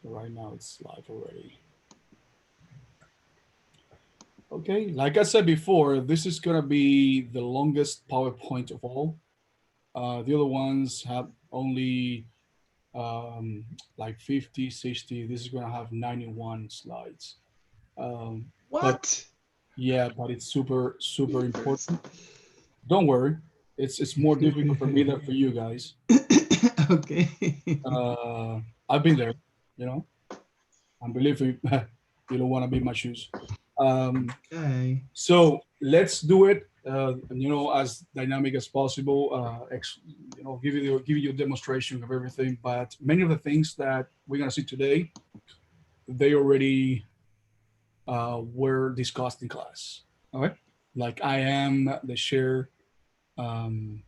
Right now it's live already. Okay, like I said before, this is gonna be the longest PowerPoint of all. The other ones have only um, like 50, 60. This is gonna have 91 slides. But What? yeah, but it's super, super important. Don't worry, it's more difficult for me than for you guys. Okay. Uh, I've been there, you know. And believe me, you don't want to be in my shoes. Um, Okay. so let's do it. As dynamic as possible. Give you a demonstration of everything. But many of the things that we're gonna see today, they already were discussed in class. Okay, like IAM, the share um,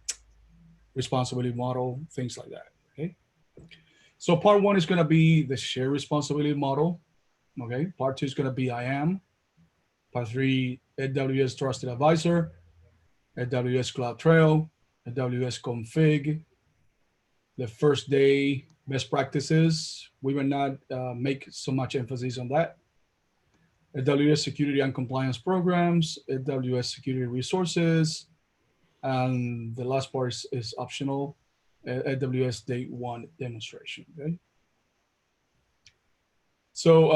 responsibility model, things like that. Okay, so part one is gonna be the share responsibility model. Okay, part two is gonna be IAM. Part three, AWS Trusted Advisor, AWS CloudTrail, AWS Config. The first day best practices. We will not make so much emphasis on that. AWS Security and Compliance Programs, AWS Security Resources, and the last part is optional, AWS Day One demonstration. Okay. So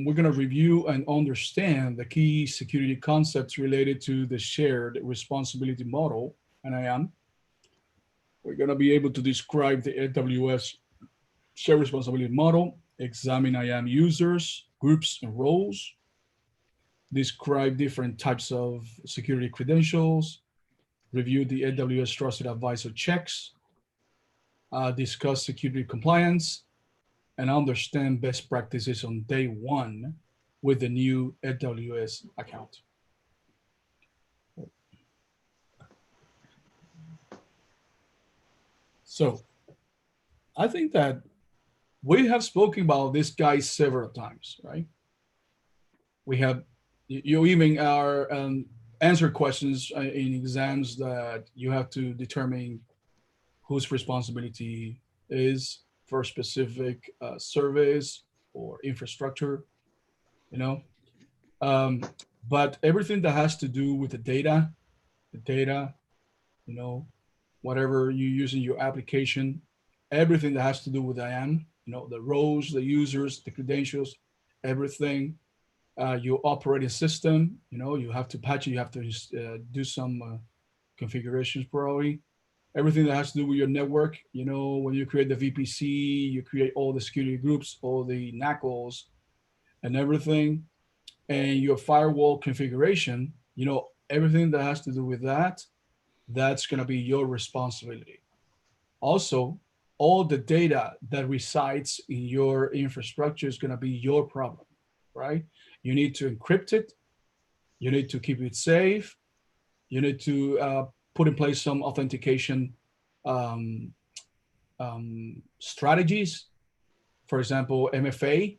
we're going to review and understand the key security concepts related to the shared responsibility model, and IAM. We're going to be able to describe the AWS shared responsibility model, examine IAM users, groups, and roles, describe different types of security credentials, review the AWS Trusted Advisor checks, discuss security compliance, and understand best practices on day one with the new AWS account. So I think that we have spoken about this guy several times, right? We have you even are answer questions in exams that you have to determine whose responsibility is for specific surveys or infrastructure, you know. Um, but everything that has to do with the data, you know, whatever you use in your application, everything that has to do with IAM, the roles, the users, the credentials, everything, your operating system, you have to patch it, you have to do some configurations probably. Everything that has to do with your network, when you create the VPC, you create all the security groups, all the NACLs and everything, and your firewall configuration, everything that has to do with that, that's going to be your responsibility. Also, all the data that resides in your infrastructure is going to be your problem, right? You need to encrypt it. You need to keep it safe. You need to put in place some authentication um, strategies. For example, MFA,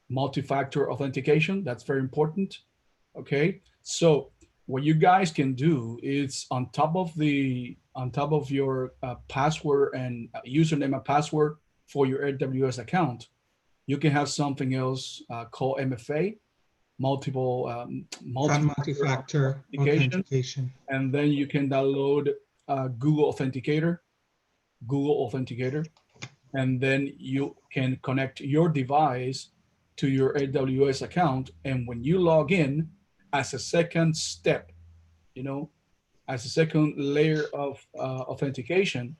multi-factor authentication. That's very important. Okay, so what you guys can do is on top of your password and username and password for your AWS account, you can have something else called MFA, multi-factor Multi-factor authentication, authentication. and then you can download Google Authenticator, Google Authenticator, and then you can connect your device to your AWS account. And when you log in, as a second step, you know, as a second layer of authentication,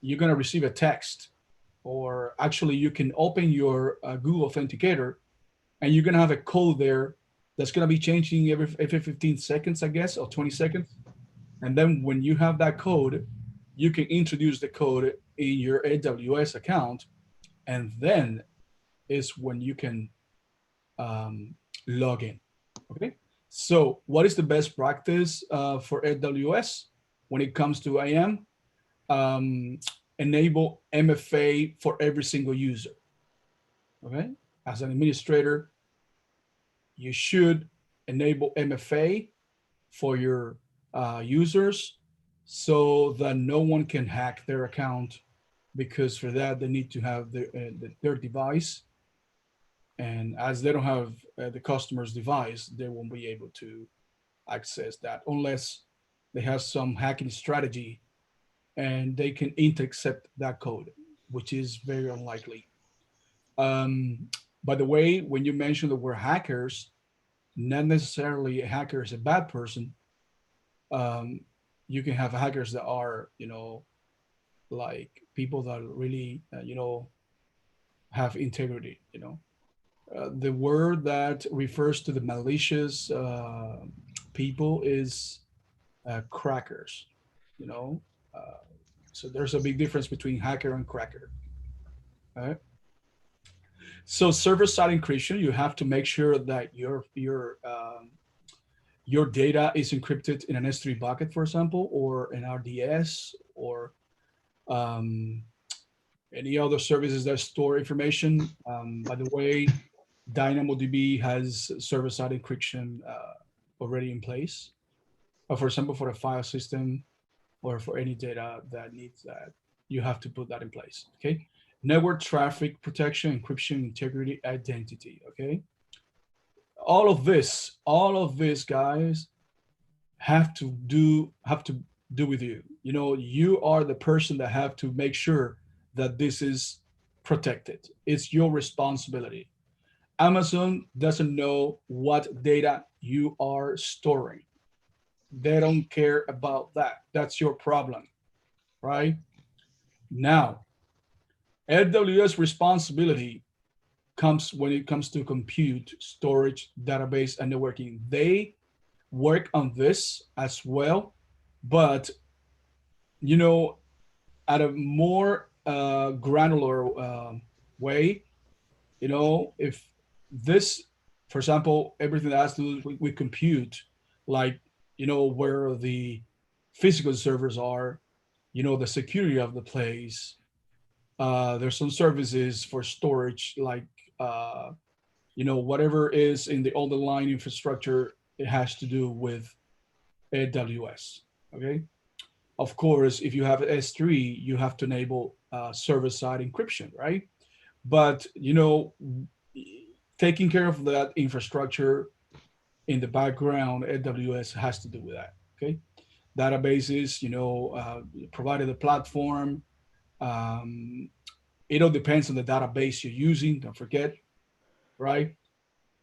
you're going to receive a text, or actually, you can open your Google Authenticator and you're going to have a code there that's going to be changing every 15 seconds, I guess, or 20 seconds. And then when you have that code, you can introduce the code in your AWS account, and then is when you can um, log in. Okay. So, what is the best practice for AWS when it comes to IAM? Um, Enable MFA for every single user. Okay. As an administrator, you should enable MFA for your users so that no one can hack their account, because for that they need to have their device And as they don't have the customer's device, they won't be able to access that unless they have some hacking strategy and they can intercept that code, which is very unlikely. Um, by the way, when you mention the word hackers, not necessarily a hacker is a bad person. Um, you can have hackers that are, like people that really, have integrity. The word that refers to the malicious people is crackers. You know, uh, so there's a big difference between hacker and cracker. Right? So server-side encryption, you have to make sure that your data is encrypted in an S3 bucket, for example, or an RDS, or um, any other services that store information. By the way, DynamoDB has server-side encryption already in place. For example, for a file system or for any data that needs that, you have to put that in place. Okay. Network traffic protection, encryption, integrity, identity. Okay. All of this, guys, have to do with you. You are the person that have to make sure that this is protected. It's your responsibility. Amazon doesn't know what data you are storing. They don't care about that. That's your problem, right? Now, AWS responsibility comes when it comes to compute, storage, database, and networking. They work on this as well, but you know, at a more granular way. If this, for example, everything that has to do with compute, like where the physical servers are, the security of the place. There's some services for storage, like uh, whatever is in the underlying infrastructure, it has to do with AWS. Okay. Of course, if you have S3, you have to enable server-side encryption, right? But taking care of that infrastructure in the background, AWS has to do with that. Okay, databases, provided the platform. Um, it all depends on the database you're using. Don't forget, right?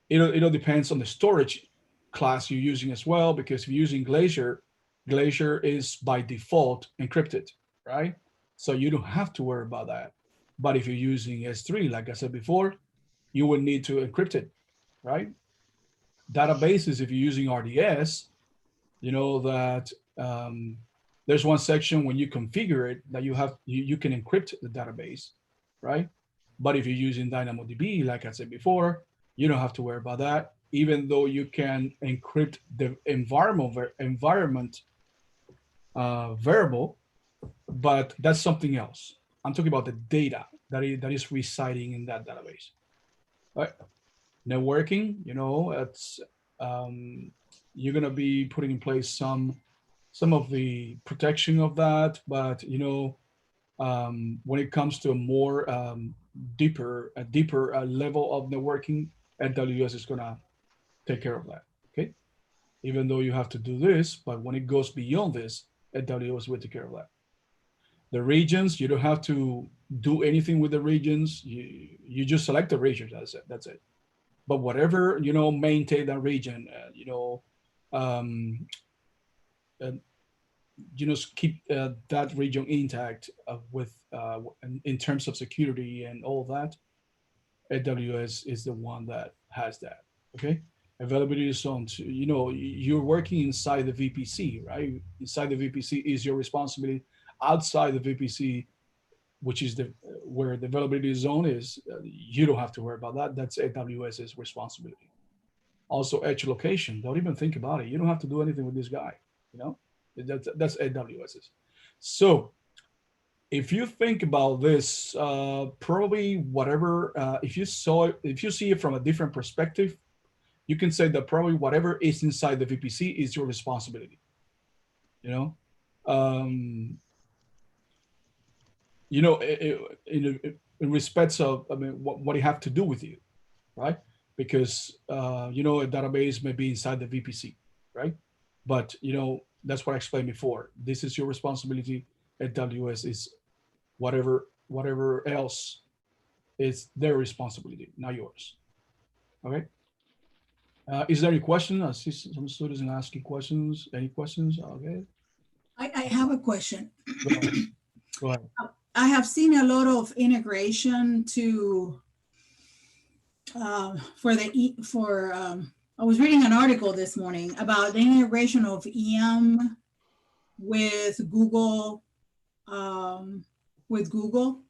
It all depends on the storage class you're using as well, because if you're using Glacier, Glacier is by default encrypted, right? So you don't have to worry about that. But if you're using S3, like I said before, you will need to encrypt it, right? Databases, if you're using RDS, you know that there's one section when you configure it that you can encrypt the database, right? But if you're using DynamoDB, like I said before, you don't have to worry about that, even though you can encrypt the environment variable, but that's something else. I'm talking about the data that is residing in that database, right? Networking, it's you're gonna be putting in place some of the protection of that, but when it comes to a deeper level of networking, AWS is gonna take care of that. Okay, even though you have to do this, but when it goes beyond this, AWS will take care of that. The regions, you don't have to do anything with the regions. You just select the regions. That's it. But whatever maintain that region. Um, uh, keep that region intact with in terms of security and all that. AWS is the one that has that. Okay, availability zones. You're working inside the VPC, right? Inside the VPC is your responsibility. Outside the VPC, which is the where the availability zone is, you don't have to worry about that. That's AWS's responsibility. Also, edge location. Don't even think about it. You don't have to do anything with this guy. You know, that's AWS's. So if you think about this, probably whatever. If you see it from a different perspective, you can say that probably whatever is inside the VPC is your responsibility. You know, um, in respects of, I mean, what it have to do with you. right? Because you know, a database may be inside the VPC, right? But you know, that's what I explained before. This is your responsibility. AWS is whatever else is their responsibility, not yours. Okay. Is there any question? I see some students asking questions. Any questions? Okay. I have a question. Go ahead. Go ahead. I have seen a lot of integration to I was reading an article this morning about the integration of IAM with Google,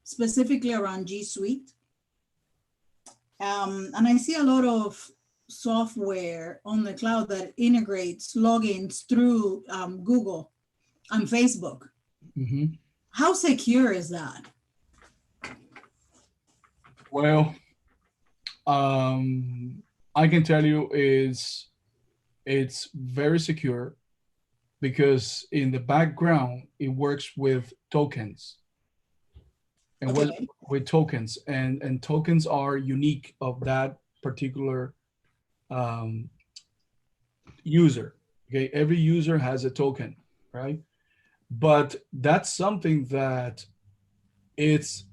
specifically around G Suite. And I see a lot of software on the cloud that integrates logins through Google and Facebook. Mm-hmm. How secure is that? Well, I can tell you it's very secure because in the background it works with tokens and Okay. with tokens and tokens are unique of that particular um, user. Okay, every user has a token, right? But that's something that it's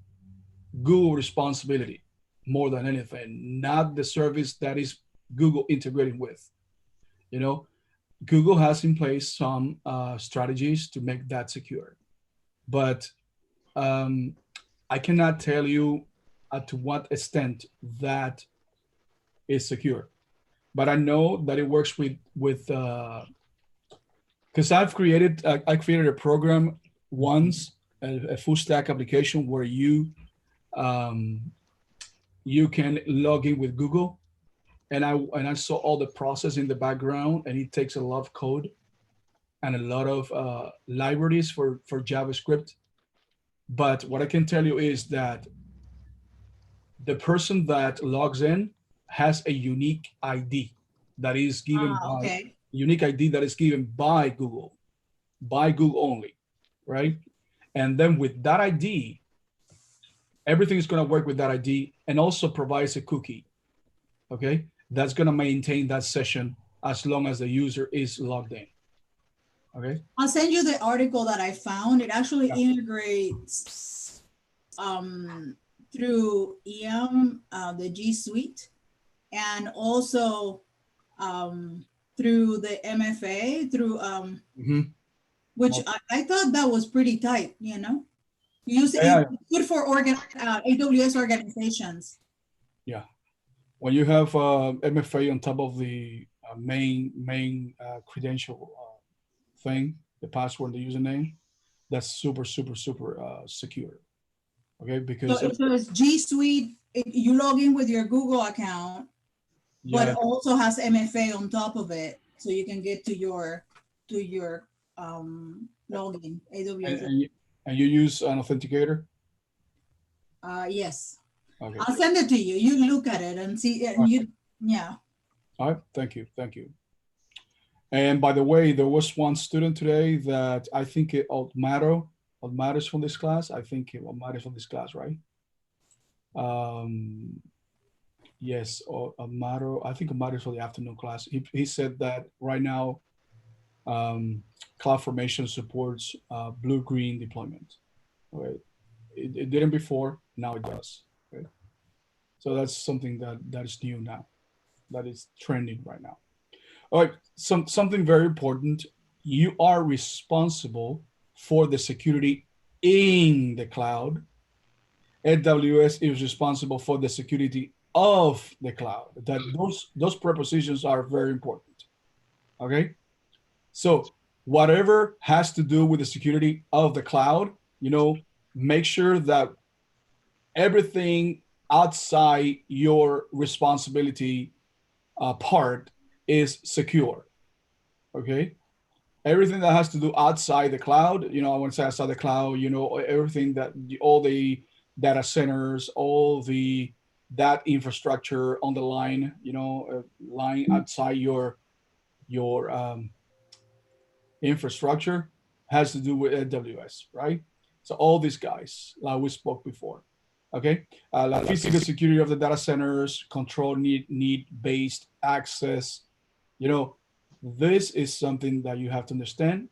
Google responsibility more than anything, not the service that is Google integrating with. You know, Google has in place some strategies to make that secure, but um, I cannot tell you to what extent that is secure. But I know that it works with because I created a program once, a full stack application where um, you can log in with Google, and I saw all the process in the background, and it takes a lot of code and a lot of libraries for JavaScript. But what I can tell you is that the person that logs in has a unique ID that is given by Okay. unique ID that is given by Google only, right? And then with that ID, everything is going to work with that ID and also provides a cookie, okay? That's going to maintain that session as long as the user is logged in, okay? I'll send you the article that I found. It actually Yeah. integrates through IAM, the G Suite, and also through the MFA, through Mm-hmm. which I thought that was pretty tight, you know? You use it, Yeah, it's good for AWS organizations. yeah. When you have MFA on top of the main credential thing, the password, the username, that's super secure. Okay, because So it's G Suite. You log in with your Google account, but yeah, it also has MFA on top of it, so you can get to your login and, AWS. and you use an authenticator. Yes, Okay, I'll send it to you. You look at it and see. And you, yeah. all right. Thank you. And by the way, there was one student today that I think it matters from this class. I think it matters from this class, right? Um, yes, or Amaro. I think Amaro for the afternoon class. He said that right now, CloudFormation supports blue-green deployment. Okay, it didn't before. Now it does. Okay, so that's something that is new now. That is trending right now. All right, something very important. You are responsible for the security in the cloud. AWS is responsible for the security of the cloud. That those prepositions are very important. Okay, so whatever has to do with the security of the cloud, you know, make sure that everything outside your responsibility part is secure. Okay, everything that has to do outside the cloud, you know, I want to say outside the cloud, you know, everything that all the data centers, all the that infrastructure on the line, you know, line outside your infrastructure has to do with AWS, right? So all these guys, like we spoke before. Okay, like physical security of the data centers, control need-based access. You know, this is something that you have to understand,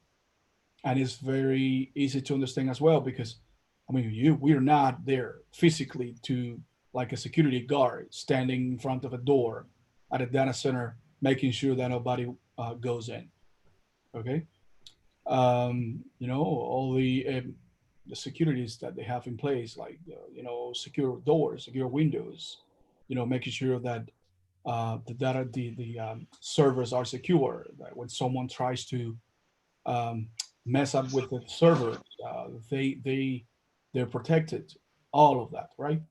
and it's very easy to understand as well because, I mean, we're not there physically to like a security guard standing in front of a door at a data center, making sure that nobody goes in. Okay, you know, all the securities that they have in place, like you know, secure doors, secure windows, you know, making sure that the data, the servers are secure. That when someone tries to um, mess up with the server, they're protected. All of that, right?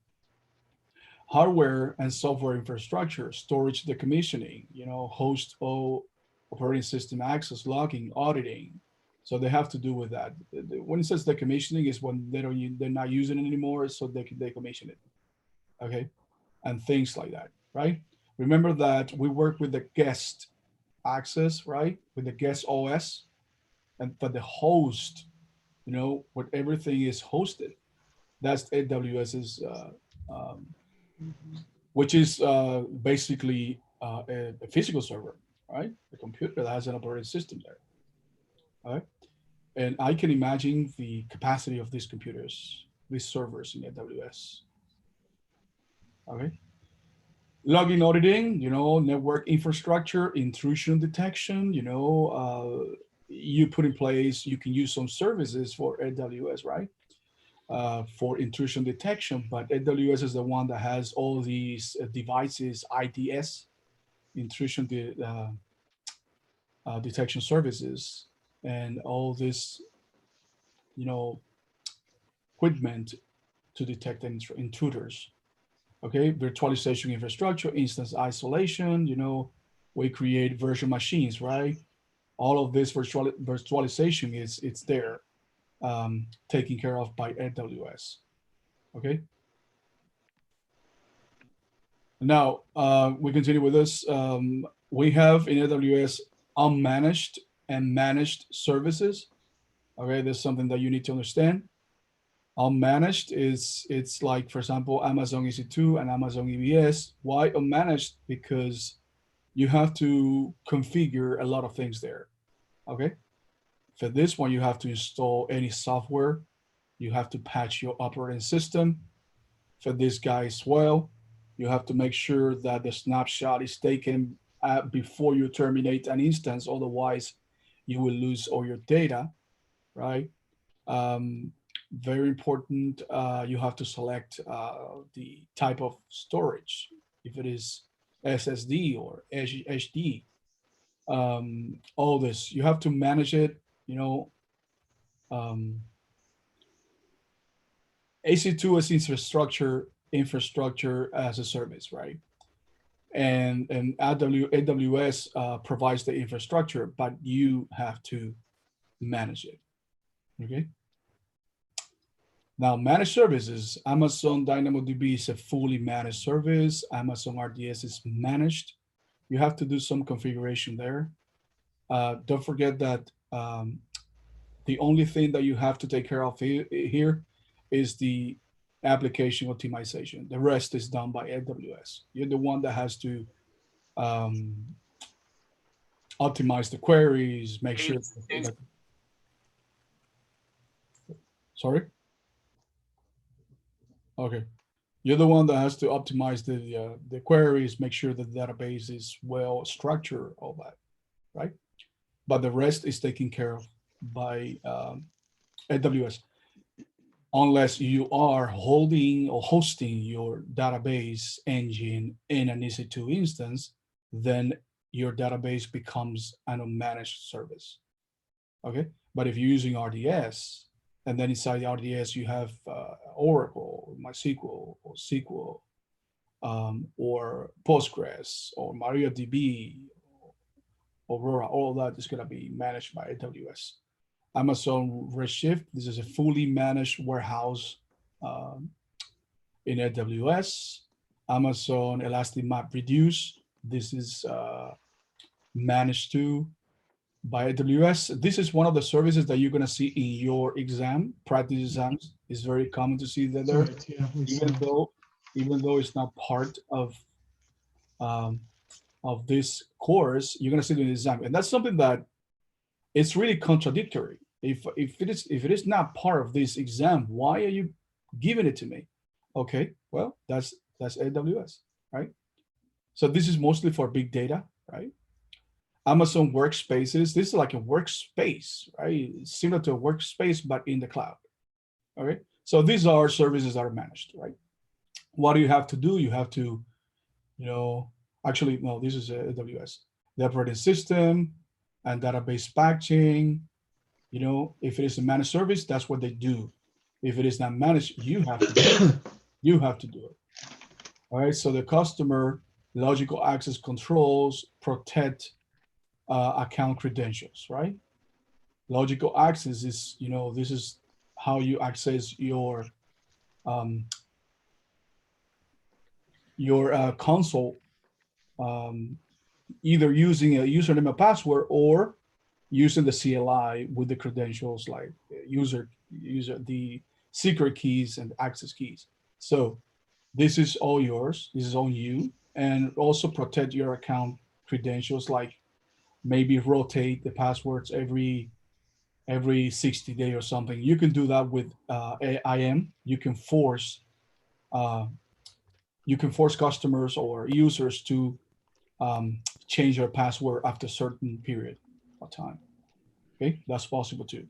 Hardware and software infrastructure, storage decommissioning, you know, host o operating system access, logging, auditing. So they have to do with that. When it says decommissioning is when they're not using it anymore, so they can decommission it. Okay, and things like that, right? Remember that we work with the guest access, right? With the guest OS, and but the host, you know, where everything is hosted. That's AWS's, um, which is basically a physical server, right? A computer that has an operating system there, right? And I can imagine the capacity of these computers, these servers in AWS. Okay. Logging auditing, you know, network infrastructure, intrusion detection, you know, you put in place, you can use some services for AWS, right? For intrusion detection, but AWS is the one that has all these devices, IDS, intrusion detection services, and all this, you know, equipment to detect intruders. Okay, virtualization infrastructure, instance isolation, you know, we create virtual machines, right? All of this virtualization is it's there, taken care of by AWS. Okay. Now we continue with this. We have in AWS unmanaged and managed services. Okay, there's something that you need to understand. Unmanaged is it's like, for example, Amazon EC2 and Amazon EBS. Why unmanaged? Because you have to configure a lot of things there. Okay. For this one, you have to install any software. You have to patch your operating system. For this guy as well, you have to make sure that the snapshot is taken before you terminate an instance. Otherwise, you will lose all your data, right? Um, Very important. You have to select the type of storage, if it is SSD or HD. All this you have to manage it. You know, um, AC2 is infrastructure as a service, right? And AWS provides the infrastructure, but you have to manage it. Okay. Now, managed services, Amazon DynamoDB is a fully managed service. Amazon RDS is managed. You have to do some configuration there. Don't forget that the only thing that you have to take care of here is the application optimization. The rest is done by AWS. You're the one that has to um, optimize the queries, make sure that, sorry? Okay. You're the one that has to optimize the queries, make sure that the database is well structured, all that, right? But the rest is taken care of by AWS, unless you are holding or hosting your database engine in an EC2 instance, then your database becomes an unmanaged service. Okay, but if you're using RDS, and then inside the RDS you have Oracle, MySQL, or SQL, or Postgres, or MariaDB, Aurora, all that is going to be managed by AWS. Amazon Redshift, this is a fully managed warehouse um, in AWS. Amazon Elastic MapReduce, this is managed too by AWS. This is one of the services that you're going to see in your exam, practice exams. It's very common to see that there, Right, yeah, we even saw. though even though it's not part um, of this course, you're gonna see it in the exam, and that's something that it's really contradictory. If it is not part of this exam, why are you giving it to me? Okay, well that's AWS, right? So this is mostly for big data, right? Amazon workspaces. This is like a workspace, right? It's similar to a workspace, but in the cloud. Okay. So these are services that are managed, right? What do you have to do? You have to, you know, actually, no, this is AWS. The operating system and database patching. You know, if it is a managed service, that's what they do. If it is not managed, you have to do it. All right. So the customer logical access controls protect account credentials, right? Logical access is, you know, this is how you access um, your console, um, either using a username and password or using the CLI with the credentials like user the secret keys and access keys. So this is all yours. This is all you, and also protect your account credentials. Like maybe rotate the passwords every 60 day or something. You can do that with IAM. Uh, you can force customers or users to change their password after a certain period of time. Okay, that's possible too.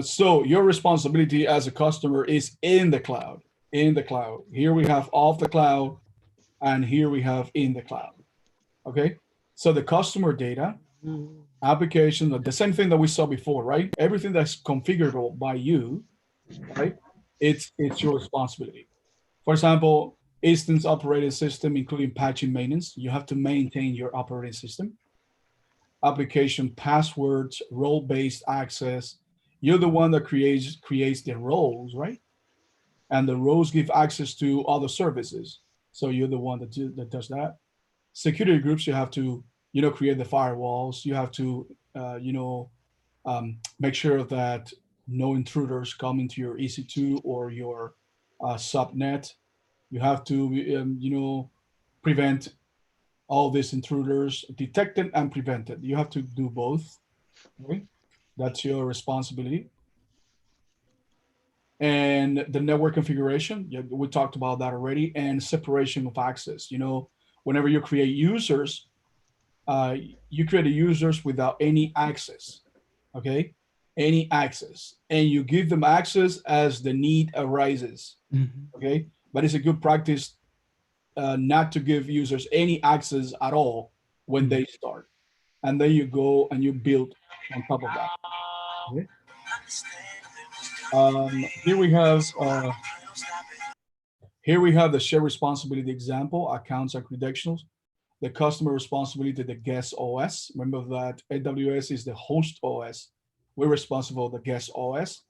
So your responsibility as a customer is in the cloud. In the cloud. Here we have off the cloud, and here we have in the cloud. Okay, so the customer data application, the same thing that we saw before, right? Everything that's configurable by you, right? It's your responsibility. For example, instance operating system, including patching maintenance, you have to maintain your operating system. Application passwords, role-based access. You're the one that creates the roles, right? And the roles give access to other services. So you're the one that does that. Security groups, you have to, you know, create the firewalls. You have to, make sure that no intruders come into your EC2 or your subnet. You have to, prevent all these intruders, detect it and prevent it. You have to do both. Okay? That's your responsibility. And the network configuration, yeah, we talked about that already, and separation of access. You know, whenever you create users, uh, you create users without any access, okay? Any access. And you give them access as the need arises, Mhm. okay? But it's a good practice not to give users any access at all when they start. And then you go and you build on top of that. Okay? Here we have the share responsibility example, accounts and credentials. The customer responsibility, the guest OS. Remember that AWS is the host OS. We're responsible for the guest OS,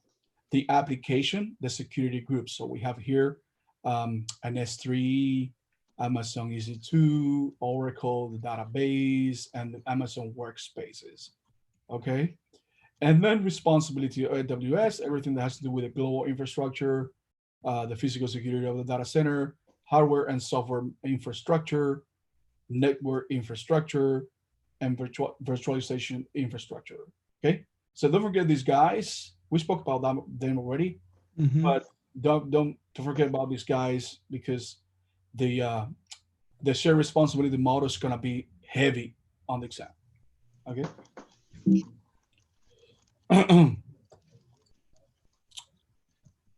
the application, the security group. So we have here an S3, Amazon EC2, Oracle, the database, and the Amazon workspaces. Okay. And then responsibility of AWS, everything that has to do with the global infrastructure, the physical security of the data center, hardware and software infrastructure, network infrastructure, and virtualization infrastructure. Okay, so don't forget these guys. We spoke about them already, Mhm. but don't forget about these guys because the uh, the shared responsibility model is gonna be heavy on the exam. Okay.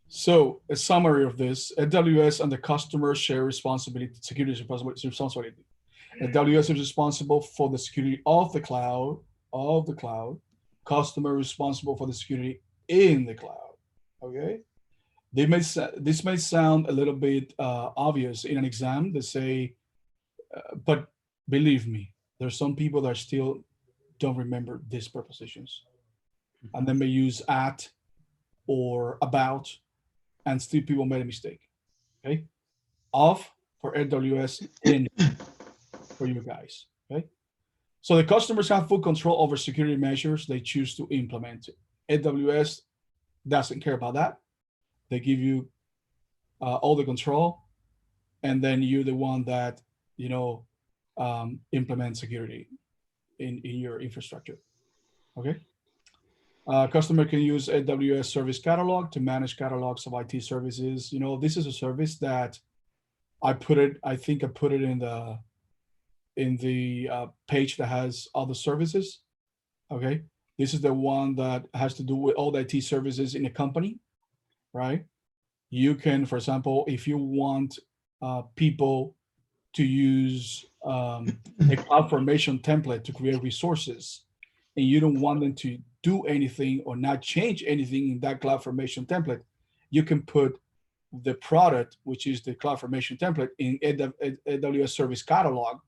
So a summary of this: AWS and the customer share responsibility, security responsibility. AWS is responsible for the security of the cloud. Customer responsible for the security in the cloud. Okay. This may sound a little bit obvious in an exam. They say, but believe me, there's some people that still don't remember these prepositions, and they may use at or about, and still people made a mistake. Okay. Of for AWS, in for you guys. Okay. So the customers have full control over security measures they choose to implement. AWS doesn't care about that. They give you all the control, and then you're the one that, you know, implement security in your infrastructure. Okay. Customer can use AWS Service Catalog to manage catalogs of IT services. You know, this is a service that I think I put it in the page that has all the services. Okay. This is the one that has to do with all the IT services in a company, right? You can, for example, if you want people to use a CloudFormation template to create resources, and you don't want them to do anything or not change anything in that CloudFormation template, you can put the product, which is the CloudFormation template, in AWS Service Catalog,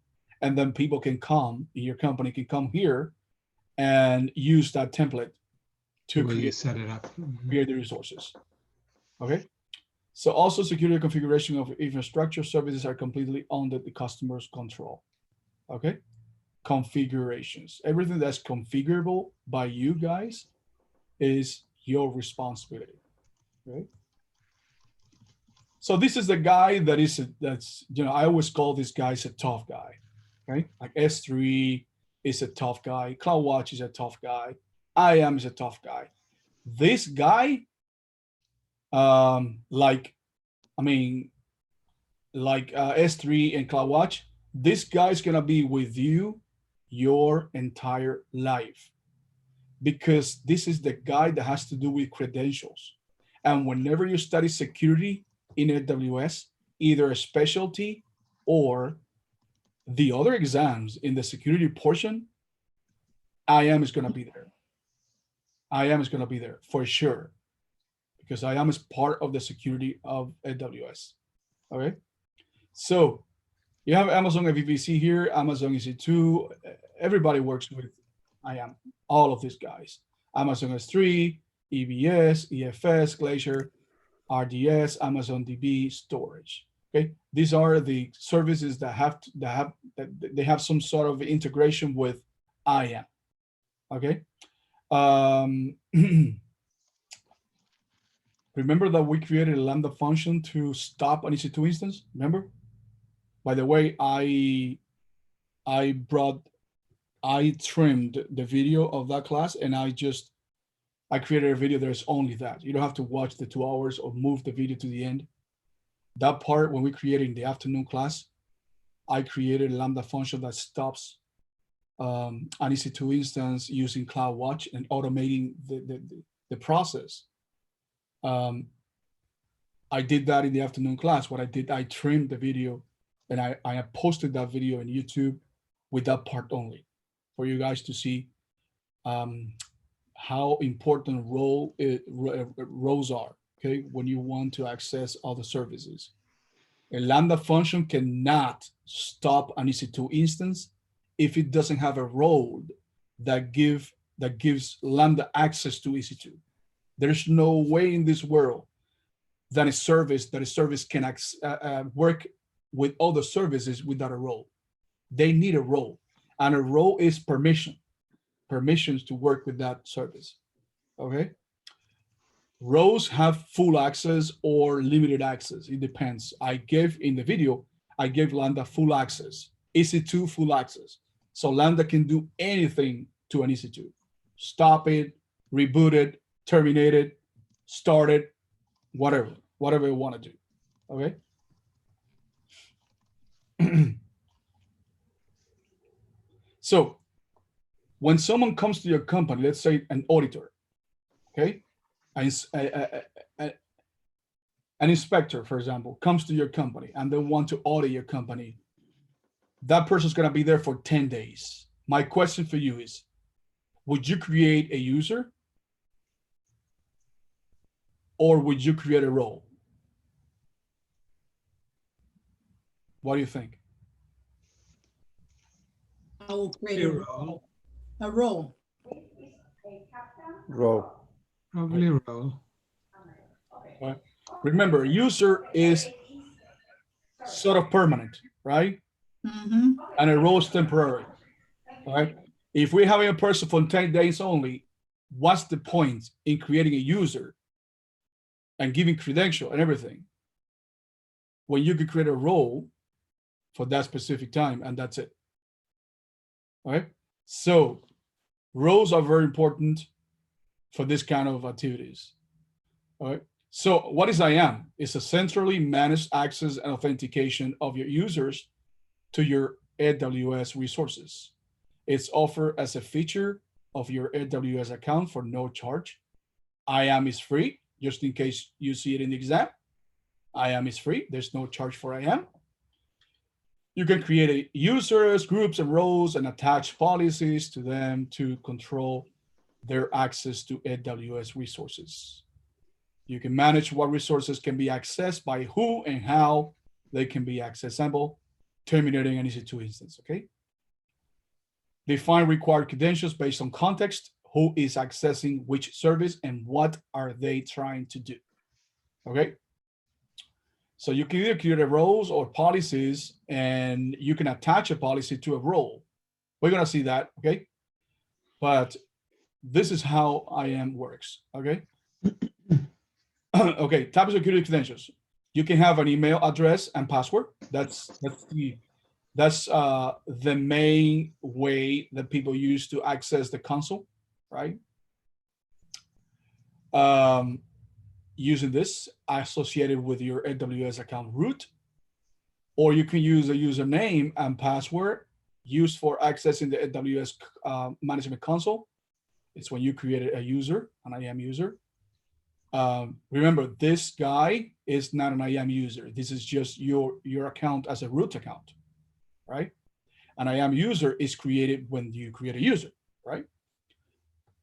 and then people can come, your company can come here and use that template to set it up. create the resources. Okay. So also security configuration of infrastructure services are completely under the customer's control. Okay. Configurations. Everything that's configurable by you guys is your responsibility. Right. So this is the guy that's, you know, I always call this guy a tough guy. Right. Like S3 is a tough guy. CloudWatch is a tough guy. IAM is a tough guy. This guy, like S3 and CloudWatch, this guy's gonna be with you your entire life, because this is the guy that has to do with credentials. And whenever you study security in AWS, either a specialty or the other exams in the security portion, IAM is gonna be there. IAM is gonna be there for sure, because IAM is part of the security of AWS. Okay, so you have Amazon VPC here, Amazon EC2. Everybody works with IAM, all of these guys. Amazon S3, EBS, EFS, Glacier, RDS, Amazon DB, storage. Okay, these are the services that have some sort of integration with IAM. Okay. Remember that we created a Lambda function to stop an EC2 instance? Remember? By the way, I trimmed the video of that class, and I created a video that's only that. You don't have to watch the 2 hours or move the video to the end. That part, when we created in the afternoon class, I created a Lambda function that stops an EC2 instance using CloudWatch and automating the process. I did that in the afternoon class. What I did, I trimmed the video, and I posted that video on YouTube with that part only for you guys to see how important roles are, okay, when you want to access other services. A Lambda function cannot stop an EC2 instance if it doesn't have a role that gives Lambda access to EC2. There's no way in this world that a service can work with other services without a role. They need a role, and a role is permissions to work with that service. Okay. Roles have full access or limited access. It depends. In the video, I gave Lambda full access, EC2 full access. So Lambda can do anything to an EC2. Stop it, reboot it, terminate it, start it, whatever you want to do. Okay. So when someone comes to your company, let's say an auditor, okay, an inspector, for example, comes to your company and they want to audit your company, that person's going to be there for 10 days. My question for you is, would you create a user or would you create a role? What do you think? I will create a role. A role. Row. Probably role. Right. Remember, user is sort of permanent, right? Mm-hmm. And a role is temporary, right? If we're having a person for 10 days only, what's the point in creating a user and giving credential and everything, when you could create a role for that specific time, and that's it. All right. So roles are very important for this kind of activities. All right. So what is IAM? It's a centrally managed access and authentication of your users to your AWS resources. It's offered as a feature of your AWS account for no charge. IAM is free, just in case you see it in the exam. IAM is free. There's no charge for IAM. You can create users, groups, and roles and attach policies to them to control their access to AWS resources. You can manage what resources can be accessed by who and how they can be accessible, terminating an EC2 instance, okay? Define required credentials based on context, who is accessing which service and what are they trying to do, okay? So you can either create roles or policies, and you can attach a policy to a role. We're gonna see that, okay? But this is how IAM works, okay? Okay, type of security credentials. You can have an email address and password. That's the main way that people use to access the console, right? Using this associated with your AWS account root, or you can use a username and password used for accessing the AWS management console. It's when you created a user, an IAM user. Remember, this guy is not an IAM user. This is just your account as a root account, right? An IAM user is created when you create a user, right?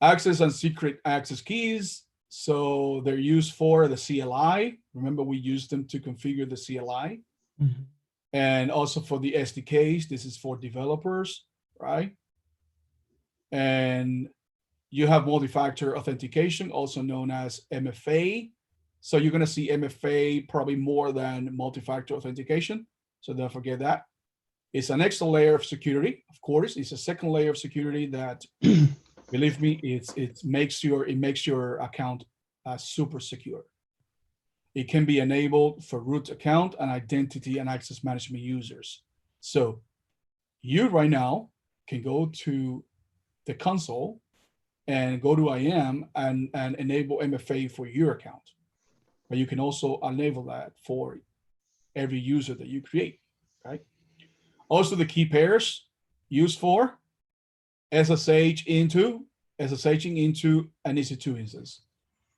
Access and secret access keys. So they're used for the CLI. Remember, we used them to configure the CLI. Mhm. And also for the SDKs. This is for developers, right? And you have multi-factor authentication, also known as MFA. So you're going to see MFA probably more than multi-factor authentication. So don't forget that. It's an extra layer of security. Of course, it's a second layer of security that, believe me, it makes your account super secure. It can be enabled for root account and identity and access management users. So you right now can go to the console and go to IAM and enable MFA for your account. But you can also enable that for every user that you create, right? Also, the key pairs used for SSHing into an EC2 instance.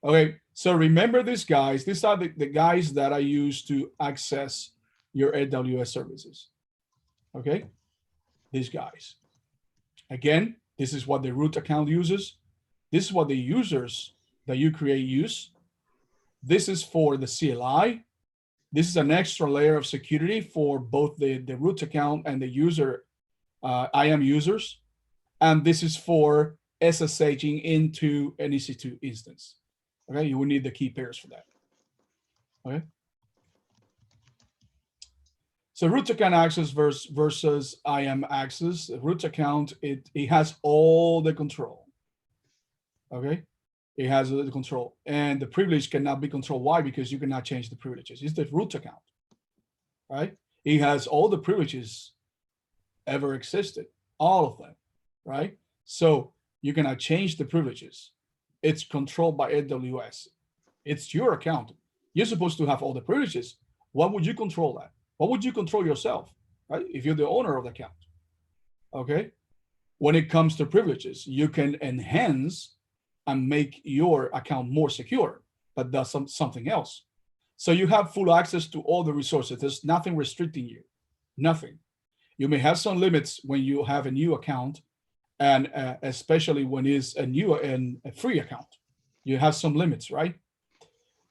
Okay, so remember these guys. These are the guys that I use to access your AWS services. Okay, these guys. Again, this is what the root account uses. This is what the users that you create use. This is for the CLI. This is an extra layer of security for both the root account and the user IAM users. And this is for SSHing into an EC2 instance. Okay, you will need the key pairs for that. Okay. So root account access versus IAM access. Root account, it has all the control. Okay, it has the control, and the privilege cannot be controlled. Why? Because you cannot change the privileges. It's the root account, right? It has all the privileges ever existed, all of them, right? So you cannot change the privileges. It's controlled by AWS. It's your account. You're supposed to have all the privileges. Why would you control that? What would you control yourself, right? If you're the owner of the account, okay? When it comes to privileges, you can enhance and make your account more secure, but that's something else. So you have full access to all the resources. There's nothing restricting you, nothing. You may have some limits when you have a new account, and especially when it's a new and a free account. You have some limits, right?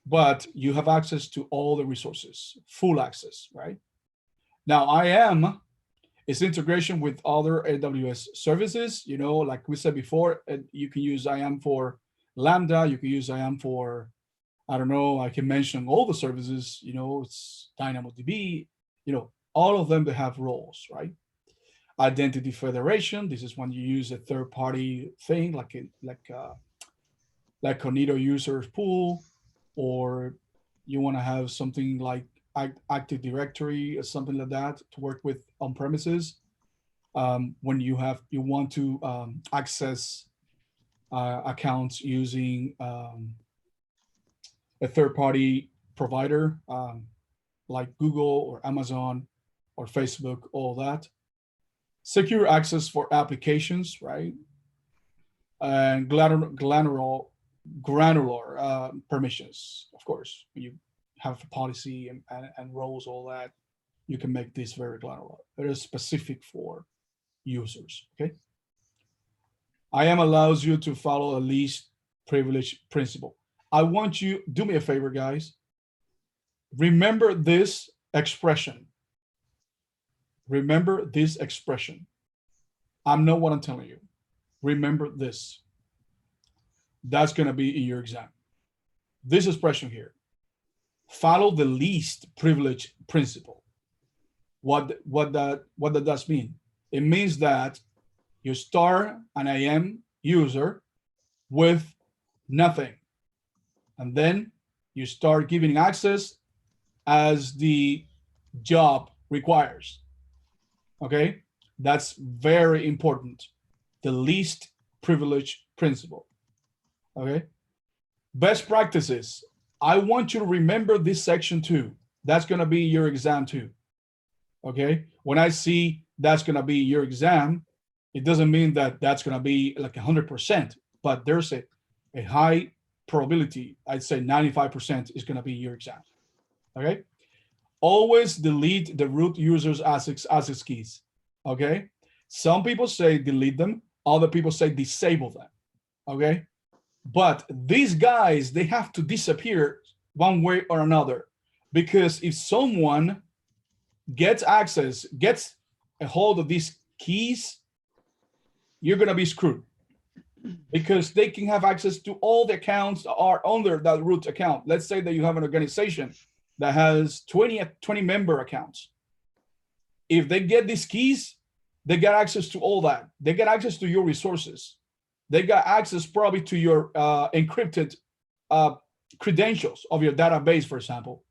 But you have access to all the resources, full access, right? Now, IAM is integration with other AWS services. You know, like we said before, you can use IAM for Lambda. You can use IAM for, I don't know, I can mention all the services, you know, it's DynamoDB, you know, all of them, they have roles, right? Identity federation. This is when you use a third-party thing like Cognito users pool, or you want to have something like Active Directory or something like that to work with on premises. When you want to access accounts using a third-party provider like Google or Amazon or Facebook, all that. Secure access for applications, right? And granular permissions, of course. When you have a policy and roles, all that, you can make this very granular. It is specific for users, okay? IAM allows you to follow a least privilege principle. I want you, do me a favor, guys. Remember this expression. Remember this expression. I know what I'm telling you. Remember this. That's going to be in your exam. This expression here. Follow the least privilege principle. What does mean? It means that you start an IAM user with nothing. And then you start giving access as the job requires. Okay? That's very important. The least privilege principle. Okay? Best practices. I want you to remember this section too. That's going to be your exam too. Okay? When I see that's going to be your exam, it doesn't mean that that's going to be like 100%, but there's a high probability. I'd say 95% is going to be your exam. Okay? Always delete the root user's access keys. Okay? Some people say delete them. Other people say disable them. Okay? But these guys, they have to disappear one way or another, because if someone gets access, gets a hold of these keys, you're going to be screwed, because they can have access to all the accounts that are under that root account. Let's say that you have an organization that has 20 member accounts. If they get these keys, they get access to all that. They get access to your resources. They got access probably to your encrypted credentials of your database, for example,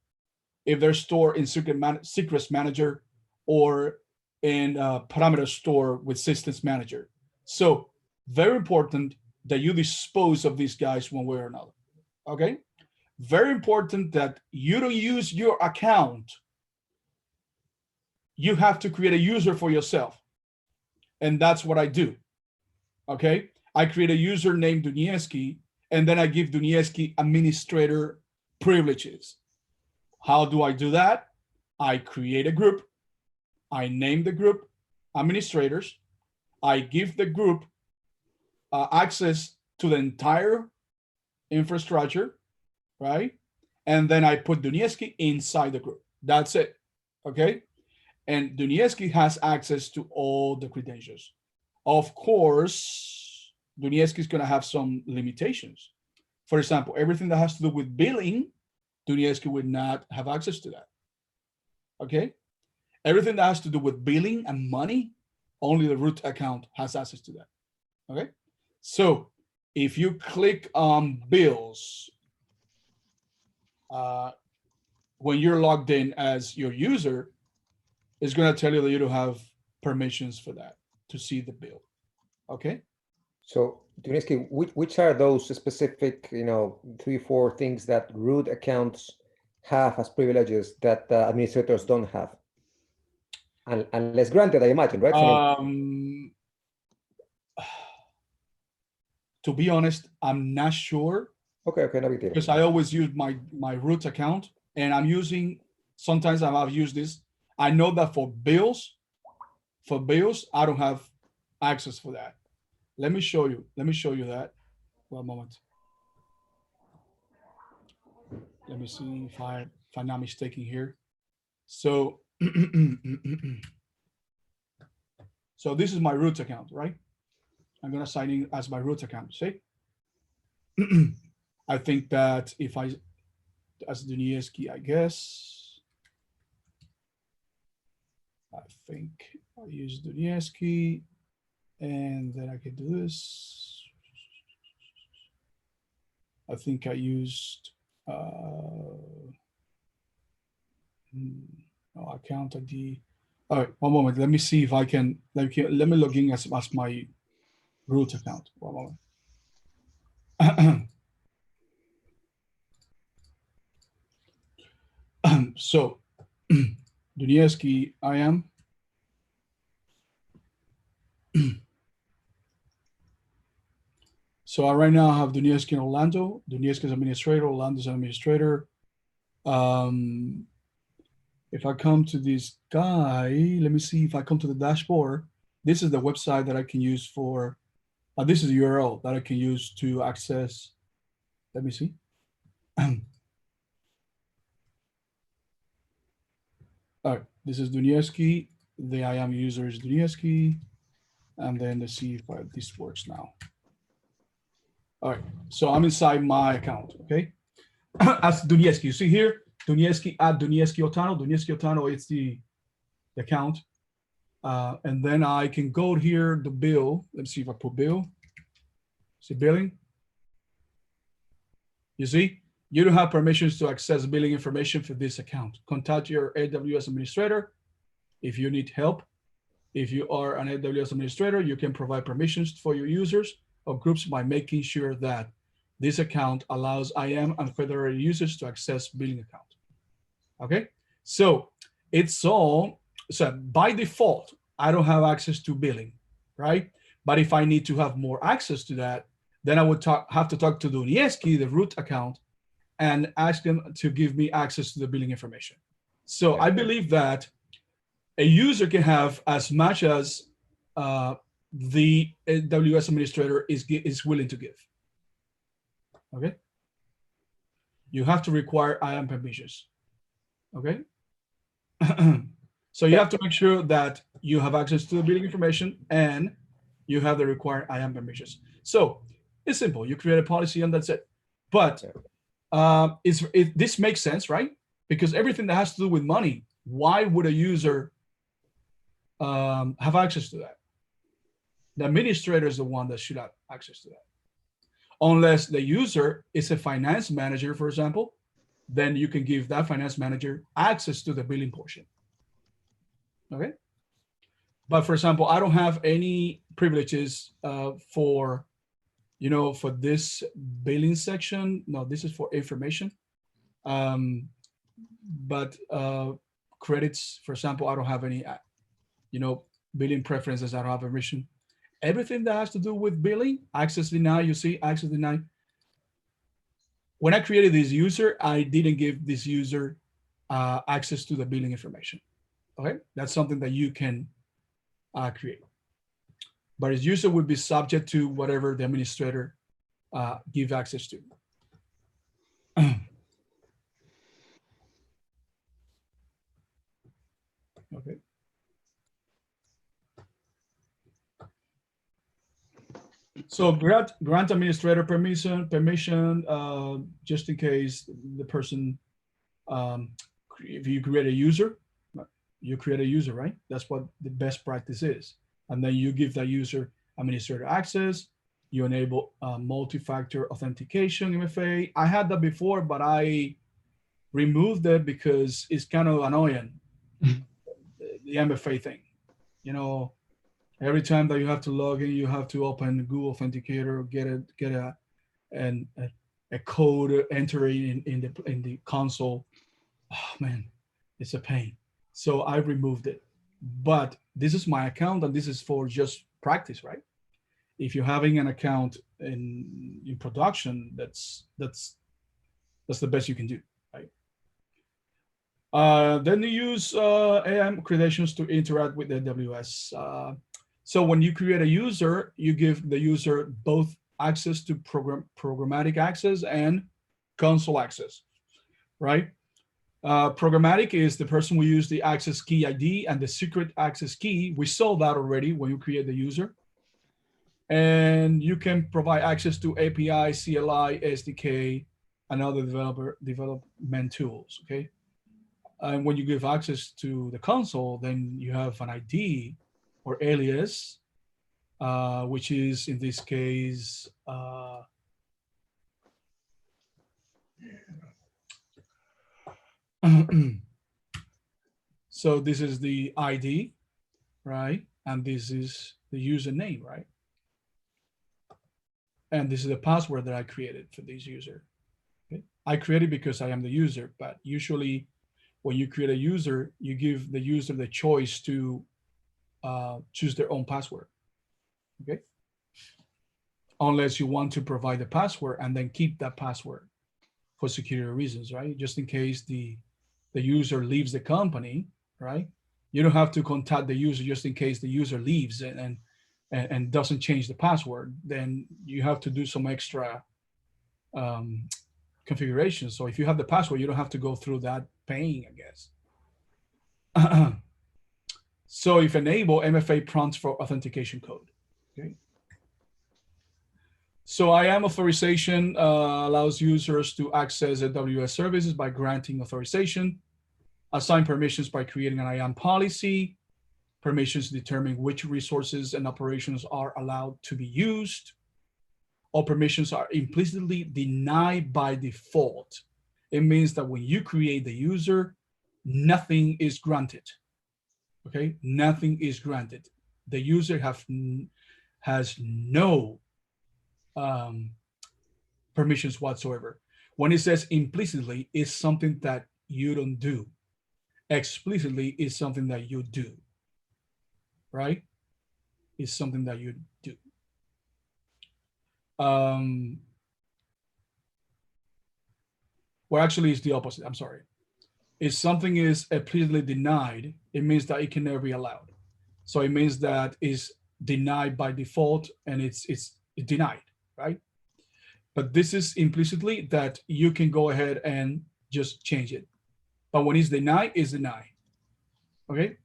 if they're stored in secrets manager or in parameter store with systems manager. So very important that you dispose of these guys one way or another. Okay? Very important that you don't use your account. You have to create a user for yourself. And that's what I do. Okay? I create a user named Dunieski, and then I give Dunieski administrator privileges. How do I do that? I create a group. I name the group administrators. I give the group access to the entire infrastructure, right? And then I put Dunieski inside the group. That's it, okay? And Dunieski has access to all the credentials. Of course, Dunieski is going to have some limitations. For example, everything that has to do with billing, Dunieski would not have access to that, okay? Everything that has to do with billing and money, only the root account has access to that, okay? So if you click on bills, when you're logged in as your user, it's going to tell you that you don't have permissions for that to see the bill, okay? So, Duniski, which are those specific, 3-4 things that root accounts have as privileges that administrators don't have? And unless granted, I imagine, right? To be honest, I'm not sure. Okay, no big deal. Because I always use my root account, and I'm using, sometimes I've used this. I know that for bills, I don't have access for that. Let me show you that. One moment. Let me see if I'm not mistaken here. So, so this is my root account, right? I'm gonna sign in as my root account, see? I think that if I, as Dunieski, I guess, I think I use Dunieski, and then I can do this. I think I used, Account ID. All right, one moment. Let me see if I can. Let me log in as my root account. One moment. So, Dunieski, IAM. So right now I have Dunieski and Orlando. Dunieski is administrator, Orlando is administrator. If I come to this guy, let me see if I come to the dashboard. This is the website that I can use for, this is the URL that I can use to access. Let me see. All right, this is Dunieski. The IAM user is Dunieski. And then let's see if this works now. All right, so I'm inside my account, okay? As Dunieski, you see here, Dunieski at Dunieski Otano. Dunieski Otano, it's the account. And then I can go here, the bill. Let's see if I put bill. See billing. You see, you don't have permissions to access billing information for this account. Contact your AWS administrator if you need help. If you are an AWS administrator, you can provide permissions for your users or groups by making sure that this account allows IAM and federated users to access billing account. Okay, so it's all, so by default, I don't have access to billing, right? But if I need to have more access to that, then I would have to talk to Dunieski, the root account, and ask them to give me access to the billing information. So I believe that a user can have as much as the AWS administrator is willing to give. Okay. You have to require IAM permissions. Okay. So you have to make sure that you have access to the billing information and you have the required IAM permissions. So it's simple. You create a policy and that's it. But this makes sense, right? Because everything that has to do with money, why would a user have access to that? The administrator is the one that should have access to that. Unless the user is a finance manager, for example, then you can give that finance manager access to the billing portion. Okay. But for example, I don't have any privileges for this billing section. No, this is for information. But credits, for example, I don't have any, billing preferences. I don't have permission. Everything that has to do with billing, access denied, you see, access denied. When I created this user, I didn't give this user access to the billing information. Okay, that's something that you can create. But his user would be subject to whatever the administrator give access to. Okay. So grant administrator permission, just in case the person, if you create a user, right? That's what the best practice is. And then you give that user administrator access. You enable multi-factor authentication Mfa. I had that before, but I removed it because it's kind of annoying. The MFA thing, every time that you have to log in, you have to open Google Authenticator, get a code, enter it in the console. Oh man, it's a pain. So I removed it. But this is my account, and this is for just practice, right? If you're having an account in production, that's the best you can do, right? Then you use IAM credentials to interact with AWS. So when you create a user, you give the user both access to programmatic access and console access, right? Programmatic is the person will use the access key ID and the secret access key. We saw that already when you create the user. And you can provide access to API, CLI, SDK, and other development tools, okay? And when you give access to the console, then you have an ID or alias, which is in this case, So this is the ID, right? And this is the username, right? And this is the password that I created for this user. Okay? I created because I am the user, but usually when you create a user, you give the user the choice to choose their own password, okay? Unless you want to provide the password and then keep that password for security reasons, right? Just in case the user leaves the company, right? You don't have to contact the user just in case the user leaves and doesn't change the password. Then you have to do some extra configuration. So if you have the password, you don't have to go through that pain, I guess. So if enable, MFA prompts for authentication code. Okay. So IAM authorization allows users to access AWS services by granting authorization, assign permissions by creating an IAM policy, permissions determine which resources and operations are allowed to be used. All permissions are implicitly denied by default. It means that when you create the user, nothing is granted. Okay, nothing is granted. The user has no permissions whatsoever. When it says implicitly, it's something that you don't do. Explicitly is something that you do, right? It's something that you do. Well, actually, it's the opposite. I'm sorry. If something is implicitly denied, it means that it can never be allowed. So it means that it's denied by default and it's denied, right? But this is implicitly that you can go ahead and just change it. But when it's denied, it's denied. Okay?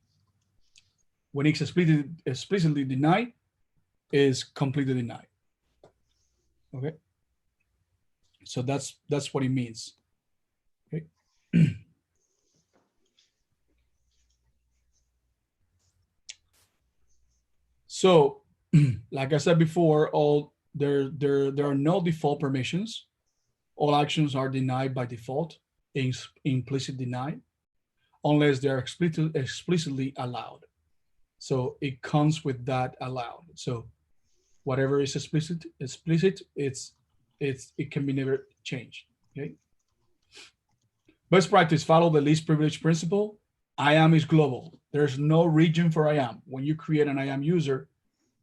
When it's explicitly denied, is completely denied. Okay? So that's what it means. Okay? So, like I said before, there are no default permissions. All actions are denied by default, implicit denied, unless they're explicitly allowed. So it comes with that allowed. So whatever is explicit, it can be never changed. Okay. Best practice: follow the least privilege principle. IAM is global. There's no region for IAM. When you create an IAM user,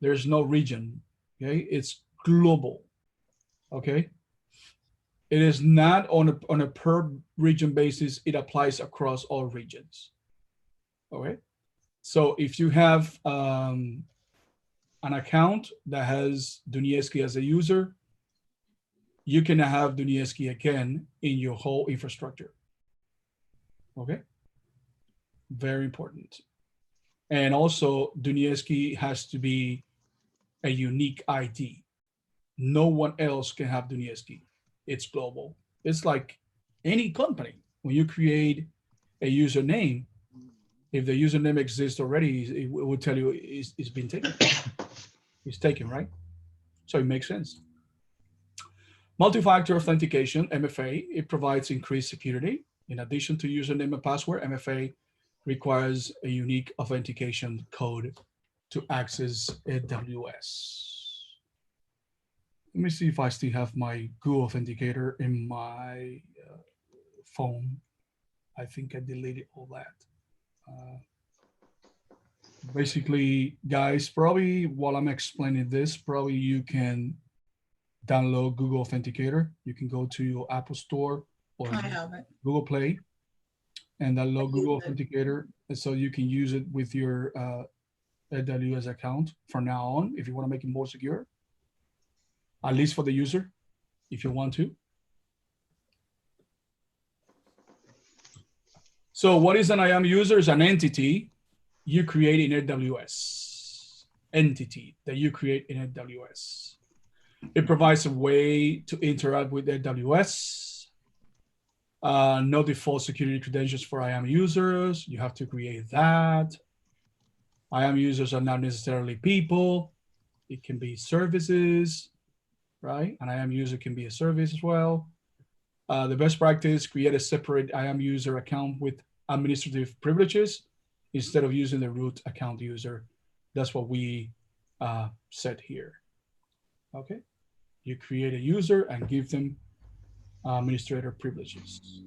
there's no region. Okay, it's global. Okay. It is not on a per region basis. It applies across all regions. Okay. So if you have an account that has Dunieski as a user, you can have Dunieski again in your whole infrastructure. Okay. Very important. And also Dunieski has to be a unique ID. No one else can have Dunieski. It's global. It's like any company. When you create a username, if the username exists already, it will tell you it's been taken. It's taken, right? So it makes sense. Multi-factor authentication, MFA, it provides increased security. In addition to username and password, MFA requires a unique authentication code to access AWS. Let me see if I still have my Google Authenticator in my phone. I think I deleted all that. Basically, guys, probably while I'm explaining this, probably you can download Google Authenticator. You can go to your Apple Store or I have it. Google Play and download Google Authenticator. And so you can use it with your AWS account from now on if you want to make it more secure, at least for the user, if you want to. So what is an IAM user? Is an entity you create in AWS. Entity that you create in AWS. It provides a way to interact with AWS. No default security credentials for IAM users. You have to create that. IAM users are not necessarily people. It can be services, right? An IAM user can be a service as well. The best practice: create a separate IAM user account with administrative privileges instead of using the root account user. That's what we said here. Okay, you create a user and give them administrator privileges.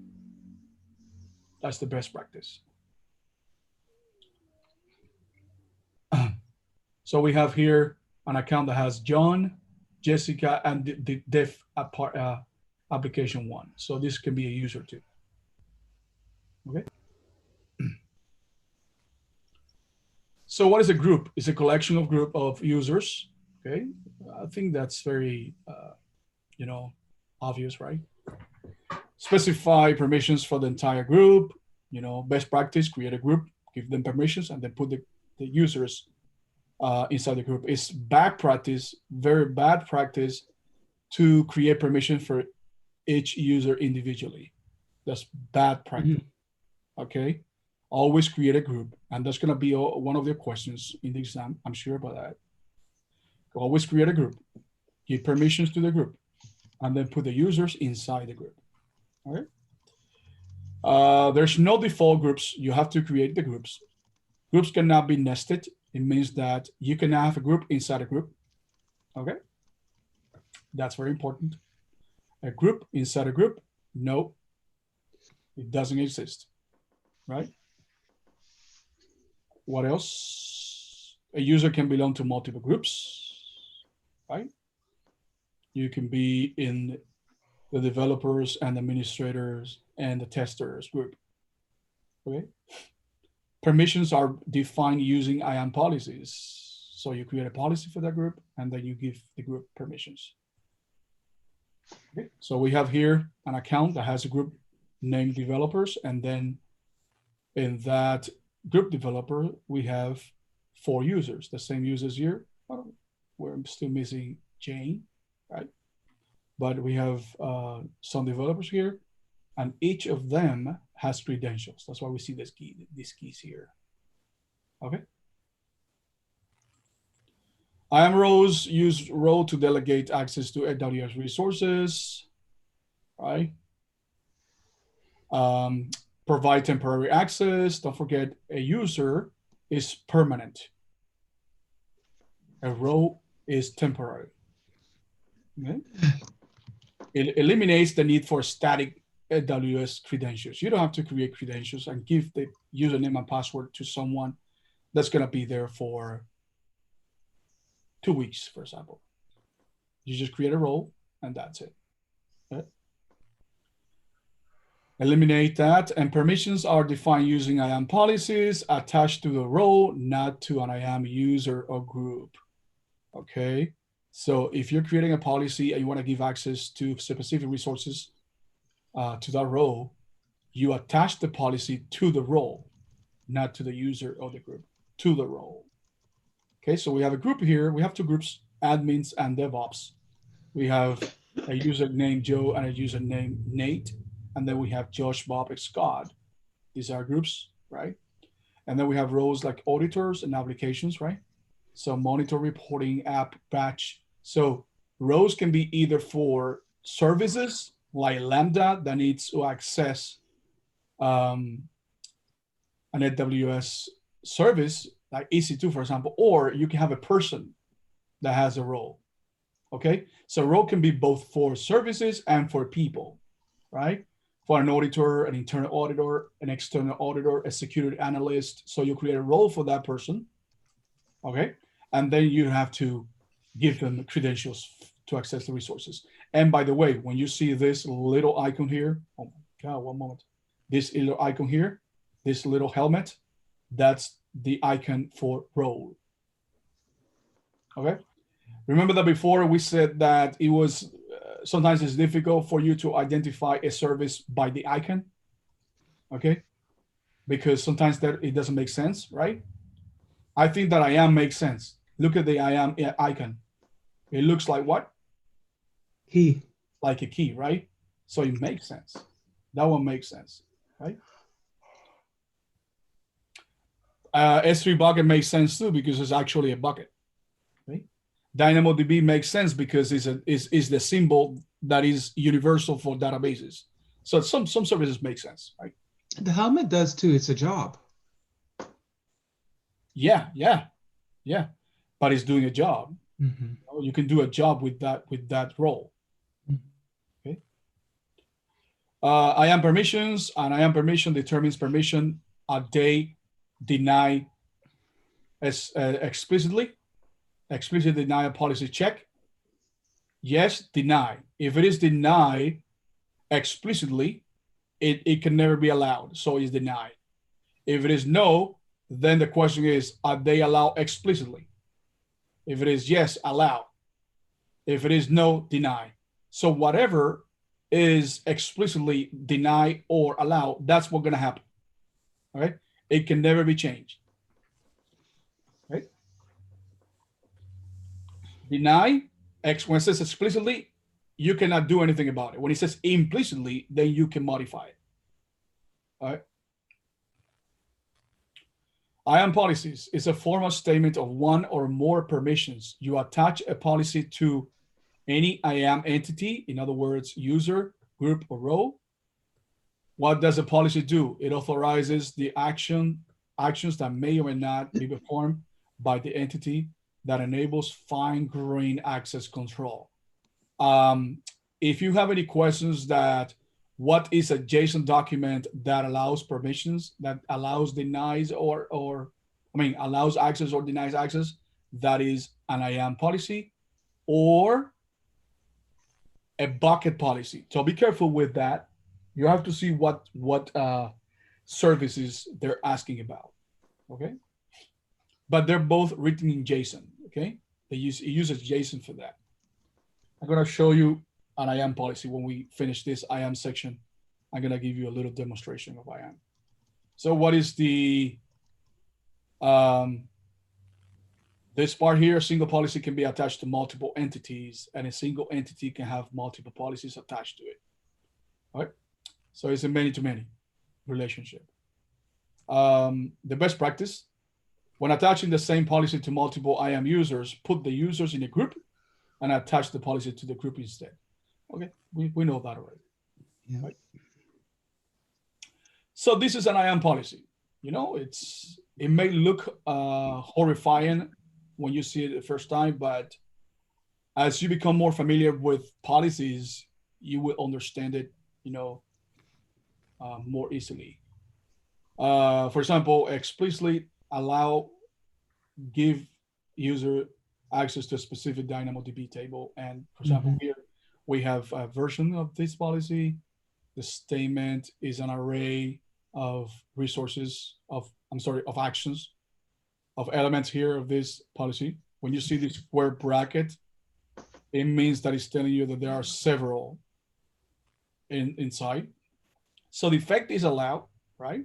That's the best practice. So we have here an account that has John, Jessica, and the dev application one. So this can be a user too. Okay. So what is a group? It's a collection of group of users. Okay. I think that's very, obvious, right? Specify permissions for the entire group. Best practice, create a group, give them permissions, and then put the users inside the group. It's bad practice, very bad practice to create permission for each user individually. That's bad practice. Okay. Always create a group. And that's going to be one of the questions in the exam. I'm sure about that. Always create a group, give permissions to the group, and then put the users inside the group. All right. There's no default groups. You have to create the groups. Groups cannot be nested. It means that you can have a group inside a group. Okay. That's very important. A group inside a group. No, it doesn't exist. Right. What else? A user can belong to multiple groups. Right. You can be in the developers and administrators and the testers group. Okay. Permissions are defined using IAM policies. So you create a policy for that group and then you give the group permissions. Okay. So we have here an account that has a group named developers, and then in that group developer, we have 4 users, the same users here. We're still missing Jane, right? But we have some developers here, and each of them has credentials. That's why we see these keys here. Okay. IAM roles use role to delegate access to AWS resources, right? Provide temporary access. Don't forget, a user is permanent. A role is temporary. Okay. It eliminates the need for static AWS credentials. You don't have to create credentials and give the username and password to someone that's going to be there for 2 weeks, for example. You just create a role and that's it. Okay. Eliminate that, and permissions are defined using IAM policies attached to the role, not to an IAM user or group. Okay. So if you're creating a policy and you want to give access to specific resources to that role, you attach the policy to the role, not to the user or the group, to the role. Okay, so we have a group here. We have 2 groups, admins and DevOps. We have a user named Joe and a user named Nate. And then we have Josh, Bob, and Scott. These are groups, right? And then we have roles like auditors and applications, right? So monitor, reporting, app, batch. So roles can be either for services like Lambda that needs to access an AWS service like EC2, for example, or you can have a person that has a role. Okay, so role can be both for services and for people, right? For an auditor, an internal auditor, an external auditor, a security analyst. So you create a role for that person, okay? And then you have to give them credentials to access the resources. And by the way, when you see this little icon here, oh my God, one moment. This little icon here, this little helmet, that's the icon for role, okay? Remember that before we said that it was, sometimes it's difficult for you to identify a service by the icon, okay? Because sometimes that it doesn't make sense, right? I think that IAM makes sense. Look at the IAM icon. It looks like what? Key. Like a key, right? So it makes sense. That one makes sense, right? S3 bucket makes sense too because it's actually a bucket, right? DynamoDB makes sense because it's the symbol that is universal for databases. So some services make sense, right? The helmet does too. It's a job. Yeah, but it's doing a job. Mhm. You can do a job with that role. Mhm. Okay. IAM permissions, and IAM permission determines permission they deny as explicitly deny a policy check. Yes, deny. If it is denied explicitly, it can never be allowed, so it's denied. If it is no, then the question is, are they allowed explicitly? If it is yes, allow. If it is no, deny. So whatever is explicitly deny or allow, that's what's going to happen. All right. It can never be changed. Right. Deny, when it says explicitly, you cannot do anything about it. When it says implicitly, then you can modify it. All right. IAM policies is a formal statement of one or more permissions. You attach a policy to any IAM entity, in other words, user, group, or role. What does a policy do? It authorizes the actions that may or may not be performed by the entity that enables fine-grained access control. If you have any questions that what is a JSON document that allows permissions, that allows denies allows access or denies access, that is an IAM policy or a bucket policy. So be careful with that. You have to see what services they're asking about, okay? But they're both written in JSON, okay? It uses JSON for that. I'm gonna show you an IAM policy when we finish this IAM section. I'm gonna give you a little demonstration of IAM. So what is the, this part here, a single policy can be attached to multiple entities, and a single entity can have multiple policies attached to it, all right? So it's a many-to-many relationship. The best practice, when attaching the same policy to multiple IAM users, put the users in a group and attach the policy to the group instead. Okay, we know that already. Yeah. Right? So this is an IAM policy. You know, it may look horrifying when you see it the first time, but as you become more familiar with policies, you will understand it, you know, more easily. For example, explicitly give user access to a specific DynamoDB table. And for example, here we have a version of this policy. The statement is an array of resources of actions, of elements here of this policy. When you see this square bracket, it means that it's telling you that there are several inside. So the effect is allowed, right?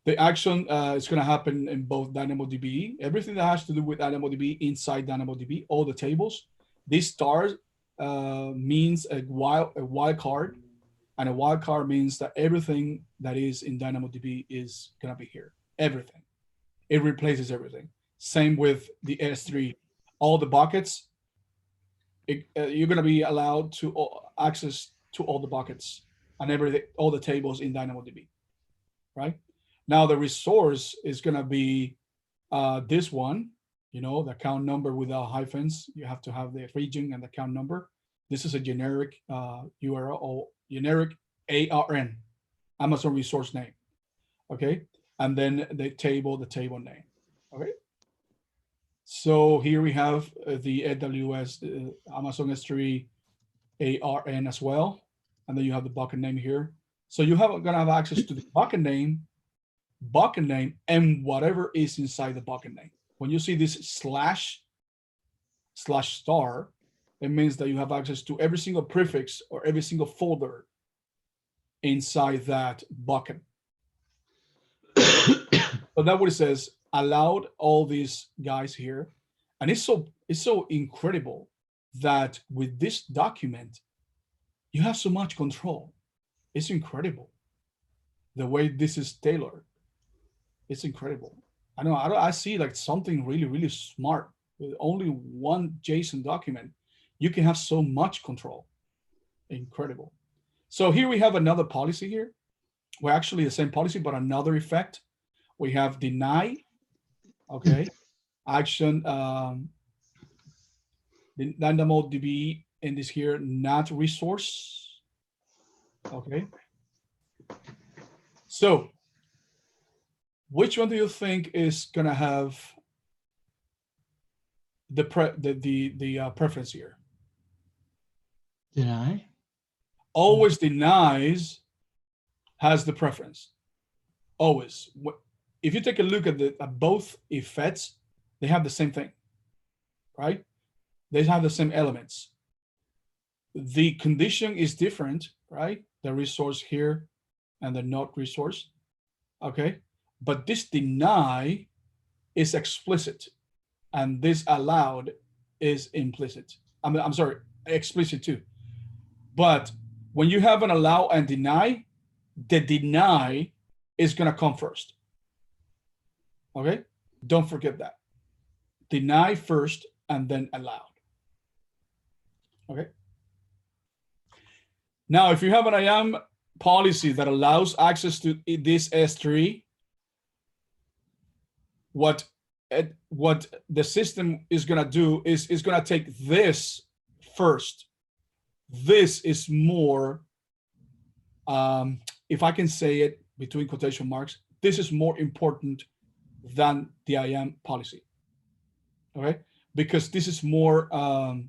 The action is going to happen in both DynamoDB. Everything that has to do with DynamoDB inside DynamoDB, all the tables. This star means a wild card, and a wild card means that everything that is in DynamoDB is going to be here. Everything. It replaces everything. Same with the S3. All the buckets, you're going to be allowed to access to all the buckets and everything, all the tables in DynamoDB, right? Now the resource is going to be this one, you know, the account number without hyphens. You have to have the region and the account number. This is a generic URL or generic ARN, Amazon resource name, okay? And then the table name, okay? So here we have the AWS Amazon S3 ARN as well. And then you have the bucket name here. So you are going to have access to the bucket name, and whatever is inside the bucket name. When you see this slash star, it means that you have access to every single prefix or every single folder inside that bucket. So that's what it says, allowed all these guys here. And it's so incredible that with this document, you have so much control. It's incredible the way this is tailored. It's incredible. I see like something really, really smart. With only one JSON document, you can have so much control. Incredible. So here we have another policy here. We're actually the same policy, but another effect. We have deny Okay. Action, the DynamoDB in this here, not resource. Okay. So which one do you think is gonna have the preference here? Deny. Always denies has the preference. Always. If you take a look at both effects, they have the same thing, right? They have the same elements. The condition is different, right? The resource here and the not resource, okay? But this deny is explicit, and this allowed is implicit. I'm sorry, explicit too. But when you have an allow and deny, the deny is gonna come first. Okay, don't forget that. Deny first and then allowed. Okay. Now, if you have an IAM policy that allows access to this S3, what the system is gonna do is gonna take this first. This is more, if I can say it between quotation marks, this is more important than the IAM policy. Okay, because this is more of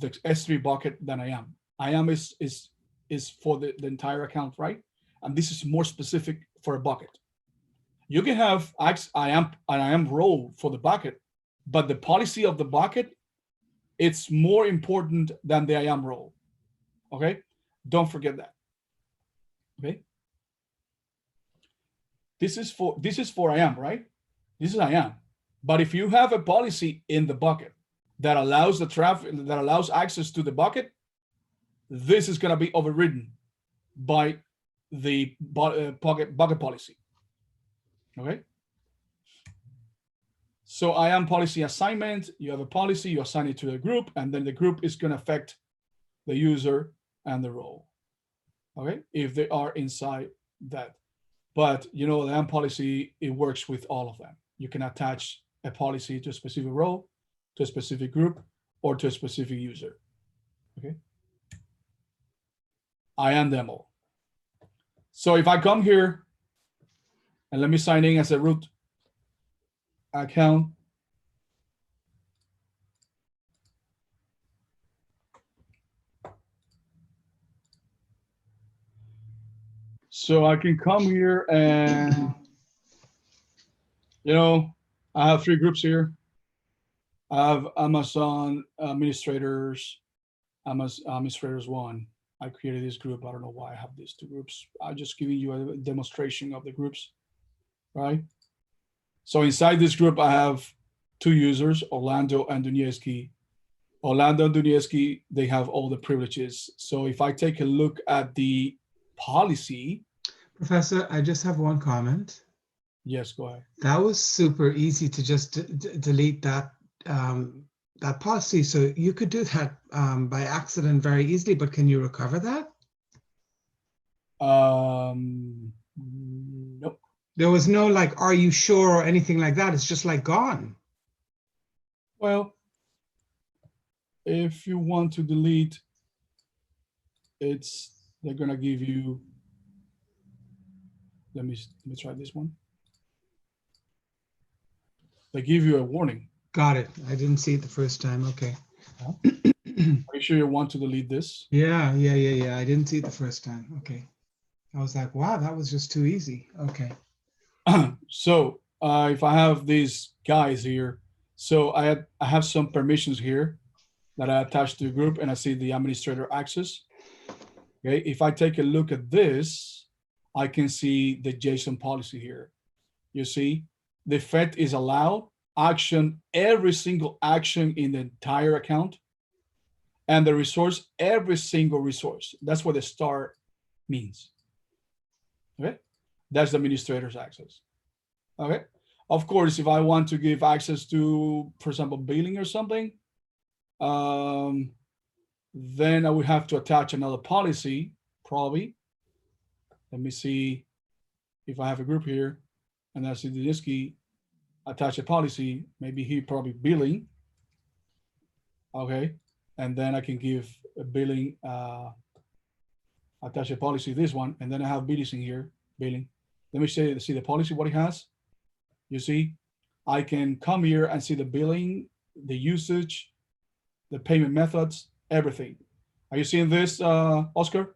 the S3 bucket than IAM. IAM is for the entire account, right? And this is more specific for a bucket. You can have IAM role for the bucket, but the policy of the bucket, it's more important than the IAM role. Okay, don't forget that. Okay, this is for IAM, right? This is IAM. But if you have a policy in the bucket that allows the traffic, that allows access to the bucket, this is going to be overridden by the bucket policy. Okay. So IAM policy assignment, you have a policy, you assign it to a group, and then the group is going to affect the user and the role. Okay, if they are inside that. But you know, the IAM policy, it works with all of them. You can attach a policy to a specific role, to a specific group, or to a specific user. Okay. IAM demo. So if I come here and let me sign in as a root account. So I can come here and, you know, I have 3 groups here. I have Amazon administrators, administrators 1. I created this group. I don't know why I have these 2 groups. I'm just giving you a demonstration of the groups, right? So inside this group, I have 2 users, Orlando and Dunieski. Orlando and Dunieski, they have all the privileges. So if I take a look at the policy. Professor, I just have one comment. Yes, go ahead. That was super easy to just delete that that policy. So you could do that by accident very easily, but can you recover that? Nope. There was no like, are you sure, or anything like that. It's just like gone. Well, if you want to delete, they're gonna give you. Let me try this one. They give you a warning. Got it. I didn't see it the first time. Okay. Are you sure you want to delete this? Yeah. I didn't see it the first time. Okay. I was like, wow, that was just too easy. Okay. So if I have these guys here, so I have some permissions here that I attach to the group, and I see the administrator access. Okay, if I take a look at this, I can see the JSON policy here. You see, the effect is allowed action, every single action in the entire account, and the resource, every single resource. That's what the star means. Okay, that's the administrator's access. Okay, of course, if I want to give access to, for example, billing or something, then I would have to attach another policy, probably. Let me see if I have a group here. and I see Duniski attach a policy, maybe he probably billing. Okay, and then I can give a billing, attach a policy, this one, and then I have billings in here, billing. Let me see the policy, what it has. You see, I can come here and see the billing, the usage, the payment methods, everything. Are you seeing this, Oscar?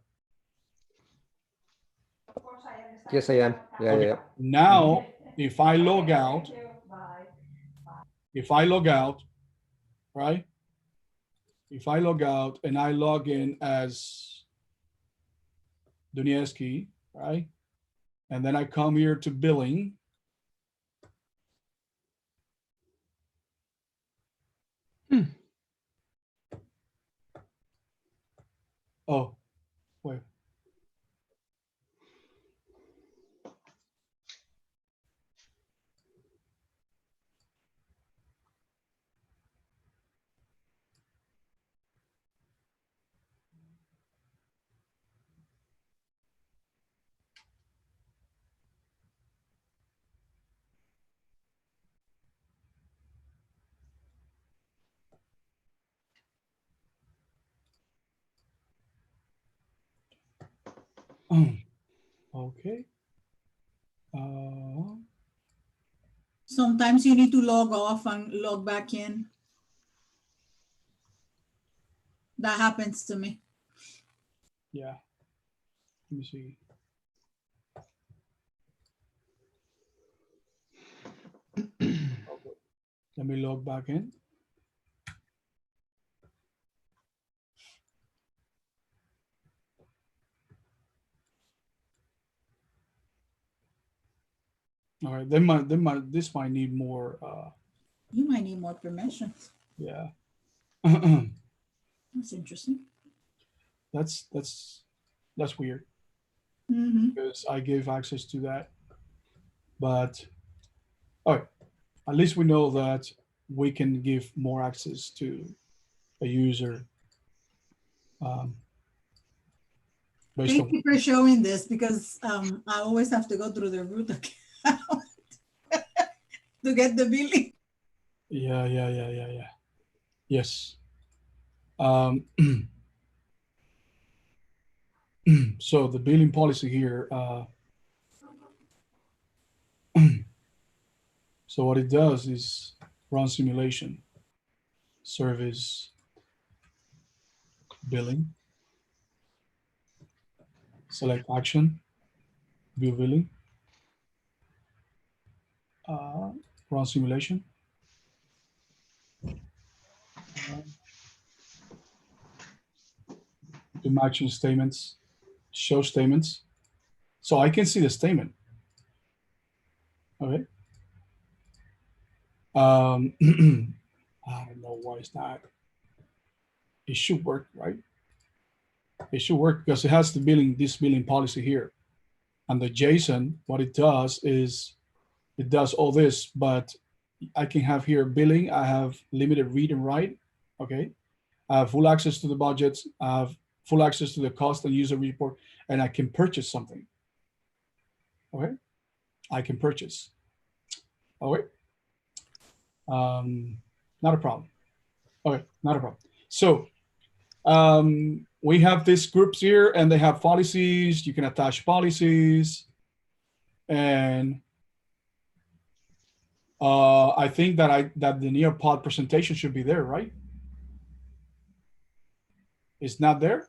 Yes, I am. Yeah, Okay. yeah. Now, if I log out, right? If I log out and I log in as Dunieski, right? And then I come here to billing. Oh, wait. Okay. Sometimes you need to log off and log back in. That happens to me. Yeah. Let me see. Okay. Let me log back in. All right, this might need more. You might need more permissions. Yeah. That's interesting. That's weird Mm-hmm. because I gave access to that. But all right, at least we know that we can give more access to a user. Based Thank on you for showing this because I always have to go through the root account to get the billing. yeah. Yes. So the billing policy here. So what it does is run simulation, service, billing, select action, view billing, run simulation. Do matching statements, show statements. So I can see the statement. Okay. I don't know why it's not. It should work, right? It should work because it has the this billing policy here. And the JSON, what it does is it does all this, but I can have here billing. I have limited read and write. Okay. I have full access to the budgets. I have full access to the cost and user report, and I can purchase something. Okay. I can purchase. Okay. Not a problem. Okay, not a problem. So we have these groups here, and they have policies. You can attach policies, and I think that the Nearpod presentation should be there, right? It's not there.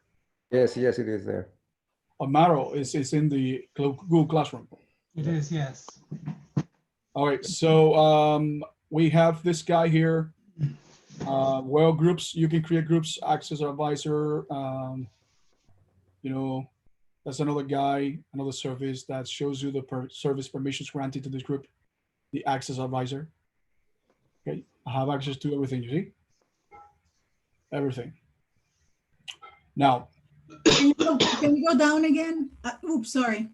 Yes, yes, it is there. Amaro is in the Google Classroom. It is, yes. All right, so we have this guy here. Well, groups, you can create groups, access advisor. You know, that's another guy, another service that shows you the service permissions granted to this group, the access advisor. Okay, I have access to everything, you see? Everything. Now, Can you go down again? Oops, sorry.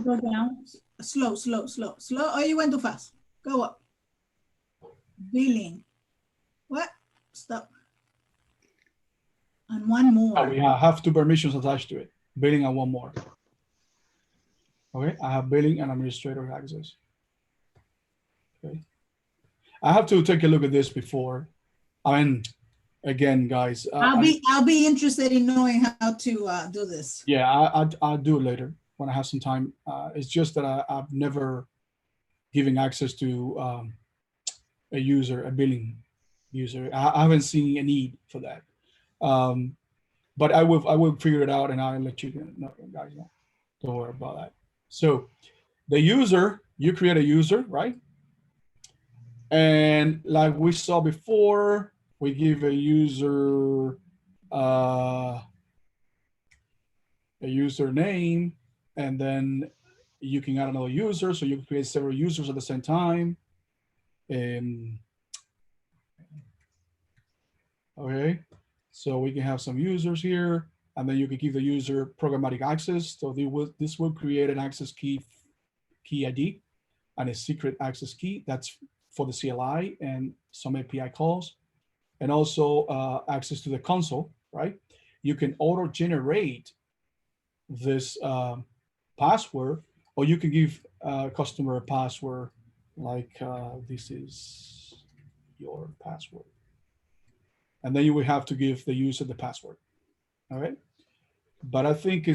Go down. Slow. Oh, you went too fast. Go up. Billing. What? Stop. And one more. we have two permissions attached to it, billing and one more. Okay, I have billing and administrator access. Okay, I have to take a look at this before. I mean, again, guys. I'll be interested in knowing how to do this. Yeah, I'll do it later when I have some time. It's just that I've never given access to a user, a billing user. I haven't seen a need for that. But I will figure it out and I'll let you know, guys know. Don't worry about that. So the user, you create a user, right? And like we saw before, we give a user a username, and then you can add another user, so you can create several users at the same time. Okay, so we can have some users here, and then you can give the user programmatic access. So this will create an access key ID and a secret access key. That's for the CLI and some API calls, and also access to the console, right? You can auto-generate this password, or you can give customer a password like this is your password. And then you will have to give the user the password, all right? But I think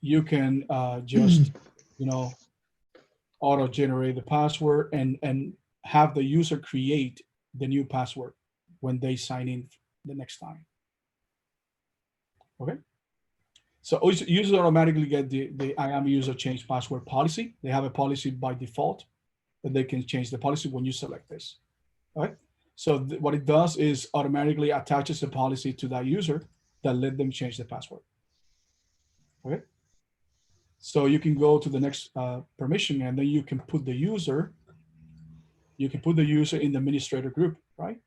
you can just, auto-generate the password and have the user create the new password when they sign in the next time, okay? So users automatically get the IAM user change password policy. They have a policy by default that they can change the policy when you select this, all right? So what it does is automatically attaches a policy to that user that let them change the password, okay? So you can go to the next permission, and then you can put the user in the administrator group, right?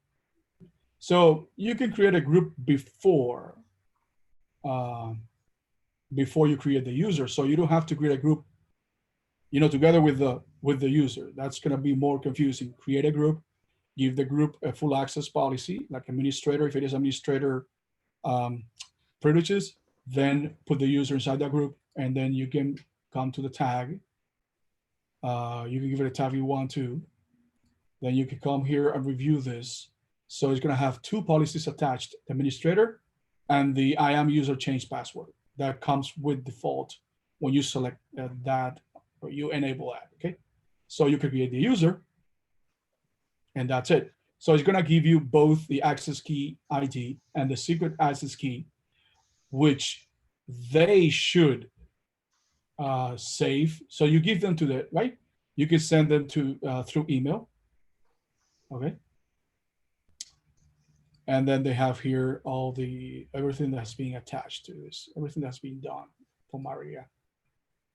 So you can create a group before you create the user. So you don't have to create a group, together with the user. That's going to be more confusing. Create a group, give the group a full access policy, like administrator, if it is administrator privileges, then put the user inside that group, and then you can come to the tag. You can give it a tag you want to. Then you can come here and review this. So it's going to have two policies attached, the administrator and the IAM user change password. That comes with default when you select that, or you enable that, okay? So you can create the user, and that's it. So it's going to give you both the access key ID and the secret access key, which they should save. So you give them to the, right? You can send them to through email, okay? And then they have here everything that's being attached to this, everything that's being done for Maria,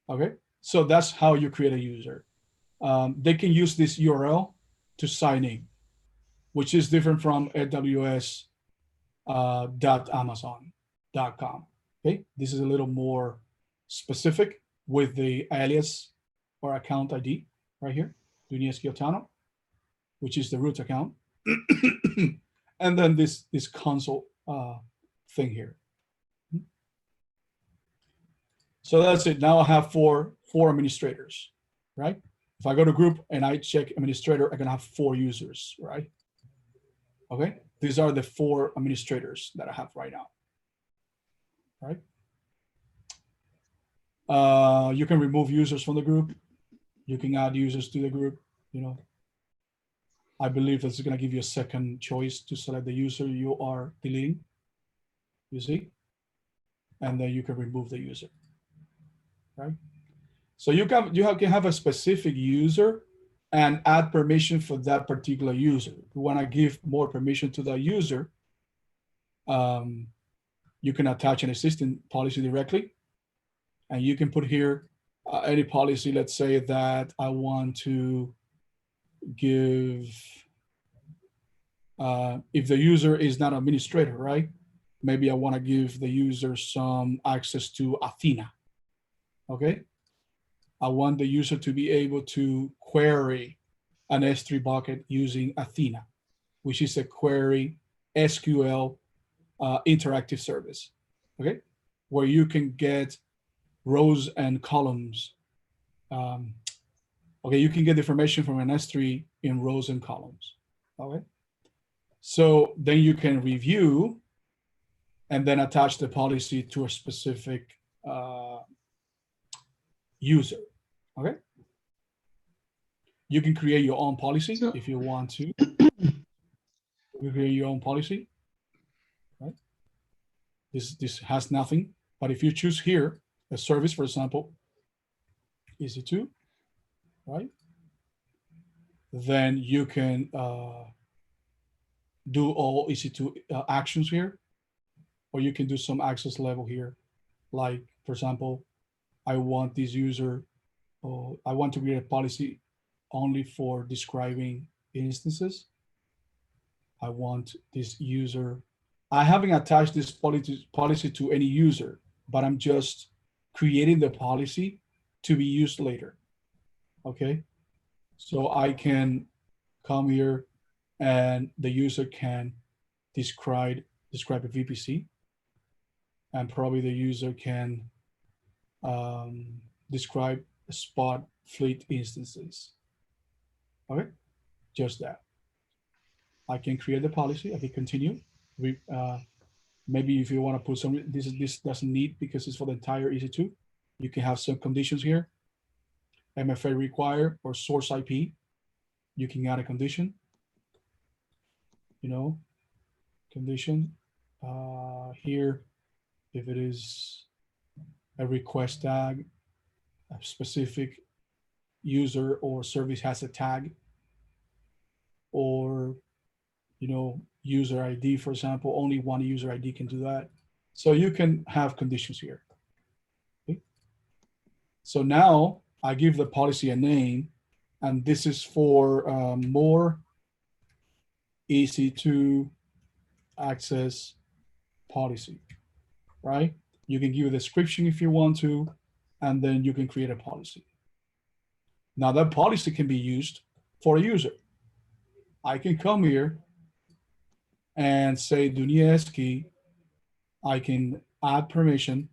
okay? So that's how you create a user. They can use this URL to sign in, which is different from aws.amazon.com. Okay, this is a little more specific with the alias or account ID right here, Dunia Giotano, which is the root account, and then this console thing here. So that's it. Now I have four administrators, right? If I go to group and I check administrator, I can have 4 users, right? Okay, these are the 4 administrators that I have right now, right? You can remove users from the group. You can add users to the group, I believe that's going to give you a second choice to select the user you are deleting, you see? And then you can remove the user, right? So you can have a specific user and add permission for that particular user. If you want to give more permission to that user, you can attach an existing policy directly, and you can put here any policy. Let's say that I want to give, if the user is not an administrator, right? Maybe I want to give the user some access to Athena, okay? I want the user to be able to query an S3 bucket using Athena, which is a query SQL interactive service, okay? Where you can get rows and columns. Okay, you can get information from an S3 in rows and columns. Okay, so then you can review and then attach the policy to a specific user. Okay, you can create your own policy if you want to. You create your own policy. Right? This has nothing, but if you choose here a service, for example, EC2, right? Then you can do all EC2 actions here, or you can do some access level here. Like, for example, I want this user, I want to create a policy only for describing instances. I want this user. I haven't attached this policy to any user, but I'm just creating the policy to be used later. Okay, so I can come here and the user can describe a VPC, and probably the user can describe spot fleet instances. Okay, just that. I can create the policy. I can continue. Maybe if you want to put some, this doesn't need because it's for the entire EC2. You can have some conditions here. MFA require or source IP. You can add a condition. You know, condition here. If it is a request tag, a specific user or service has a tag, or you know, user ID, for example, only one user ID can do that. So you can have conditions here. Okay. So now I give the policy a name, and this is for more EC2 access policy, right? You can give a description if you want to, and then you can create a policy. Now that policy can be used for a user. I can come here and say Dunieski, I can add permission,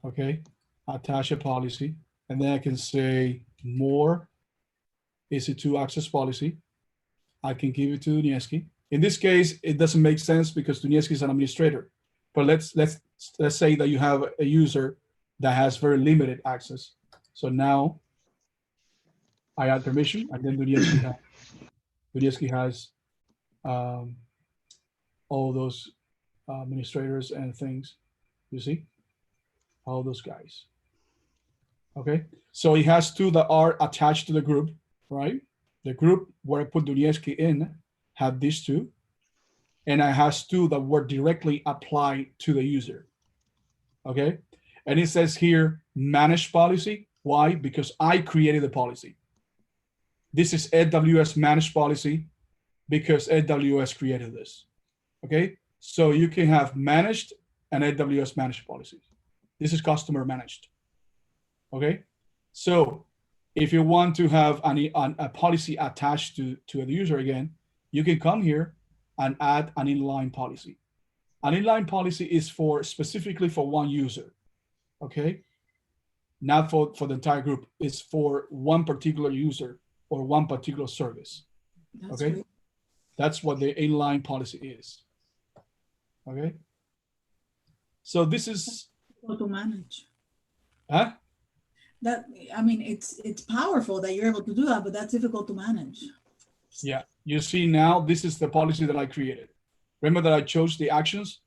okay, attach a policy, and then I can say more EC2 access policy. I can give it to Dunieski. In this case, it doesn't make sense because Dunieski is an administrator. But let's say that you have a user that has very limited access. So now I add permission, and then Dunieski has all those administrators and things. You see, all those guys. Okay, so he has two that are attached to the group, right? The group where I put Dunieski in had these two, and I has two that were directly applied to the user. Okay, and it says here manage policy. Why? Because I created the policy. This is AWS managed policy because AWS created this. Okay, so you can have managed and AWS managed policies. This is customer managed. Okay, so if you want to have a policy attached to the user again, you can come here and add an inline policy. An inline policy is for specifically for one user. Okay, not for the entire group. It's for one particular user or one particular service. That's okay, great. That's what the inline policy is. Okay, so this is Difficult to manage. huh? That, I mean, it's powerful that you're able to do that, but that's difficult to manage. Yeah, you see now, this is the policy that I created. Remember that I chose the actions,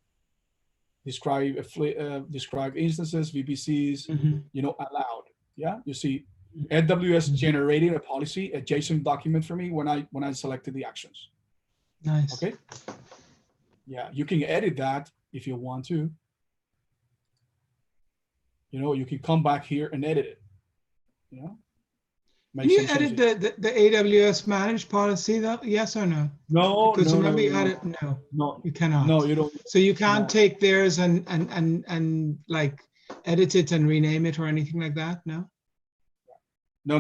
describe instances, VPCs, you know, allowed. Yeah, you see, AWS generated a policy, a JSON document for me when I selected the actions. Nice. Okay. Yeah, you can edit that if you want to. You know, you can come back here and edit it. You know, Can you edit the AWS managed policy though? Yes or no? No, Because no, remember no, you no, had it. No, no, you cannot. no, you don't. So you can't No. take theirs and like edit it and rename it or anything like that. No. No.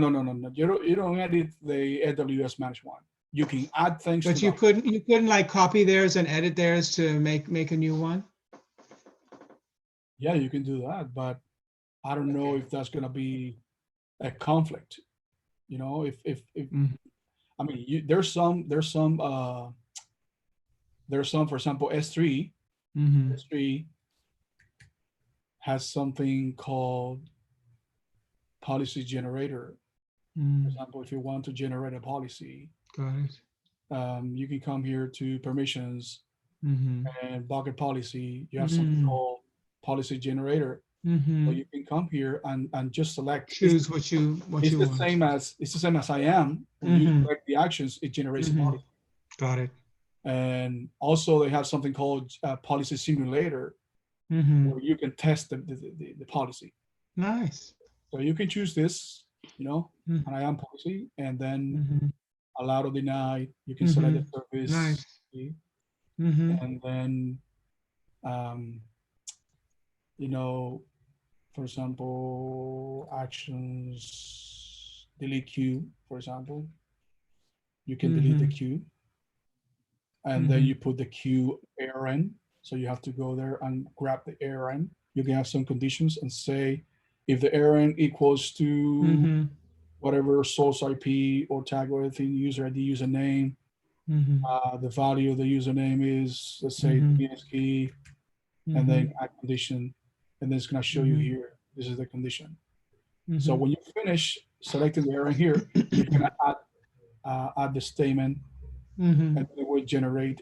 You don't edit the AWS managed one. You can add things. But to you that. couldn't like copy theirs and edit theirs to make a new one. Yeah, you can do that, but I don't know if that's gonna be a conflict. You know, if Mm. I mean, there's some, for example, S3 Mm-hmm. S3 has something called policy generator. For Mm. example, if you want to generate a policy, Got it. you can come here to permissions Mm-hmm. and bucket policy. You have something Mm. called policy generator. So Mm-hmm. you can come here and just select. Choose what you want. It's the same as IAM. When you Mm-hmm. select the actions, it generates a Mm-hmm. policy. Got it. And also they have something called policy simulator, Mm-hmm. where you can test the policy. Nice. So you can choose this, Mm. an IAM policy, and then Mm-hmm. allow or deny. You can select Mm-hmm. the service, Nice. Mm-hmm. and then, um, for example, actions, delete queue, for example. You can delete the Mm-hmm. queue, and then you put the queue ARN. So you have to go there and grab the ARN. You can have some conditions and say if the ARN equals to Mm-hmm. whatever source IP or tag or anything, user ID, username, Mm-hmm. the value of the username is, let's say, Mhm. DNS key, and Mm-hmm. then add condition, and then it's going to show you Mhm. here. This is the condition. Mm-hmm. So when you finish selecting the ARN here, you're going to add the statement, Mm-hmm. and it will generate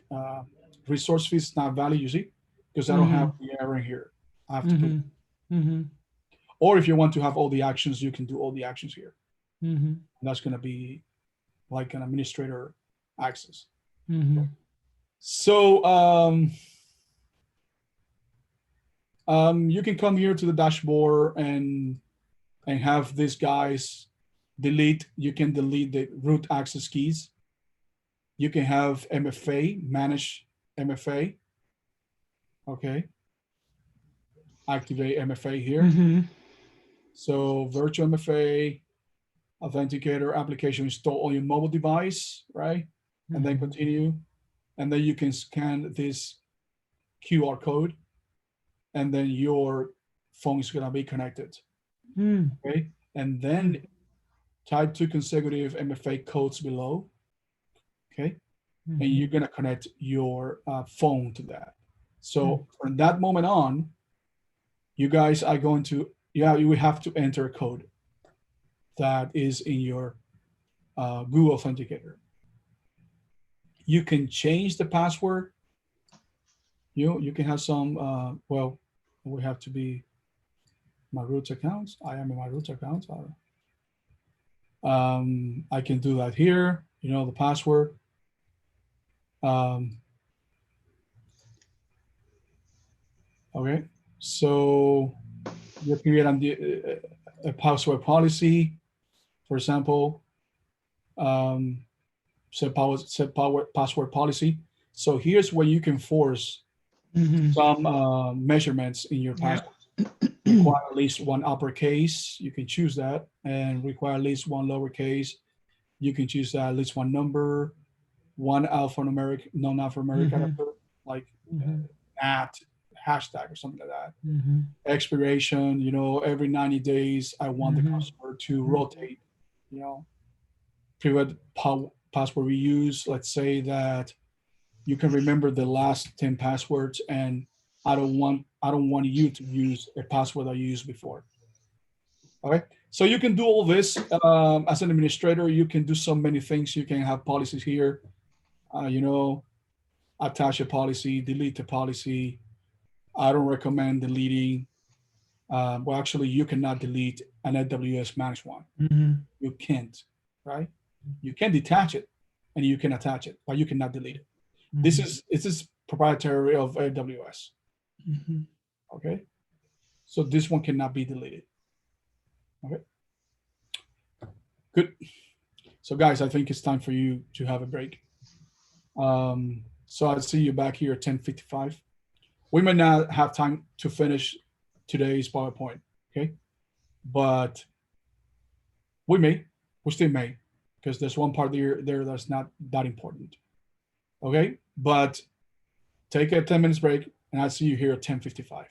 resource fees not valid, you see, because I don't Mm-hmm. have the ARN here. I have to put, Mm-hmm. or if you want to have all the actions, you can do all the actions here. Mm-hmm. And that's going to be like an administrator access. Mm-hmm. So you can come here to the dashboard and have these guys delete. You can delete the root access keys. You can have MFA, manage MFA. Okay. Activate MFA here. Mm-hmm. So virtual MFA, authenticator application install on your mobile device, right? And then continue. And then you can scan this QR code, and then your phone is gonna be connected. Mm-hmm. Okay. And then type 2 consecutive MFA codes below. Okay. And you're gonna connect your phone to that. So from that moment on, you guys are going to, you will have to enter a code that is in your Google Authenticator. You can change the password. You can have some, well, we have to be my root accounts. I am in my root accounts. I can do that here, the password. Okay, so you create a password policy, for example, set password policy. So here's where you can force some measurements in your password. Require at least one uppercase, you can choose that, and require at least one lowercase, you can choose that, at least one number, one alphanumeric, non-alphanumeric character, like at hashtag or something like that. Expiration, every 90 days, I want the customer to rotate, private password reuse. Let's say that you can remember the last 10 passwords, and I don't want you to use a password I used before. Okay, so you can do all this as an administrator. You can do so many things. You can have policies here, attach a policy, delete the policy. I don't recommend deleting. Well, actually, you cannot delete an AWS managed one. You can't, right? You can detach it, and you can attach it, but you cannot delete it. This is proprietary of AWS. Okay, so this one cannot be deleted. Okay, good. So guys, I think it's time for you to have a break. So I'll see you back here at 10:55. We may not have time to finish today's PowerPoint, okay? But we still may, because there's one part there that's not that important, okay? But take a 10 minutes break, and I'll see you here at 10:55.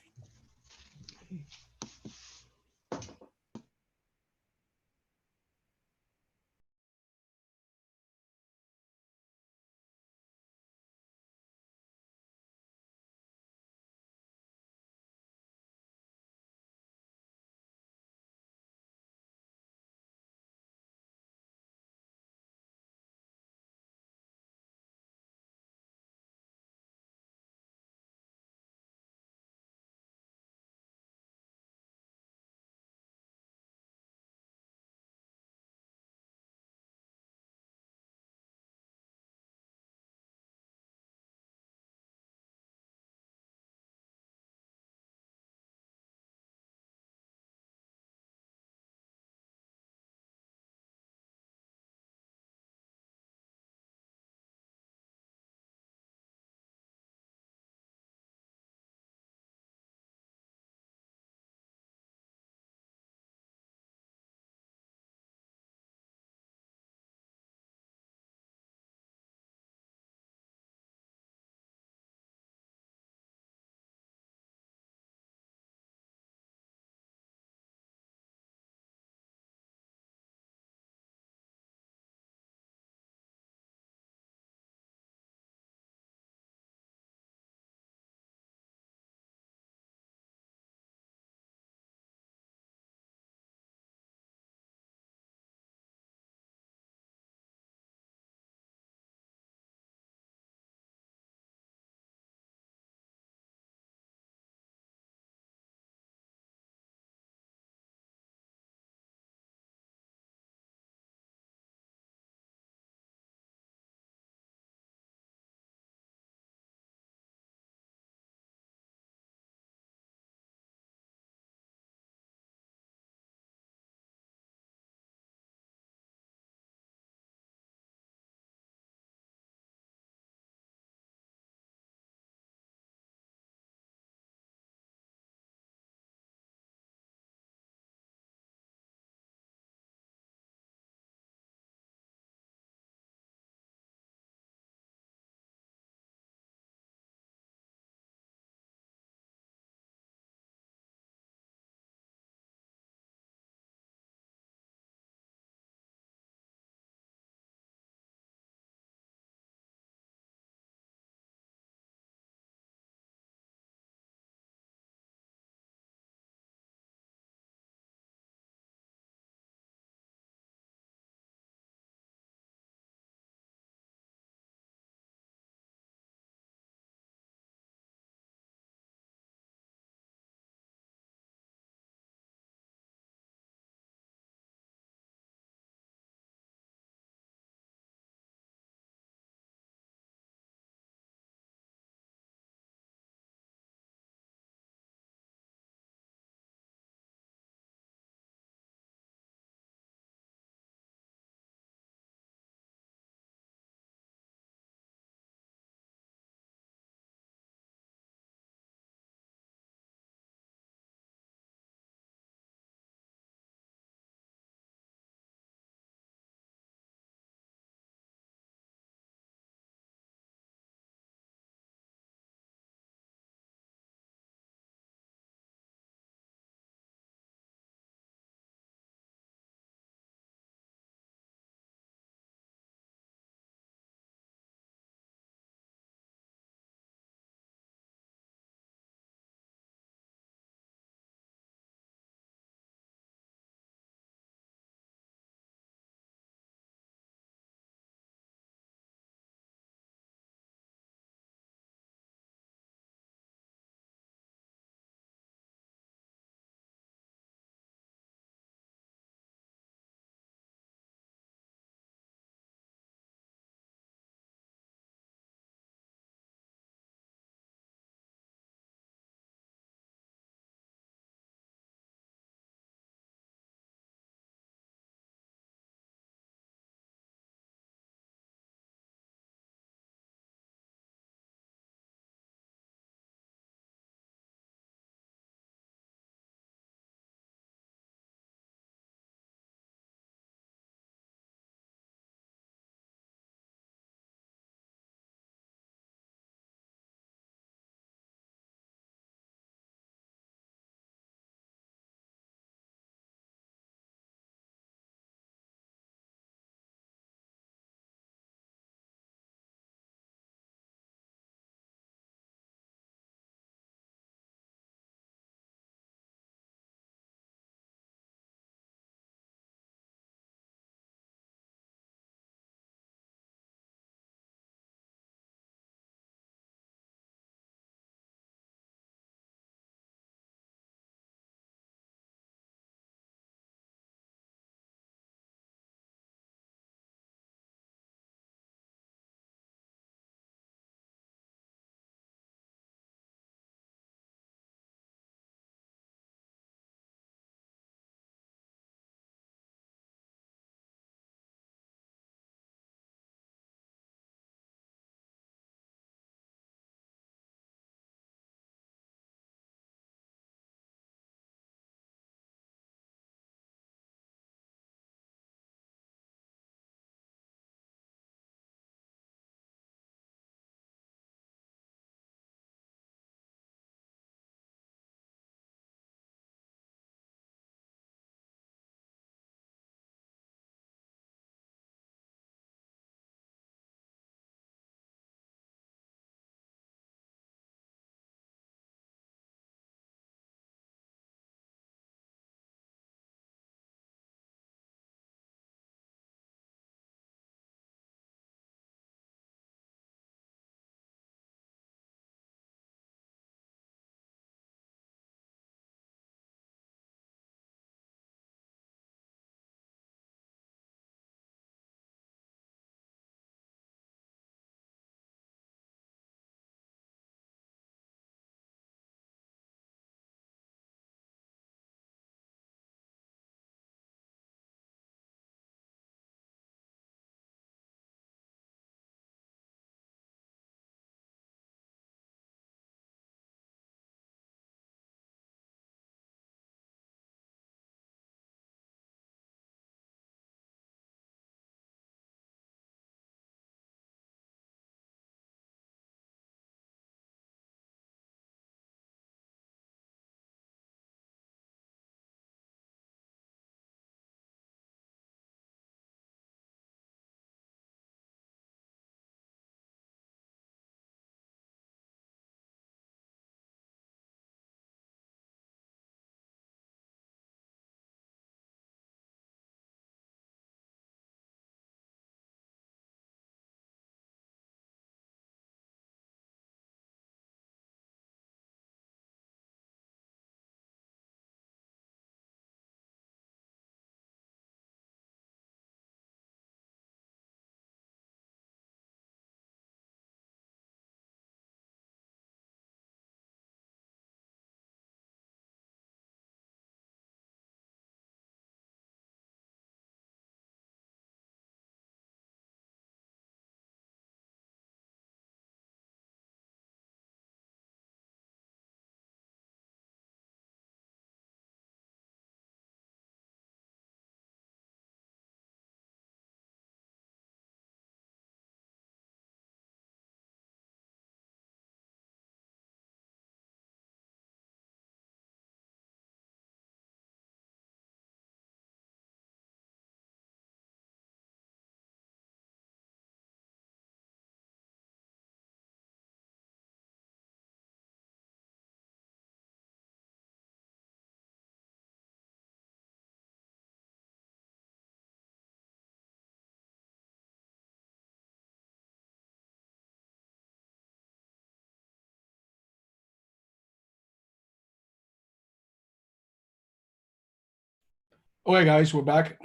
Okay, guys, we're back.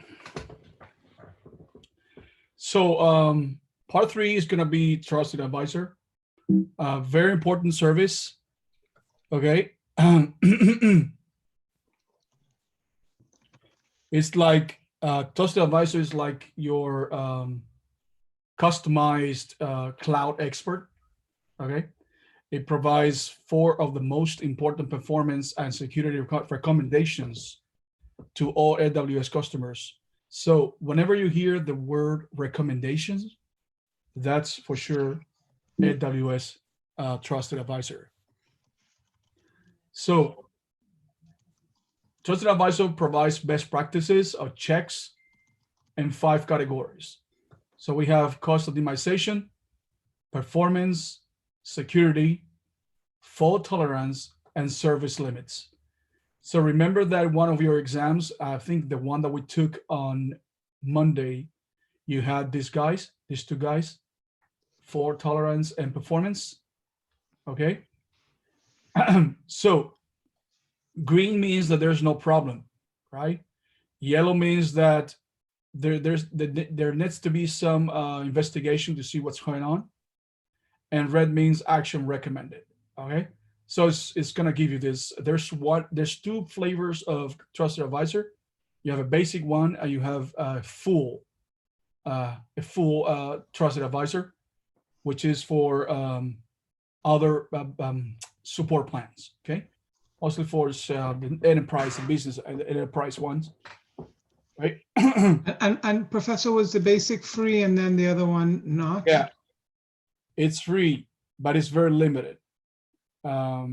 So part 3 is going to be Trusted Advisor. Very important service. Okay. It's like Trusted Advisor is like your customized cloud expert. Okay. It provides 4 of the most important performance and security recommendations to all AWS customers. So whenever you hear the word recommendations, that's for sure AWS Trusted Advisor. So Trusted Advisor provides best practices of checks in 5 categories. So we have cost optimization, performance, security, fault tolerance, and service limits. So remember that one of your exams, I think the one that we took on Monday, you had these 2 guys, fault tolerance and performance. Okay. So green means that there's no problem, right? Yellow means that there needs to be some investigation to see what's going on. And red means action recommended. Okay. So it's gonna give you this. There's 2 flavors of Trusted Advisor. You have a basic one, and you have a full Trusted Advisor, which is for other support plans. Okay, mostly for the enterprise and business enterprise ones, right? And Professor, was the basic free and then the other one not? Yeah, it's free, but it's very limited. All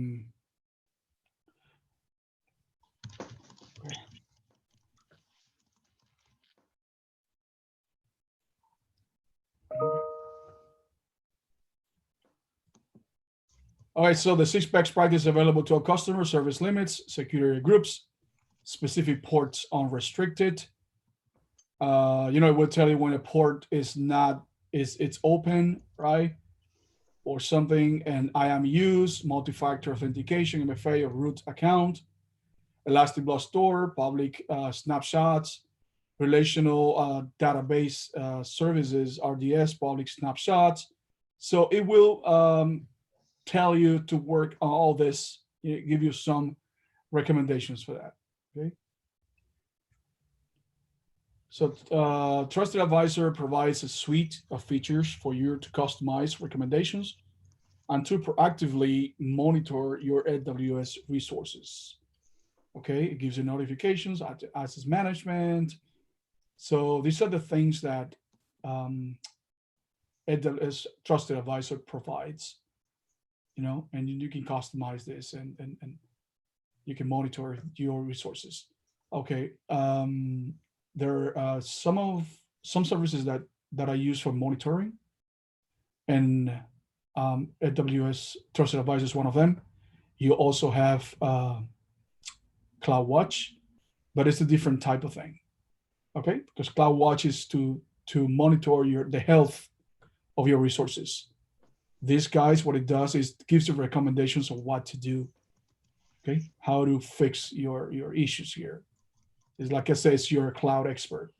right, so the 6 best practices available to our customers: service limits, security groups, specific ports unrestricted. It will tell you when a port is it's open, right? Or something, and IAM use, multi-factor authentication, MFA of root account, elastic block store, public snapshots, relational database services, RDS, public snapshots. So it will tell you to work on all this, give you some recommendations for that. Okay. So Trusted Advisor provides a suite of features for you to customize recommendations and to proactively monitor your AWS resources. Okay, it gives you notifications, access management. So these are the things that AWS Trusted Advisor provides, and you can customize this and you can monitor your resources. Okay, there are some services that I use for monitoring, and AWS Trusted Advisor is one of them. You also have CloudWatch, but it's a different type of thing. Okay, because CloudWatch is to monitor the health of your resources. These guys, what it does is it gives you recommendations of what to do. Okay, how to fix your issues here. It's like I say, it's your cloud expert.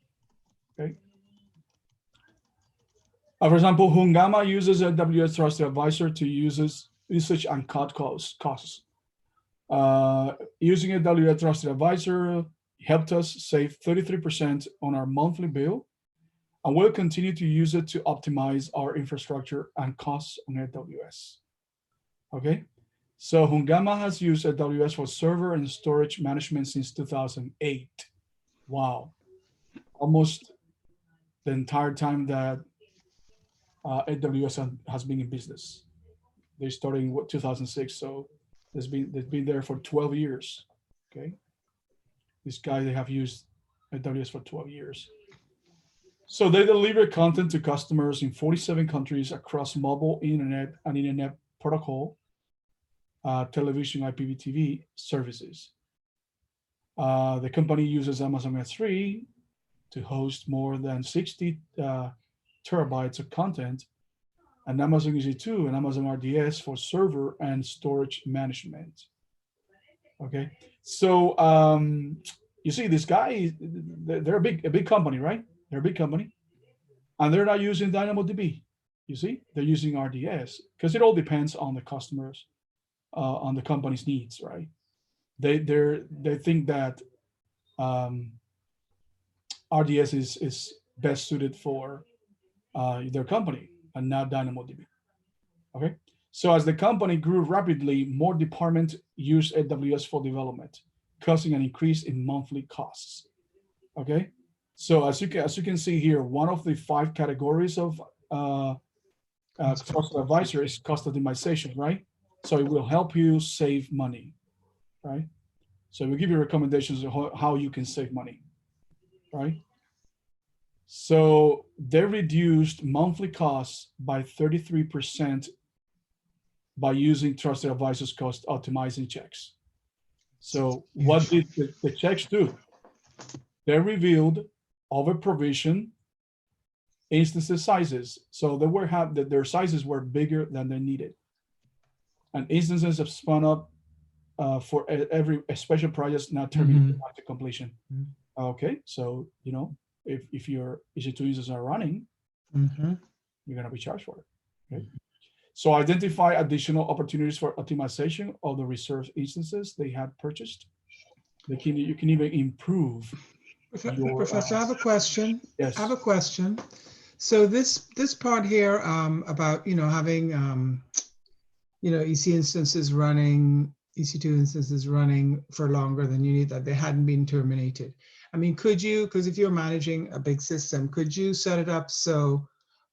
Okay. For example, Hungama uses AWS Trusted Advisor to usage and cut costs. Using AWS Trusted Advisor helped us save 33% on our monthly bill, and we'll continue to use it to optimize our infrastructure and costs on AWS. Okay, so Hungama has used AWS for server and storage management since 2008. Wow, almost the entire time that AWS has been in business. They started in 2006, so they've been there for 12 years. Okay, these guys, they have used AWS for 12 years. So they deliver content to customers in 47 countries across mobile, internet, and internet protocol, television, IPv4 services. The company uses Amazon S3 to host more than 60 terabytes of content, and Amazon EC2 and Amazon RDS for server and storage management. Okay, so you see, this guy, they're a big company, right? They're a big company, and they're not using DynamoDB. You see, they're using RDS because it all depends on the customers, on the company's needs, right? They think that RDS is best suited for their company and not DynamoDB. Okay, so as the company grew rapidly, more departments used AWS for development, causing an increase in monthly costs. Okay, so as you can see here, one of the 5 categories of trusted advisor is cost optimization, right? So it will help you save money, right? So we give you recommendations of how you can save money, right? So they reduced monthly costs by 33% by using trusted advisors cost optimizing checks. So what did the checks do? They revealed over provision instances sizes. So they were their sizes were bigger than they needed. And instances have spun up for every special project not terminated after completion. Okay, so you know, if your EC2 users are running, you're gonna be charged for it. Okay. So identify additional opportunities for optimization of the reserved instances they had purchased. You can even improve. Professor, I have a question. Yes. I have a question. So this part here about having EC instances running, EC2 instances running for longer than you need, that they hadn't been terminated. I mean, could you, because if you're managing a big system, could you set it up so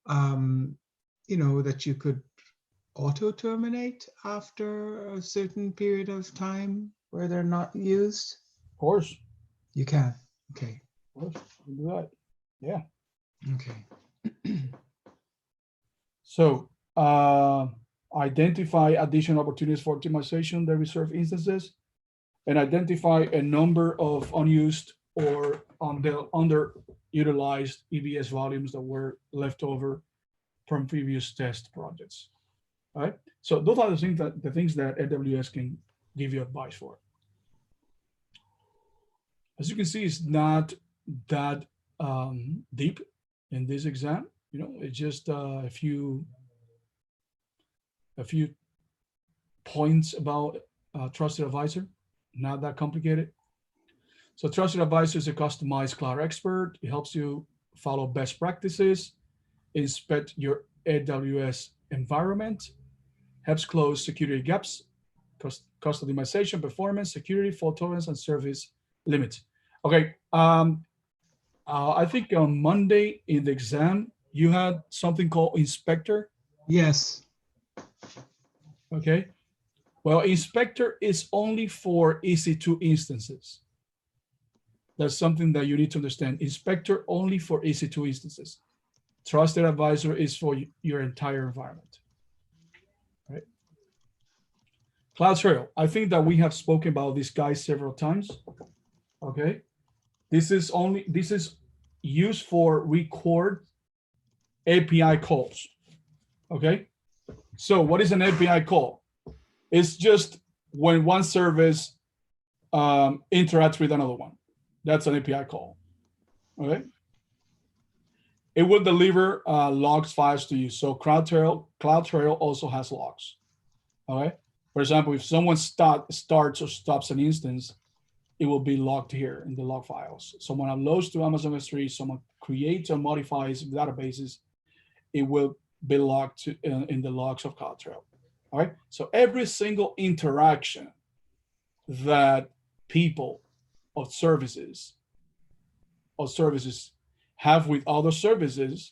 that you could auto terminate after a certain period of time where they're not used? Of course. You can. Okay. Of course, you can do that. Yeah. Okay. So identify additional opportunities for optimization, the reserved instances, and identify a number of unused or underutilized EBS volumes that were left over from previous test projects. All right. So those are the things that AWS can give you advice for. As you can see, it's not that deep in this exam. You know, it's just a few points about trusted advisor. Not that complicated. So trusted advisor is a customized cloud expert. It helps you follow best practices, inspect your AWS environment, helps close security gaps, cost optimization, performance, security, fault tolerance, and service limits. Okay, I think on Monday in the exam, you had something called inspector. Yes. Okay. Well, inspector is only for EC2 instances. That's something that you need to understand. Inspector only for EC2 instances. Trusted advisor is for your entire environment. Right? CloudTrail. I think that we have spoken about this guy several times. Okay. This is used for record API calls. Okay. So what is an API call? It's just when one service interacts with another one. That's an API call. Okay. It will deliver logs files to you. So CloudTrail also has logs. Okay. For example, if someone starts or stops an instance, it will be logged here in the log files. Someone uploads to Amazon S3, someone creates or modifies databases, it will be logged in the logs of CloudTrail. All right. So every single interaction that people or services have with other services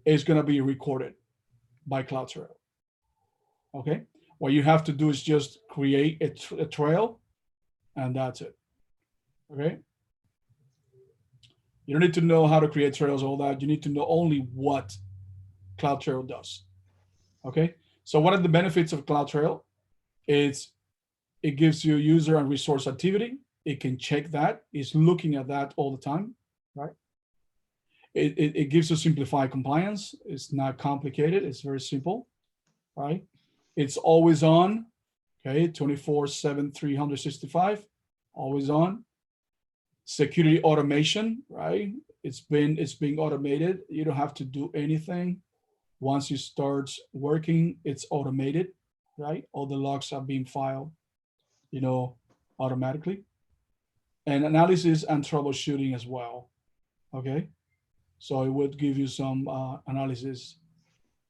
is going to be recorded by CloudTrail. Okay. What you have to do is just create a trail, and that's it. Okay. You don't need to know how to create trails, all that. You need to know only what CloudTrail does. Okay. So what are the benefits of CloudTrail? It gives you user and resource activity. It can check that. It's looking at that all the time, right? It gives you simplified compliance. It's not complicated. It's very simple, right? It's always on, okay, 24/7, 365, always on. Security automation, right? It's being automated. You don't have to do anything. Once you start working, it's automated, right? All the logs are being filed, automatically. And analysis and troubleshooting as well. Okay, so it would give you some analysis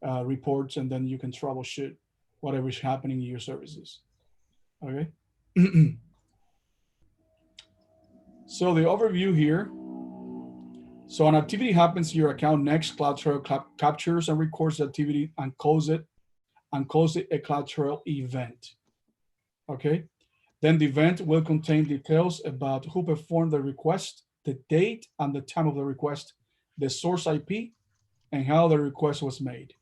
reports, and then you can troubleshoot whatever is happening in your services. Okay. So the overview here. So an activity happens in your account. Next, CloudTrail captures and records the activity and calls it a CloudTrail event. Okay. Then the event will contain details about who performed the request, the date and the time of the request, the source IP, and how the request was made,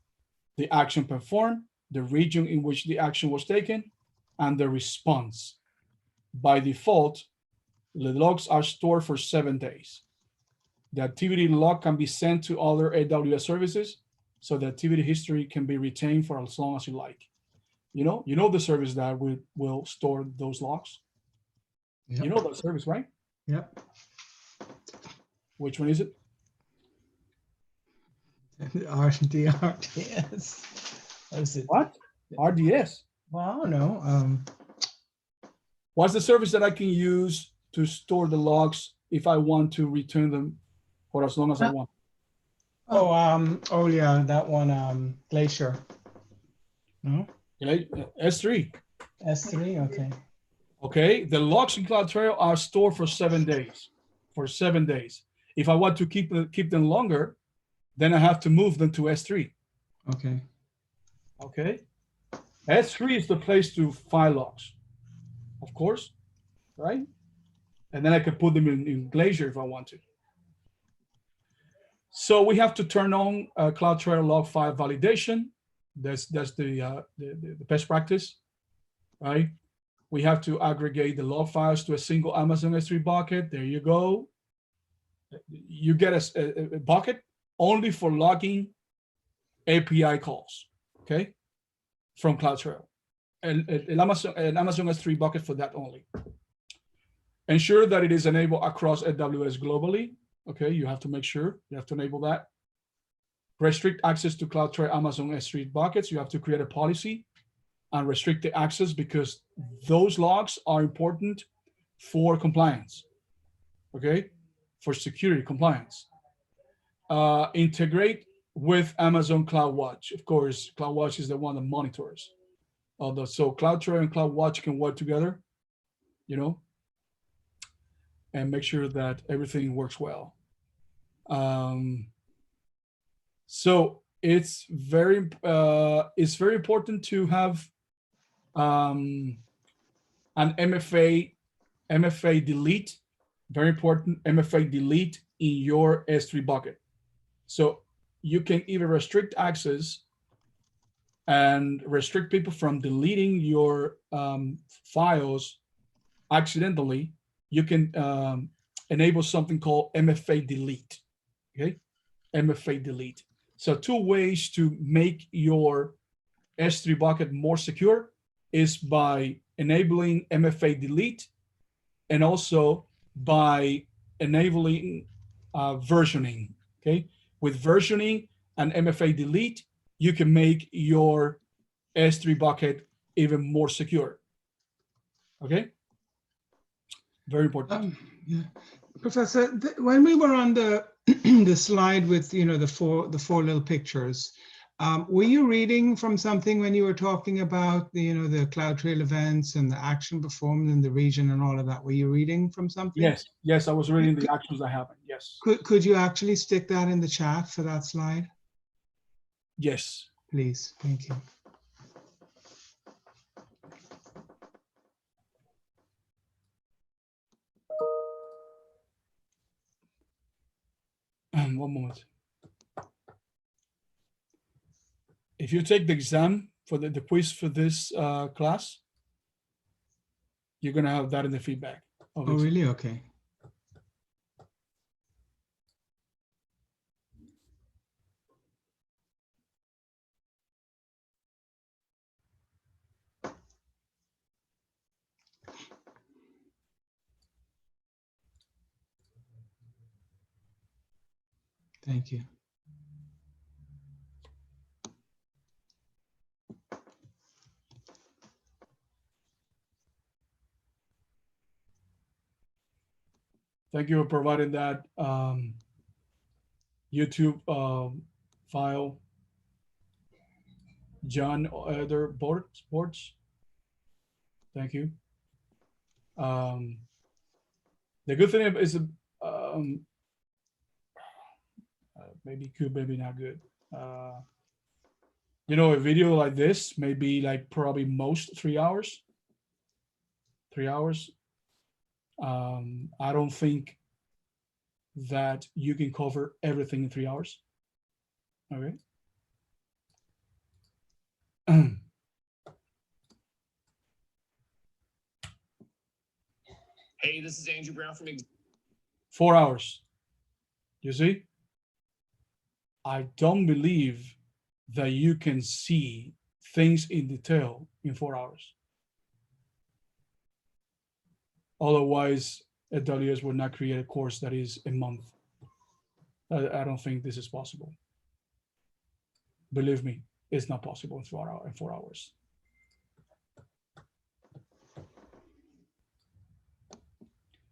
the action performed, the region in which the action was taken, and the response. By default, the logs are stored for 7 days. The activity log can be sent to other AWS services, so the activity history can be retained for as long as you like. You know the service that will store those logs? Yep. You know that service, right? Yep. Which one is it? RDS. What is it? What? RDS. Well, I don't know. What's the service that I can use to store the logs if I want to return them for as long as I want? Oh yeah, that one, Glacier. No? S3. S3, okay. Okay, the logs in CloudTrail are stored for 7 days. For 7 days. If I want to keep them longer, then I have to move them to S3. Okay. Okay. S3 is the place to file logs, of course, right? And then I can put them in Glacier if I want to. So we have to turn on CloudTrail log file validation. That's the best practice, right? We have to aggregate the log files to a single Amazon S3 bucket. There you go. You get a bucket only for logging API calls, okay, from CloudTrail. And an Amazon S3 bucket for that only. Ensure that it is enabled across AWS globally. Okay, you have to make sure you have to enable that. Restrict access to CloudTrail Amazon S3 buckets. You have to create a policy and restrict the access because those logs are important for compliance, okay, for security compliance. Integrate with Amazon CloudWatch. Of course, CloudWatch is the one that monitors. So CloudTrail and CloudWatch can work together, and make sure that everything works well. So it's very important to have an MFA delete, very important MFA delete in your S3 bucket. So you can either restrict access and restrict people from deleting your files accidentally. You can enable something called MFA delete, okay? MFA delete. So 2 ways to make your S3 bucket more secure is by enabling MFA delete and also by enabling versioning, okay? With versioning and MFA delete, you can make your S3 bucket even more secure, okay? Very important. Yeah. Professor, when we were on the the slide with the four little pictures, were you reading from something when you were talking about the CloudTrail events and the action performed in the region and all of that? Were you reading from something? Yes, I was reading the actions that happened. Yes. Could you actually stick that in the chat for that slide? Yes. Please, thank you. One moment. If you take the exam for the quiz for this class, you're going to have that in the feedback. Oh, really? Okay. Thank you. Thank you for providing that YouTube file. John, other boards. Thank you. The good thing is maybe good, maybe not good. You know, a video like this may be like probably most 3 hours. 3 hours. I don't think that you can cover everything in 3 hours. Okay. Hey, this is Andrew Brown from 4 hours. You see? I don't believe that you can see things in detail in 4 hours. Otherwise, AWS would not create a course that is a month. I don't think this is possible. Believe me, it's not possible in 4 hours.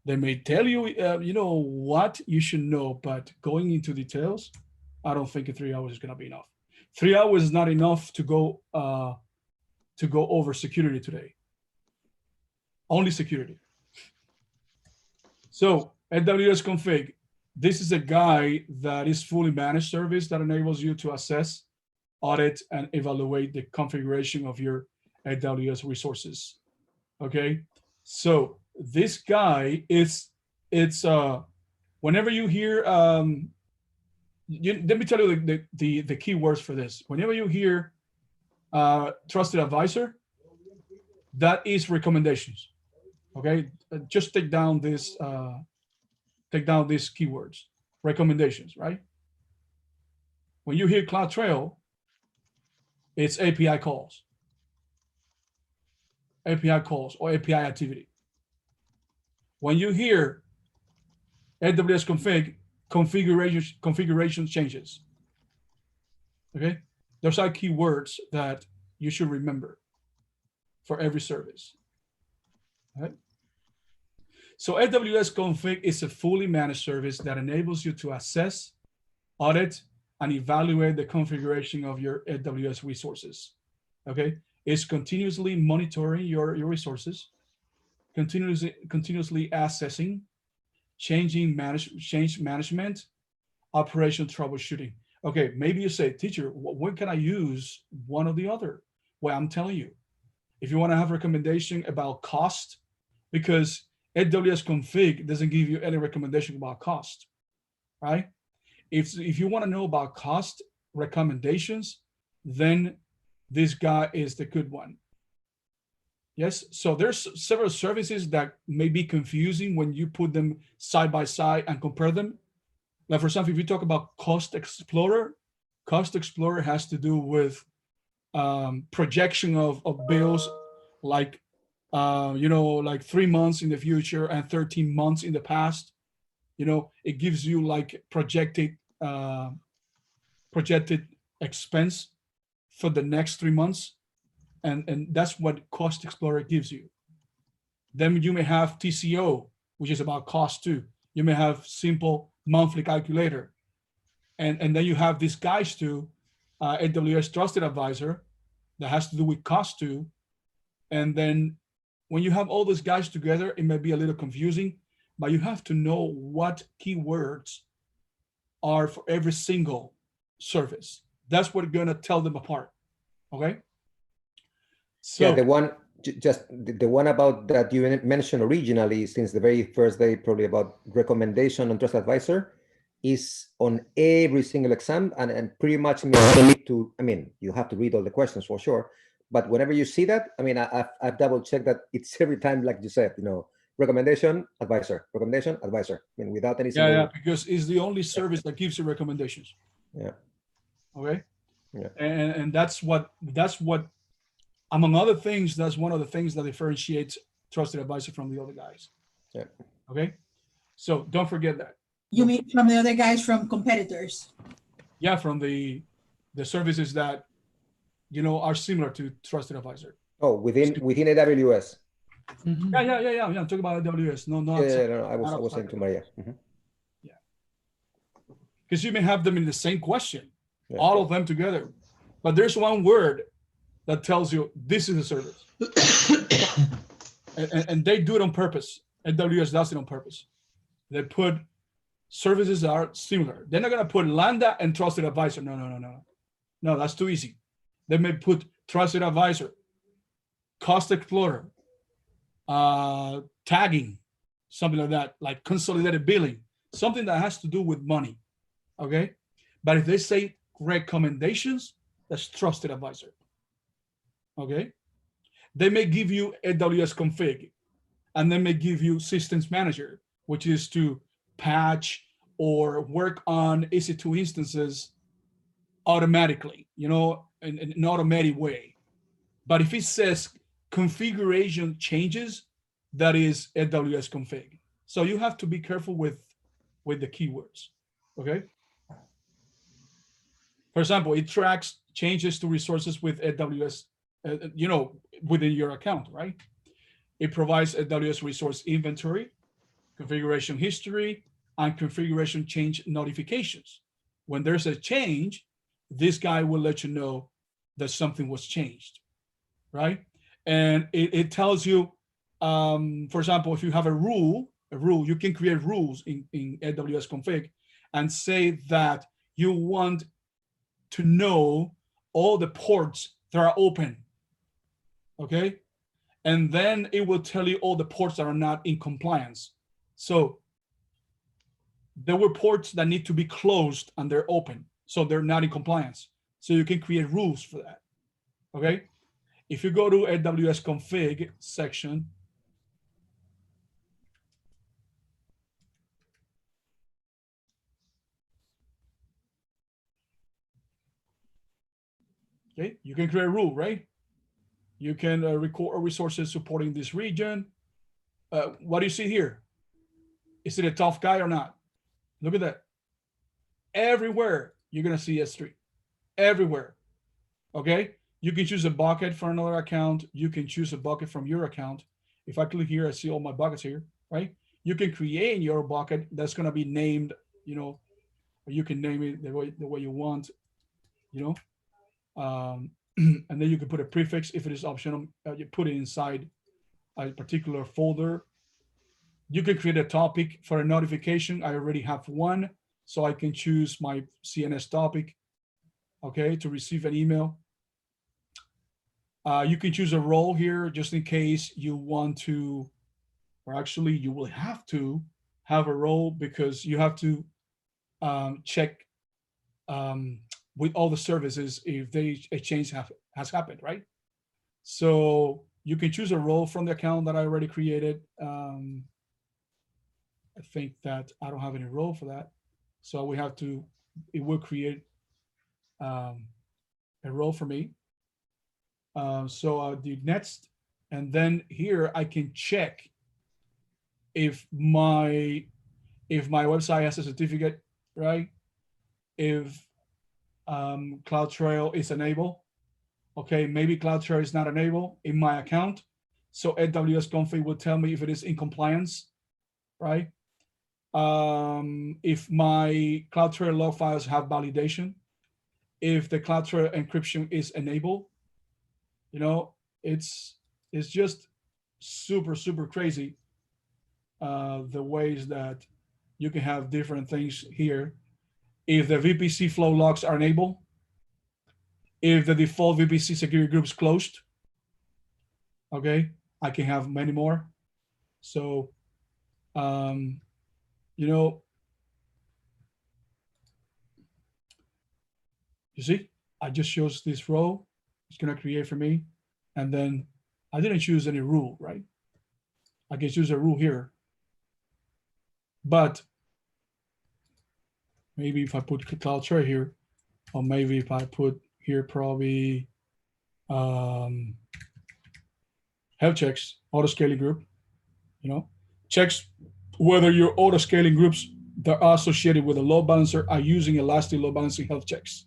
They may tell you, you know, what you should know, but going into details, I don't think in 3 hours is going to be enough. 3 hours is not enough to go over security today. Only security. So AWS Config, this is a guide that is fully managed service that enables you to assess, audit, and evaluate the configuration of your AWS resources. Okay, so this guy it's whenever you hear let me tell you the keywords for this. Whenever you hear trusted advisor, that is recommendations. Okay, just take down these keywords, recommendations, right? When you hear CloudTrail, it's API calls or API activity. When you hear AWS config, configuration changes. Okay, those are keywords that you should remember for every service. All right. So AWS Config is a fully managed service that enables you to assess, audit, and evaluate the configuration of your AWS resources. Okay, it's continuously monitoring your resources, continuously assessing, change management, operational troubleshooting. Okay, maybe you say, teacher, when can I use one or the other? Well, I'm telling you, if you want to have a recommendation about cost, because AWS Config doesn't give you any recommendation about cost, right? If you want to know about cost recommendations, then this guy is the good one. Yes, so there's several services that may be confusing when you put them side by side and compare them. Like for example, if you talk about Cost Explorer has to do with projection of bills, like you know, like 3 months in the future and 13 months in the past. You know, it gives you like projected expense for the next 3 months, and that's what Cost Explorer gives you. Then you may have TCO, which is about cost too. You may have simple monthly calculator, and then you have these guys too, AWS Trusted Advisor, that has to do with cost too. And then when you have all those guys together, it may be a little confusing, but you have to know what keywords are for every single service. That's what's gonna tell them apart. Okay. So yeah, the one about that you mentioned originally, since the very first day, probably about recommendation on Trusted Advisor, is on every single exam, and pretty much to, I mean, you have to read all the questions for sure, but whenever you see that, I mean, I've double checked that it's every time, like you said, you know, recommendation advisor, recommendation advisor. I mean, without any single... yeah, because it's the only service that gives you recommendations. Yeah. Okay. Yeah. And that's what, among other things, that's one of the things that differentiates Trusted Advisor from the other guys. Yeah. Okay. So don't forget that. You mean from the other guys from competitors? Yeah, from the services that, you know, are similar to Trusted Advisor. Oh, within AWS. Yeah. I'm talking about AWS. No, not Yeah, outside. no, I was outside. saying to Maria. Mhm. Yeah. Because you may have them in the same question, Yeah. all of them together. But there's one word that tells you this is a service. and they do it on purpose. AWS does it on purpose. They put services that are similar. They're not going to put Lambda and Trusted Advisor. No, that's too easy. They may put Trusted Advisor, Cost Explorer, tagging, something like that, like consolidated billing, something that has to do with money. Okay. But if they say recommendations, that's Trusted Advisor. Okay. They may give you AWS Config, and they may give you Systems Manager, which is to patch or work on EC2 instances automatically, you know, in an automatic way. But if it says configuration changes, that is AWS Config. So you have to be careful with the keywords. Okay. For example, it tracks changes to resources with AWS, you know, within your account, right? It provides AWS resource inventory, configuration history, and configuration change notifications. When there's a change, this guy will let you know that something was changed, right? And it tells you, for example, if you have a rule, you can create rules in AWS Config and say that you want to know all the ports that are open, okay? And then it will tell you all the ports that are not in compliance. So there were ports that need to be closed and they're open, so they're not in compliance. So you can create rules for that, okay? If you go to AWS Config section, okay, you can create a rule, right? You can record resources supporting this region. What do you see here? Is it a tough guy or not? Look at that. Everywhere you're gonna see S3, everywhere, okay? You can choose a bucket for another account. You can choose a bucket from your account. If I click here, I see all my buckets here, right? You can create your bucket that's gonna be named, you know, or you can name it the way you want, you know. And then you can put a prefix if it is optional. You put it inside a particular folder. You can create a topic for a notification. I already have one, so I can choose my CNS topic, okay, to receive an email. You can choose a role here just in case you want to, or actually you will have to have a role because you have to check with all the services if a change has happened, right? So you can choose a role from the account that I already created. I think that I don't have any role for that. So we have to, it will create a role for me. So I'll do next. And then here I can check if my website has a certificate, right? If CloudTrail is enabled. Okay, maybe CloudTrail is not enabled in my account. So AWS Config will tell me if it is in compliance, right? If my CloudTrail log files have validation, if the CloudTrail encryption is enabled, you know, it's just super crazy the ways that you can have different things here. If the VPC flow logs are enabled, if the default VPC security group is closed, okay, I can have many more. So, you know, you see, I just chose this row. It's gonna create for me. And then I didn't choose any rule, right? I can choose a rule here. But maybe if I put CloudTrail here, or maybe if I put here probably health checks, auto scaling group, you know, checks whether your auto scaling groups that are associated with a load balancer are using elastic load balancing health checks.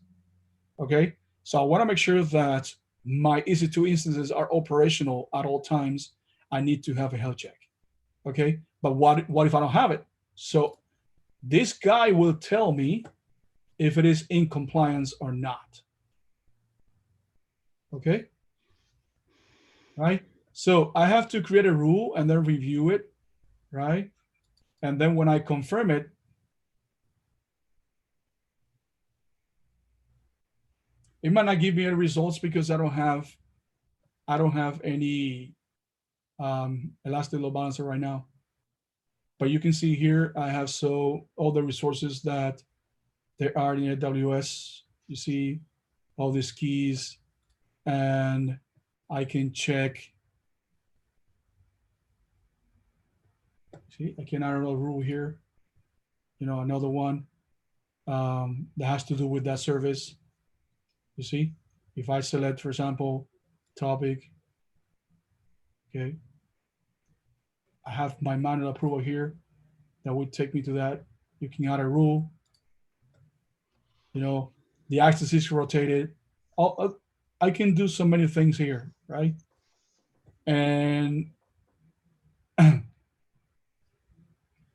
Okay, so I want to make sure that my EC2 instances are operational at all times. I need to have a health check. Okay, but what if I don't have it? So this guy will tell me if it is in compliance or not. Okay, right? So I have to create a rule and then review it, right? And then when I confirm it, it might not give me any results because I don't have any elastic load balancer right now. But you can see here, I have all the resources that there are in AWS. You see all these keys, and I can check. See, I can add another rule here. You know, another one that has to do with that service. You see, if I select, for example, topic, okay, I have my manual approval here that would take me to that. You can add a rule. You know, the axis is rotated. I can do so many things here, right? And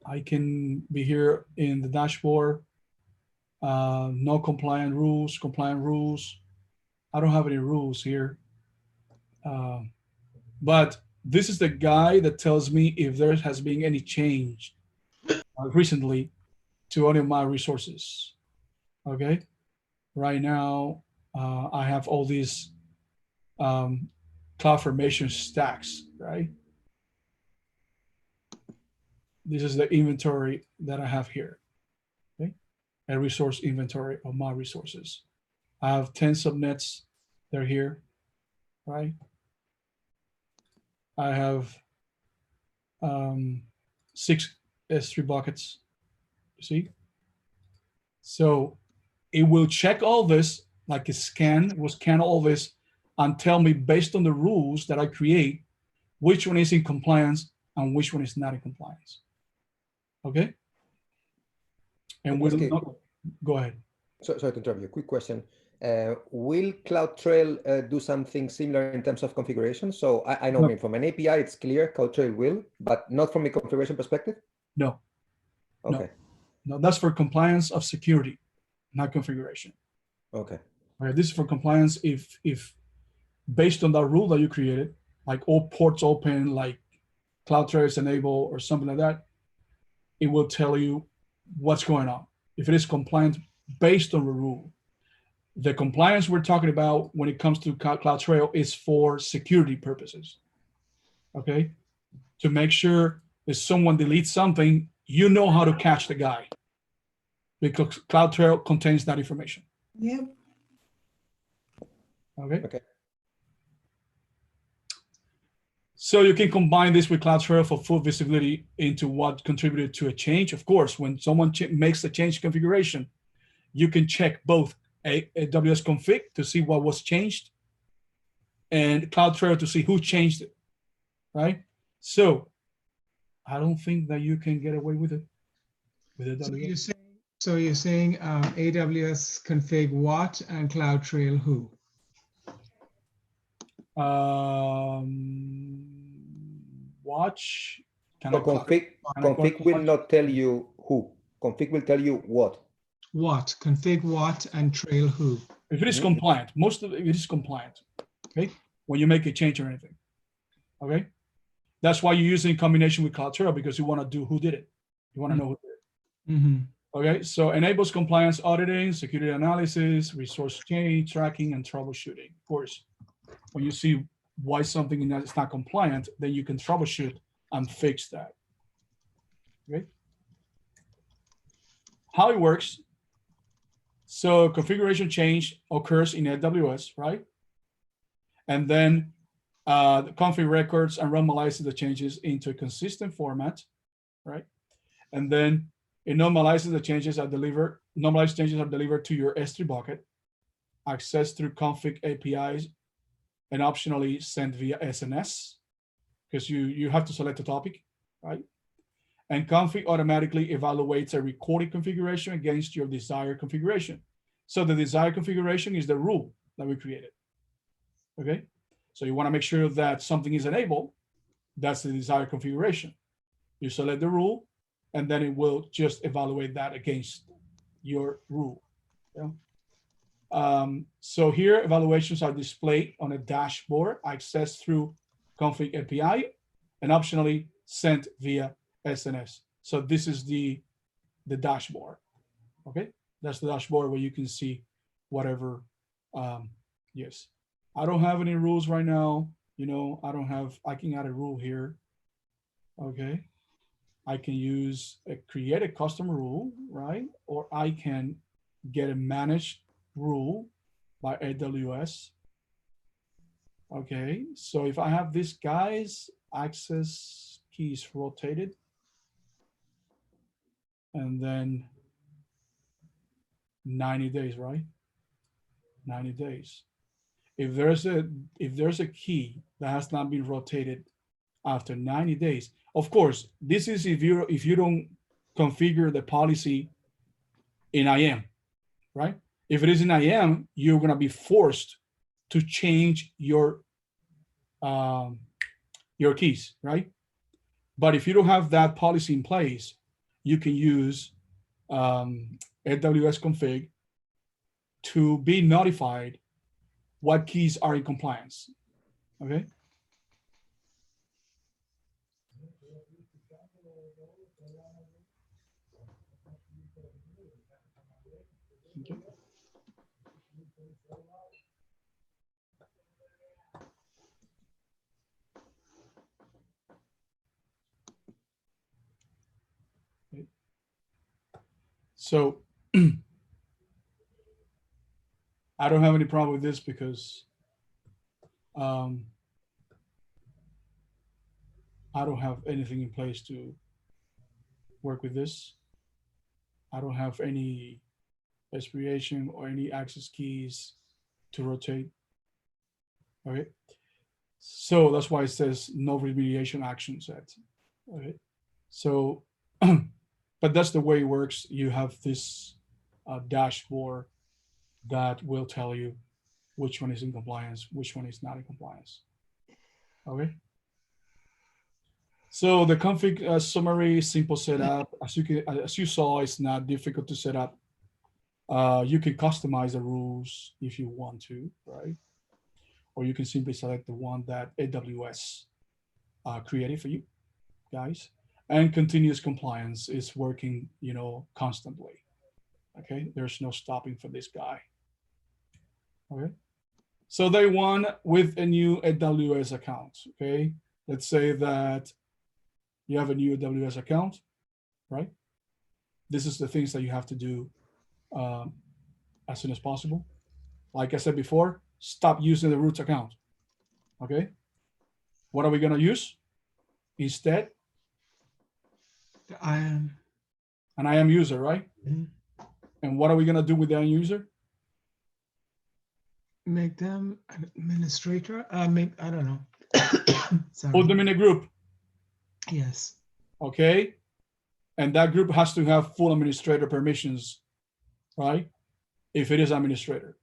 I can be here in the dashboard. No compliant rules, compliant rules. I don't have any rules here. But this is the guy that tells me if there has been any change recently to any of my resources. Okay. Right now, I have all these CloudFormation stacks, right? This is the inventory that I have here, okay? A resource inventory of my resources. I have 10 subnets, they're here, right? I have 6 S3 buckets, you see? So it will check all this, like a scan, it will scan all this and tell me based on the rules that I create, which one is in compliance and which one is not in compliance. Okay? And we'll not, go ahead. Sorry to interrupt you. Quick question. Will CloudTrail do something similar in terms of configuration? So I know, No. I mean, from an API, it's clear CloudTrail will, but not from a configuration perspective? No. Okay. No, that's for compliance of security, not configuration. Okay. All right, this is for compliance if based on that rule that you created, like all ports open, like CloudTrail is enabled or something like that, it will tell you what's going on. If it is compliant based on the rule. The compliance we're talking about when it comes to CloudTrail is for security purposes, okay? To make sure if someone deletes something, you know how to catch the guy because CloudTrail contains that information. Yep. Okay. Okay. So you can combine this with CloudTrail for full visibility into what contributed to a change. Of course, when someone makes the change configuration, you can check both Aws Config to see what was changed and CloudTrail to see who changed it, right? So I don't think that you can get away with it with AWS. So you're saying AWS config what and CloudTrail who? Watch. So config will not tell you who. Config will tell you what. What, config what and trail who? If it is compliant, most of it is compliant, okay? When you make a change or anything, okay? That's why you use it in combination with CloudTrail because you want to do who did it. You want to know who did it. Mm-hmm. Okay, so enables compliance auditing, security analysis, resource change, tracking, and troubleshooting. Of course, when you see why something is not compliant, then you can troubleshoot and fix that. Okay. How it works. So configuration change occurs in AWS, right? And then the config records and normalizes the changes into a consistent format, right? And then it normalizes the changes are delivered. Normalized changes are delivered to your S3 bucket, accessed through config APIs, and optionally sent via SNS, because you have to select a topic, right? and config automatically evaluates a recorded configuration against your desired configuration. So the desired configuration is the rule that we created. Okay, so you want to make sure that something is enabled. That's the desired configuration. You select the rule, and then it will just evaluate that against your rule. Yeah. So here, evaluations are displayed on a dashboard accessed through config API and optionally sent via SNS. So this is the dashboard. Okay, that's the dashboard where you can see whatever. Yes, I don't have any rules right now. You know, I can add a rule here. Okay, I can create a custom rule, right? Or I can get a managed rule by AWS. Okay, so if I have this guy's access keys rotated, and then 90 days, right? 90 days. If there's a key that has not been rotated after 90 days, of course, this is if you don't configure the policy in IAM, right? If it is in IAM, you're gonna be forced to change your keys, right? But if you don't have that policy in place, you can use AWS Config to be notified what keys are in compliance. Okay. Okay. So I don't have any problem with this because I don't have anything in place to work with this. I don't have any expiration or any access keys to rotate. Okay. So that's why it says no remediation action set. Okay. So, but that's the way it works. You have this dashboard that will tell you which one is in compliance, which one is not in compliance. Okay. So the config summary, simple setup. As you saw, it's not difficult to set up. You can customize the rules if you want to, right? Or you can simply select the one that AWS created for you guys. And continuous compliance is working, you know, constantly. Okay, there's no stopping for this guy. Okay, so day one with a new AWS account. Okay, let's say that you have a new AWS account, right? This is the things that you have to do as soon as possible. Like I said before, stop using the root account. Okay, what are we gonna use instead? The IAM. An IAM user, right? Mhm. And what are we gonna do with the IAM user? Make them an administrator. I don't know. Sorry. Put them in a group, Yes. okay? And that group has to have full administrator permissions, right? If it is administrator,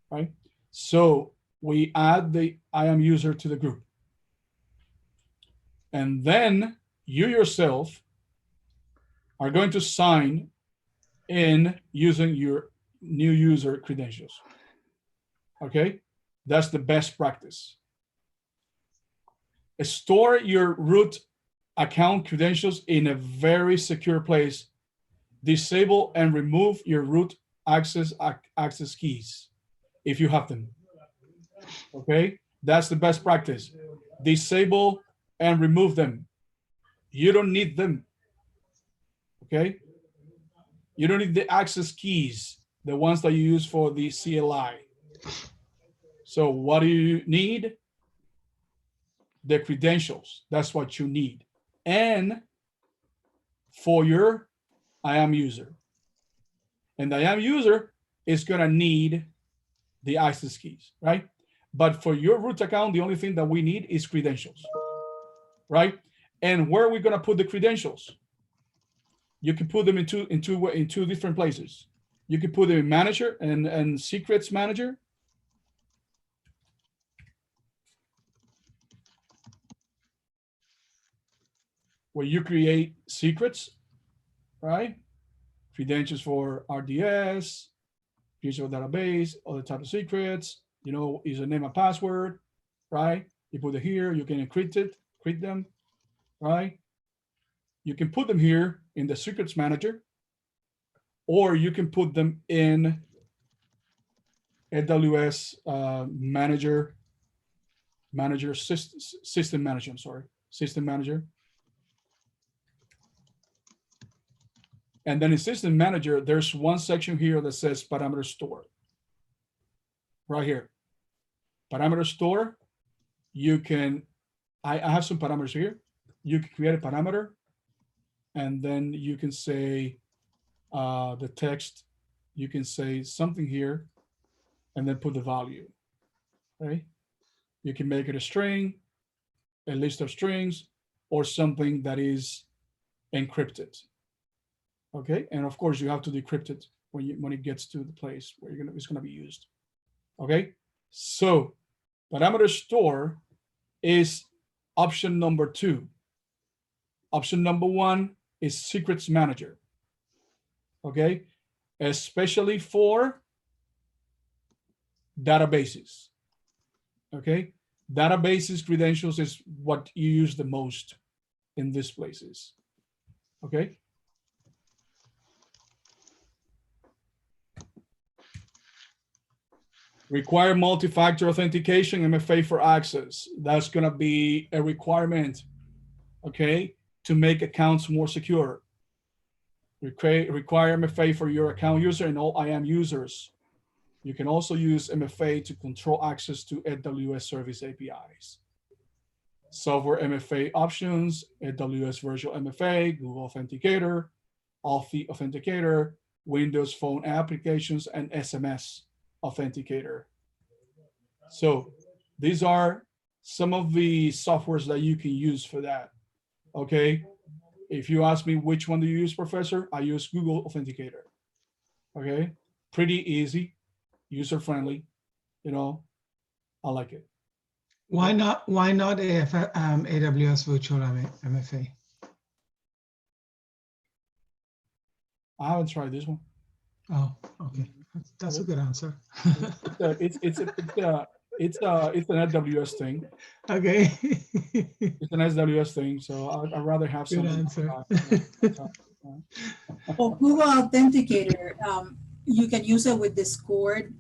right? So we add the IAM user to the group. And then you yourself are going to sign in using your new user credentials. Okay, that's the best practice. Store your root account credentials in a very secure place. Disable and remove your root access keys if you have them. Okay, that's the best practice. Disable and remove them. You don't need them. Okay, you don't need the access keys, the ones that you use for the CLI. So what do you need? The credentials. That's what you need. And for your IAM user. And the IAM user is going to need the access keys, right? But for your root account, the only thing that we need is credentials, right? And where are we going to put the credentials? you can put them in two different places. You can put them in manager and secrets manager. Where you create secrets, right? Credentials for RDS, visual database, other type of secrets, you know, username and password, right? You put it here, you can encrypt them, right? You can put them here in the secrets manager, or you can put them in AWS system manager, I'm sorry, system manager. And then in system manager, there's one section here that says parameter store. Right here. Parameter store, you can, I have some parameters here. You can create a parameter, and then you can say the text, you can say something here, and then put the value, right? You can make it a string, a list of strings, or something that is encrypted. Okay, and of course you have to decrypt it when it gets to the place where it's gonna be used. Okay, so parameter store is option number 2. Option number 1 is secrets manager. Okay, especially for databases. Okay, databases credentials is what you use the most in these places. Okay. Require multi-factor authentication, MFA for access. That's going to be a requirement, okay, to make accounts more secure. Require MFA for your account user and all IAM users. You can also use MFA to control access to AWS service APIs. Software MFA options, AWS Virtual MFA, Google Authenticator, Authy Authenticator, Windows Phone applications, and SMS Authenticator. So these are some of the softwares that you can use for that. Okay. If you ask me which one do you use, Professor, I use Google Authenticator. Okay. Pretty easy, user friendly, you know, I like it. Why not AWS Virtual MFA? I haven't tried this one. Oh, okay. That's a good answer. It's an AWS thing. Okay. It's an AWS thing, so I'd rather have Good something. answer. Well, Google Authenticator, you can use it with Discord.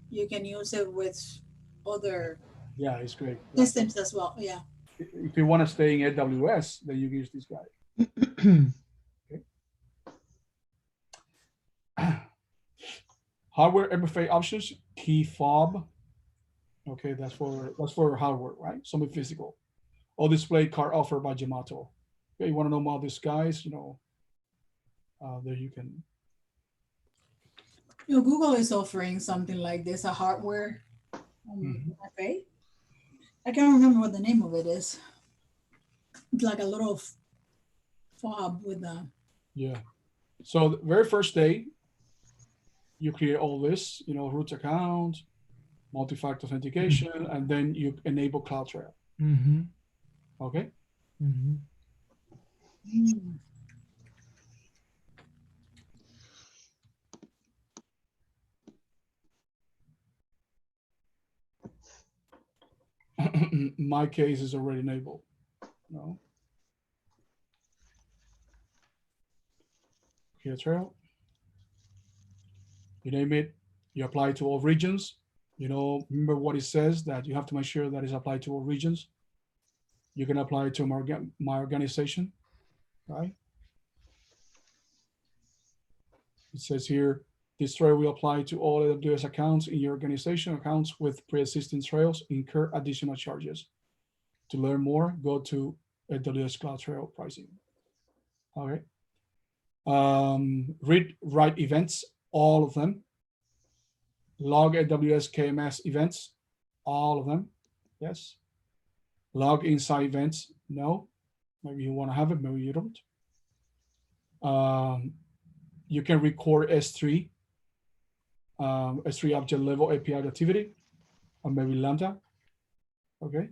You can use it with other Yeah, it's great. systems as well. Yeah. If you want to stay in AWS, then you use this guy. Hardware MFA options, key fob. Okay, that's for hardware, right? Something physical. Or display card offered by Gemato. Okay, you want to know about these guys, you know, there you can. You know, Google is offering something like this, a hardware MFA. I can't remember what the name of it is. It's like a little fob with a. Yeah. So the very first day, you create all this, you know, root account, multi-factor authentication, and then you enable CloudTrail. Mm-hmm. Okay. Mm-hmm. My case is already enabled. No. CloudTrail. You name it, you apply to all regions. You know, remember what it says, that you have to make sure that it's applied to all regions. You can apply it to my organization, right? It says here, this trail will apply to all AWS accounts in your organization. Accounts with pre-existing trails incur additional charges. To learn more, go to AWS CloudTrail pricing. All right. Read, write events, all of them. Log AWS KMS events, all of them. Yes. Log inside events, no. Maybe you want to have it, maybe you don't. You can record S3 object level API activity, or maybe Lambda. Okay.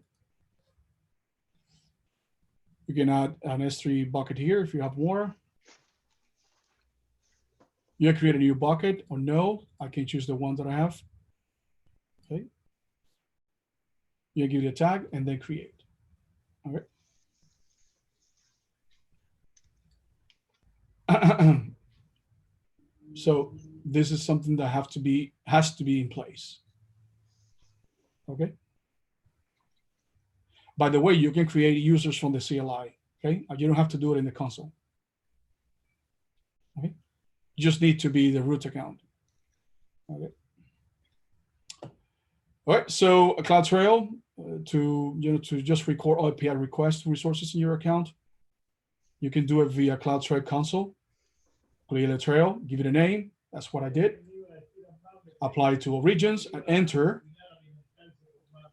You can add an S3 bucket here if you have more. You create a new bucket, or no, I can choose the one that I have. Okay. You give it a tag and then create. Okay. So this is something that has to be in place. Okay. By the way, you can create users from the CLI. Okay, you don't have to do it in the console. Okay, you just need to be the root account. Okay. All right. So a CloudTrail to just record API request resources in your account. You can do it via CloudTrail console. Create a trail, give it a name. That's what I did. Apply it to all regions and enter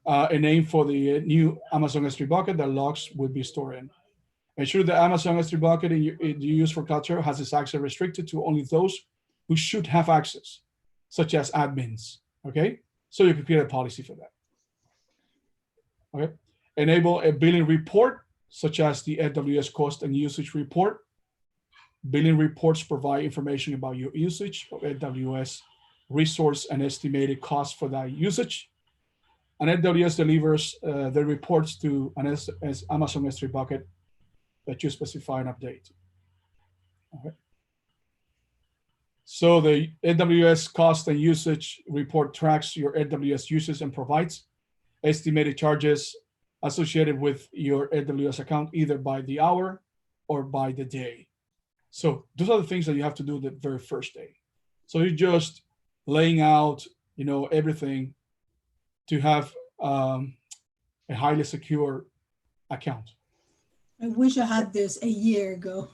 a name for the new Amazon S3 bucket that logs would be stored in. Ensure the Amazon S3 bucket you use for CloudTrail has its access restricted to only those who should have access, such as admins. Okay, so you can create a policy for that. Okay, enable a billing report, such as the AWS cost and usage report. Billing reports provide information about your usage of AWS resource and estimated cost for that usage. And AWS delivers the reports to an Amazon S3 bucket that you specify and update. Okay. So the AWS cost and usage report tracks your AWS usage and provides estimated charges associated with your AWS account, either by the hour or by the day. So those are the things that you have to do the very first day. So you're just laying out, everything to have a highly secure account. I wish I had this a year ago.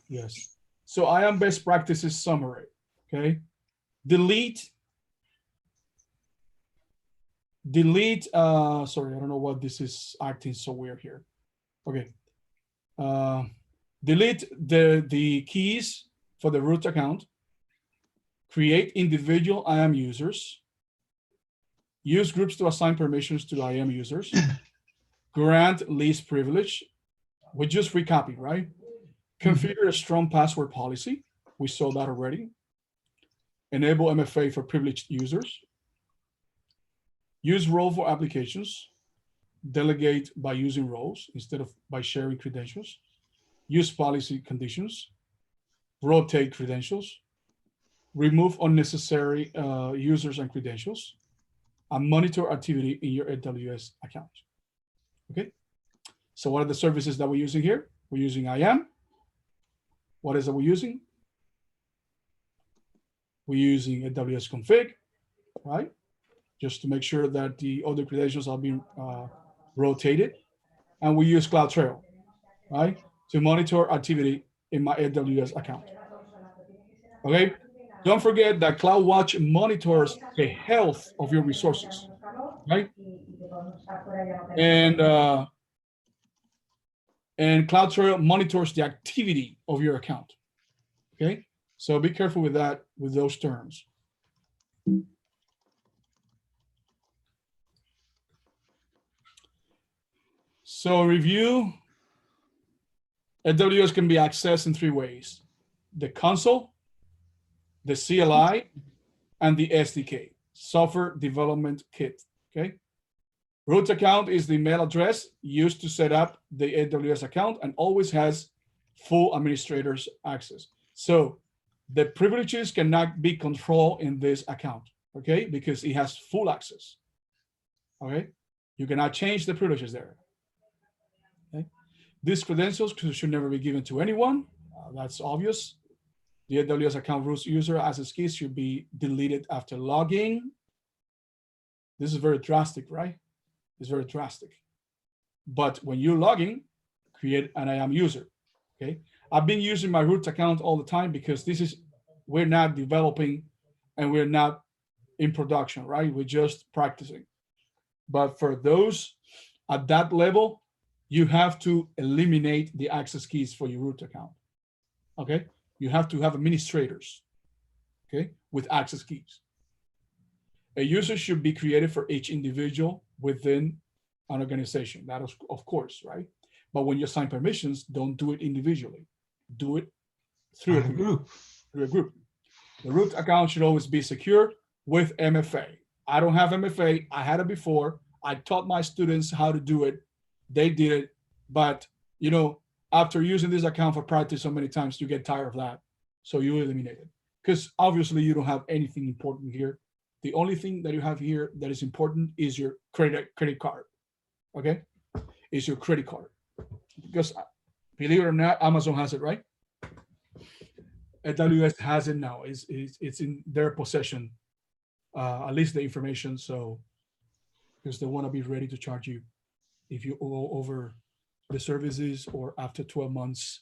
Yes. So IAM best practices summary. Okay. Delete. Sorry, I don't know what this is acting so weird here. Okay. Delete the keys for the root account. Create individual IAM users. Use groups to assign permissions to IAM users. Grant least privilege. We just recopy, right? Configure a strong password policy. We saw that already. Enable MFA for privileged users. Use role for applications. Delegate by using roles instead of by sharing credentials. Use policy conditions. Rotate credentials. Remove unnecessary users and credentials. And monitor activity in your AWS account. Okay. So what are the services that we're using here? We're using IAM. What is it we're using? We're using AWS Config, right? Just to make sure that the other credentials are being rotated. And we use CloudTrail, right? To monitor activity in my AWS account. Okay. Don't forget that CloudWatch monitors the health of your resources, right? And CloudTrail monitors the activity of your account. Okay, so be careful with that, with those terms. So review. AWS can be accessed in 3 ways: the console, the CLI, and the SDK, Software Development Kit. Okay. Root account is the email address used to set up the AWS account and always has full administrator's access. So the privileges cannot be controlled in this account, okay, because it has full access. Okay, you cannot change the privileges there. Okay, these credentials should never be given to anyone. That's obvious. The AWS account root user access keys should be deleted after logging. This is very drastic, right? It's very drastic. But when you're logging, create an IAM user. Okay, I've been using my root account all the time because we're not developing and we're not in production, right? We're just practicing. But for those at that level, you have to eliminate the access keys for your root account. Okay, you have to have administrators, okay, with access keys. A user should be created for each individual within an organization. That is, of course, right? But when you assign permissions, don't do it individually. Do it through a group. Through a group. The root account should always be secure with MFA. I don't have MFA. I had it before. I taught my students how to do it. They did it. But, you know, after using this account for practice so many times, you get tired of that. So you eliminate it. Because obviously you don't have anything important here. The only thing that you have here that is important is your credit card. Okay? Is your credit card. Because believe it or not, Amazon has it, right? AWS has it now. It's in their possession, at least the information. So, because they want to be ready to charge you if you owe over the services, or after 12 months,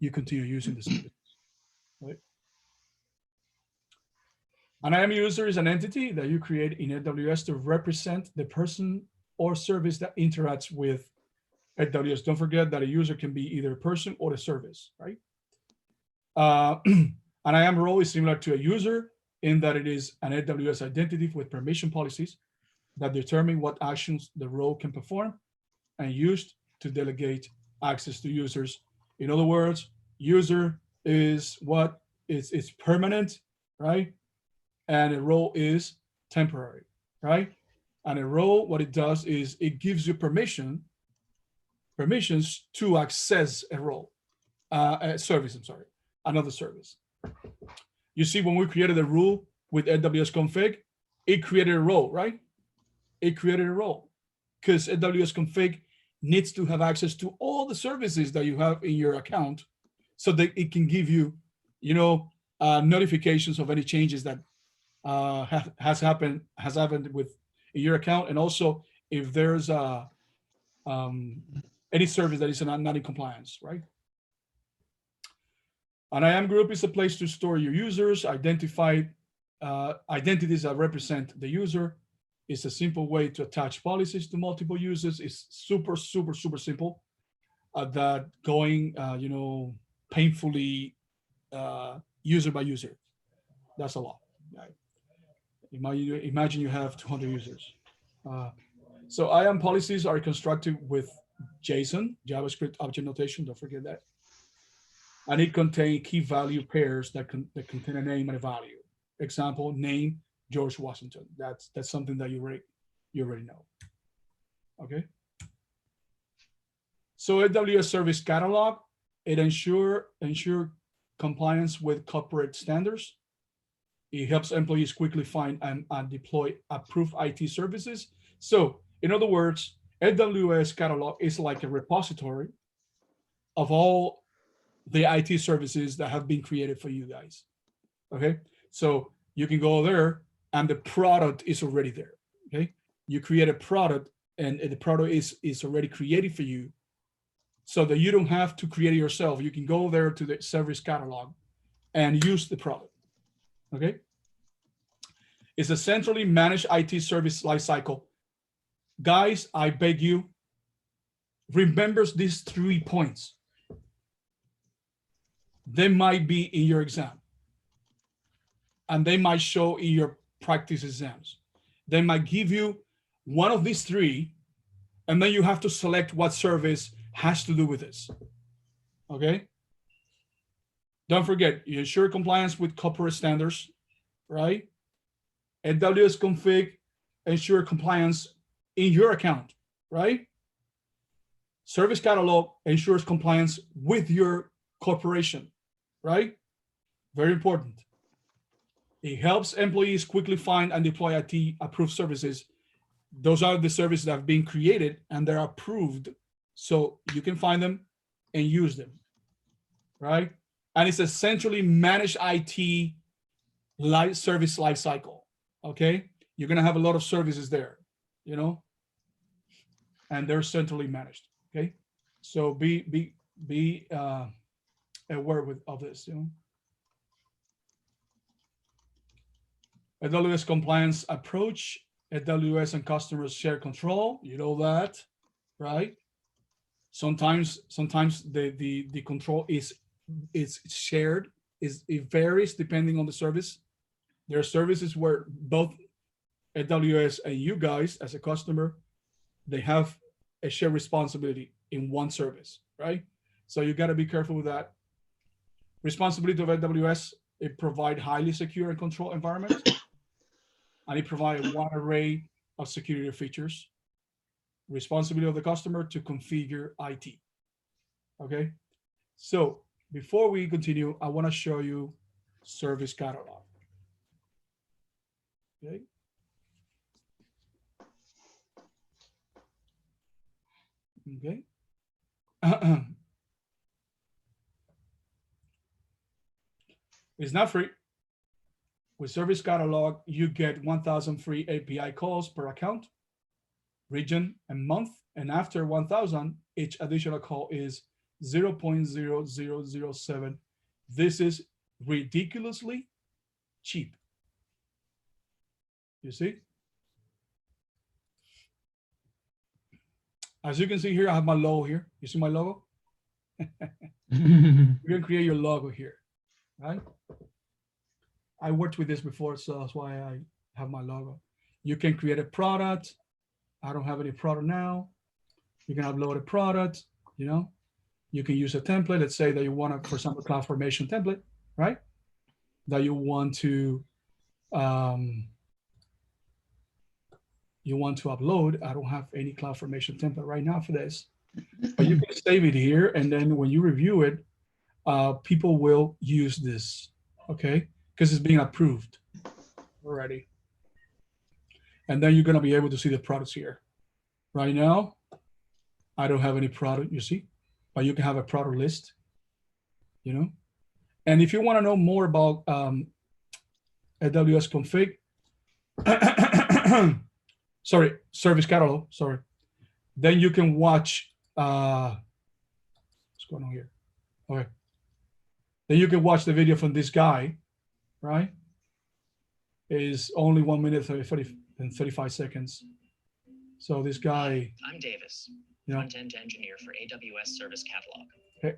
you continue using the services, right? An IAM user is an entity that you create in AWS to represent the person or service that interacts with AWS. Don't forget that a user can be either a person or a service, right? An IAM role is similar to a user in that it is an AWS identity with permission policies that determine what actions the role can perform and used to delegate access to users. In other words, user is what it's permanent, right? And a role is temporary, right? And a role, what it does is it gives you permissions to access a role, a service, I'm sorry, another service. You see, when we created a rule with AWS Config, it created a role, right? It created a role because AWS Config needs to have access to all the services that you have in your account so that it can give you, you know, notifications of any changes that has happened with your account. And also if there's any service that is not in compliance, right? An IAM group is a place to store your users, identify identities that represent the user. It's a simple way to attach policies to multiple users. It's super, super, super simple. That going, you know, painfully user by user. That's a lot. Right? Imagine you have 200 users. So IAM policies are constructed with JSON, JavaScript object notation. Don't forget that. And it contains key value pairs that contain a name and a value. Example, name, George Washington. That's something that you already know. Okay. So AWS Service Catalog, it ensure compliance with corporate standards. It helps employees quickly find and deploy approved IT services. So in other words, AWS Catalog is like a repository of all the IT services that have been created for you guys. Okay, so you can go there and the product is already there. Okay, you create a product and the product is already created for you so that you don't have to create it yourself. You can go there to the service catalog and use the product. Okay, it's a centrally managed IT service lifecycle. Guys, I beg you, remember these 3 points. They might be in your exam and they might show in your practice exams. They might give you one of these 3 and then you have to select what service has to do with this. Okay. Don't forget, you ensure compliance with corporate standards, right? AWS Config, ensure compliance in your account, right? Service Catalog ensures compliance with your corporation, right? Very important. It helps employees quickly find and deploy IT approved services. Those are the services that have been created and they're approved, so you can find them and use them, right? And it's a centrally managed IT service lifecycle, okay? You're gonna have a lot of services there, you know, and they're centrally managed, okay? So be aware of this, you know. AWS compliance approach, AWS and customers share control, you know that, right? Sometimes the control is it's shared. It varies depending on the service. There are services where both AWS and you guys as a customer, they have a shared responsibility in one service, right? So you got to be careful with that. Responsibility of AWS, it provides highly secure and controlled environment, and it provides a wide array of security features. Responsibility of the customer to configure IT. Okay, so before we continue, I want to show you service catalog. Okay. Okay. It's not free. With Service Catalog, you get 1,000 free API calls per account, region, and month. And after 1,000, each additional call is 0.0007. This is ridiculously cheap. You see? As you can see here, I have my logo here. You see my logo? You can create your logo here, right? I worked with this before, so that's why I have my logo. You can create a product. I don't have any product now. You can upload a product, you know. You can use a template. Let's say that you want to, for example, CloudFormation template, right? That you want to upload. I don't have any CloudFormation template right now for this, but you can save it here, and then when you review it, people will use this, okay? Because it's being approved already. And then you're gonna be able to see the products here. Right now, I don't have any product, you see, but you can have a product list, you know? And if you wanna know more about AWS Config, sorry, Service Catalog, sorry, then you can watch, what's going on here? Okay. Then you can watch the video from this guy, right? It is only 1 minute, 35 seconds. So this guy. I'm Davis, you know, front-end engineer for AWS Service Catalog.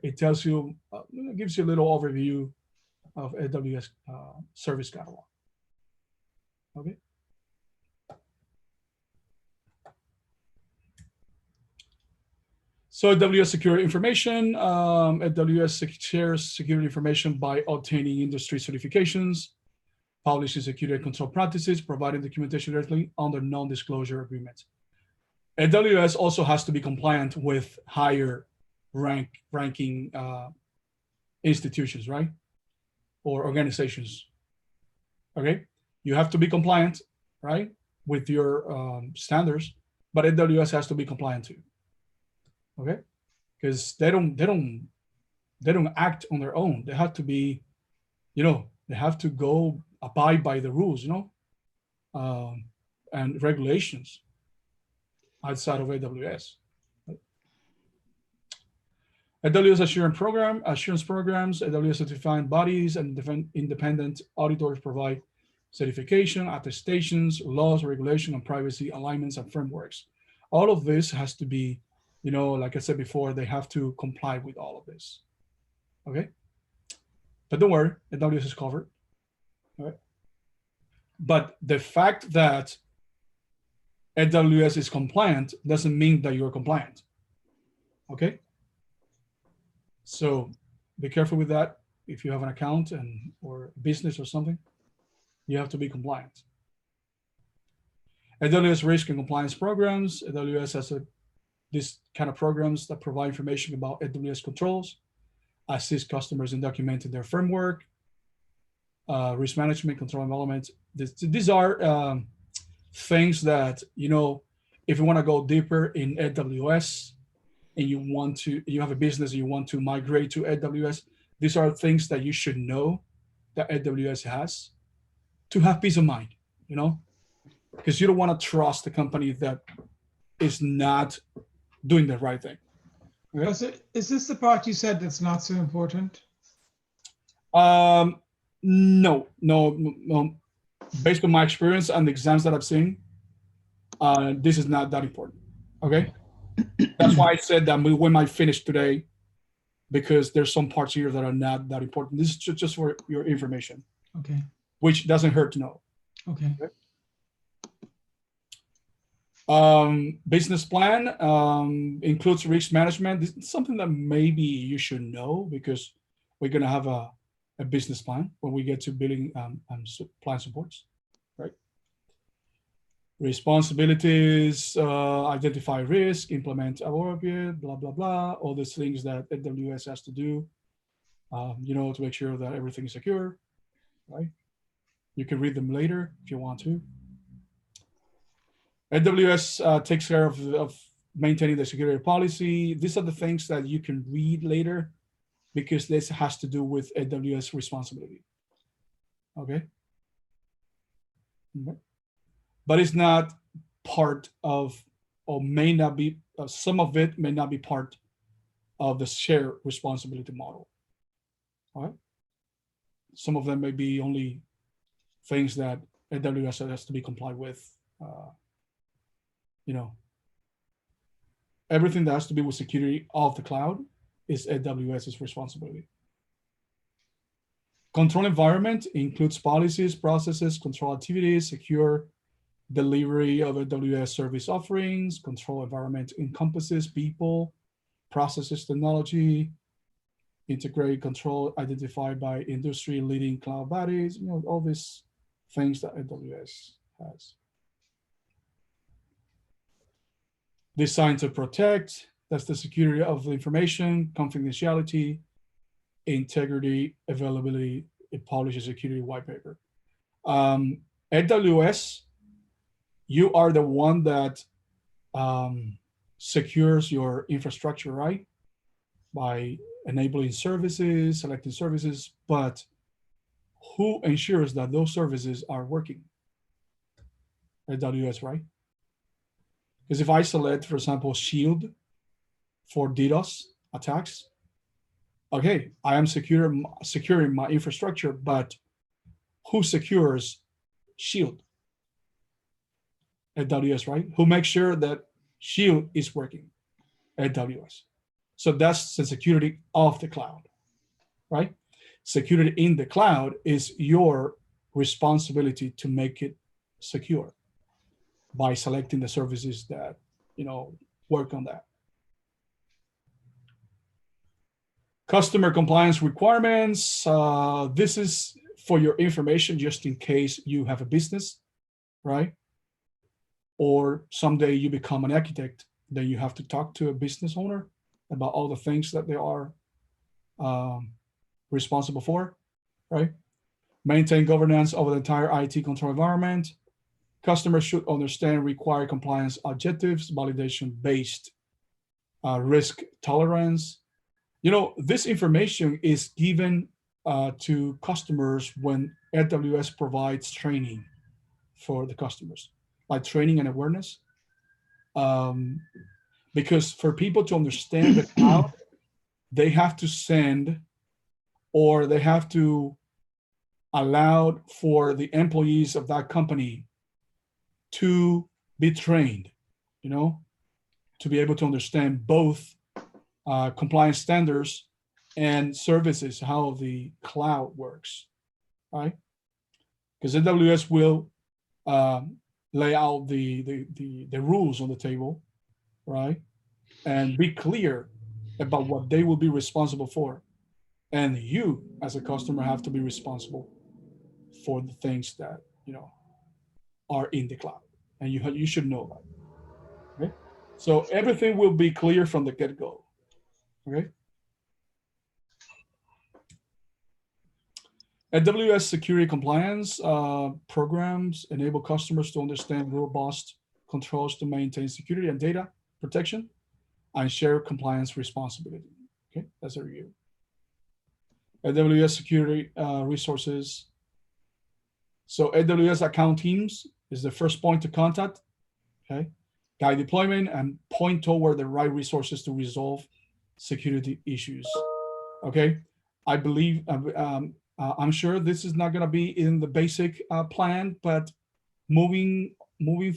It tells you, it gives you a little overview of AWS Service Catalog. Okay. So AWS security information, AWS shares security information by obtaining industry certifications, publishing security control practices, providing documentation directly under non-disclosure agreements. AWS also has to be compliant with higher ranking institutions, right? Or organizations, okay? You have to be compliant, right? With your standards, but AWS has to be compliant too. Okay, because they don't act on their own. They have to be, you know, they have to go abide by the rules, you know, and regulations outside of AWS. AWS assurance programs, AWS certifying bodies and independent auditors provide certification, attestations, laws, regulation, and privacy alignments and frameworks. All of this has to be, you know, like I said before, they have to comply with all of this, okay? But don't worry, AWS is covered, all right? But the fact that AWS is compliant doesn't mean that you're compliant, okay? So be careful with that. If you have an account or business or something, you have to be compliant. AWS risk and compliance programs. AWS has this kind of programs that provide information about AWS controls, assist customers in documenting their framework, risk management, control environment. These are things that, you know, if you want to go deeper in AWS and you have a business and you want to migrate to AWS, these are things that you should know that AWS has to have peace of mind, you know, because you don't want to trust a company that is not doing the right thing. Okay? Is this the part you said that's not so important? No. Based on my experience and the exams that I've seen, this is not that important. Okay, that's why I said that we might finish today because there's some parts here that are not that important. This is just for your information, Okay. which doesn't hurt to know. Okay. Business plan includes risk management. This is something that maybe you should know because we're going to have a business plan when we get to billing plan supports, right? Responsibilities, identify risk, implement appropriate, blah, blah, blah, all these things that AWS has to do, to make sure that everything is secure, right? You can read them later if you want to. AWS takes care of maintaining the security policy. These are the things that you can read later because this has to do with AWS responsibility. Okay. But it's not part of, or may not be, some of it may not be part of the shared responsibility model. All right. Some of them may be only things that AWS has to be complied with. Everything that has to do with security of the cloud is AWS's responsibility. Control environment includes policies, processes, control activities, secure delivery of AWS service offerings. Control environment encompasses people, processes, technology, integrate control identified by industry leading cloud bodies, all these things that AWS has. Designed to protect, that's the security of the information, confidentiality, integrity, availability. It publishes a security white paper. AWS, you are the one that secures your infrastructure, right? By enabling services, selecting services, but who ensures that those services are working? AWS, right? Because if I select, for example, Shield for DDoS attacks, okay, I am securing my infrastructure, but who secures Shield? AWS, right? Who makes sure that Shield is working? AWS. So that's the security of the cloud, right? Security in the cloud is your responsibility to make it secure by selecting the services that, work on that. Customer compliance requirements. This is for your information, just in case you have a business, right? Or someday you become an architect, then you have to talk to a business owner about all the things that they are responsible for, right? Maintain governance over the entire IT control environment. Customers should understand required compliance objectives, validation-based risk tolerance. This information is given to customers when AWS provides training for the customers, like training and awareness. Because for people to understand the cloud, they have to send, or they have to allow for the employees of that company to be trained, to be able to understand both compliance standards and services, how the cloud works, right? Because AWS will lay out the rules on the table, right? And be clear about what they will be responsible for. And you, as a customer, have to be responsible for the things that, are in the cloud. And you should know that, okay? So everything will be clear from the get-go, okay? AWS security compliance programs enable customers to understand robust controls to maintain security and data protection and share compliance responsibility. Okay, that's a review. AWS security resources. So AWS Account Teams is the first point to contact. Okay, guide deployment and point toward the right resources to resolve security issues. Okay, I believe I'm sure this is not going to be in the basic plan, but moving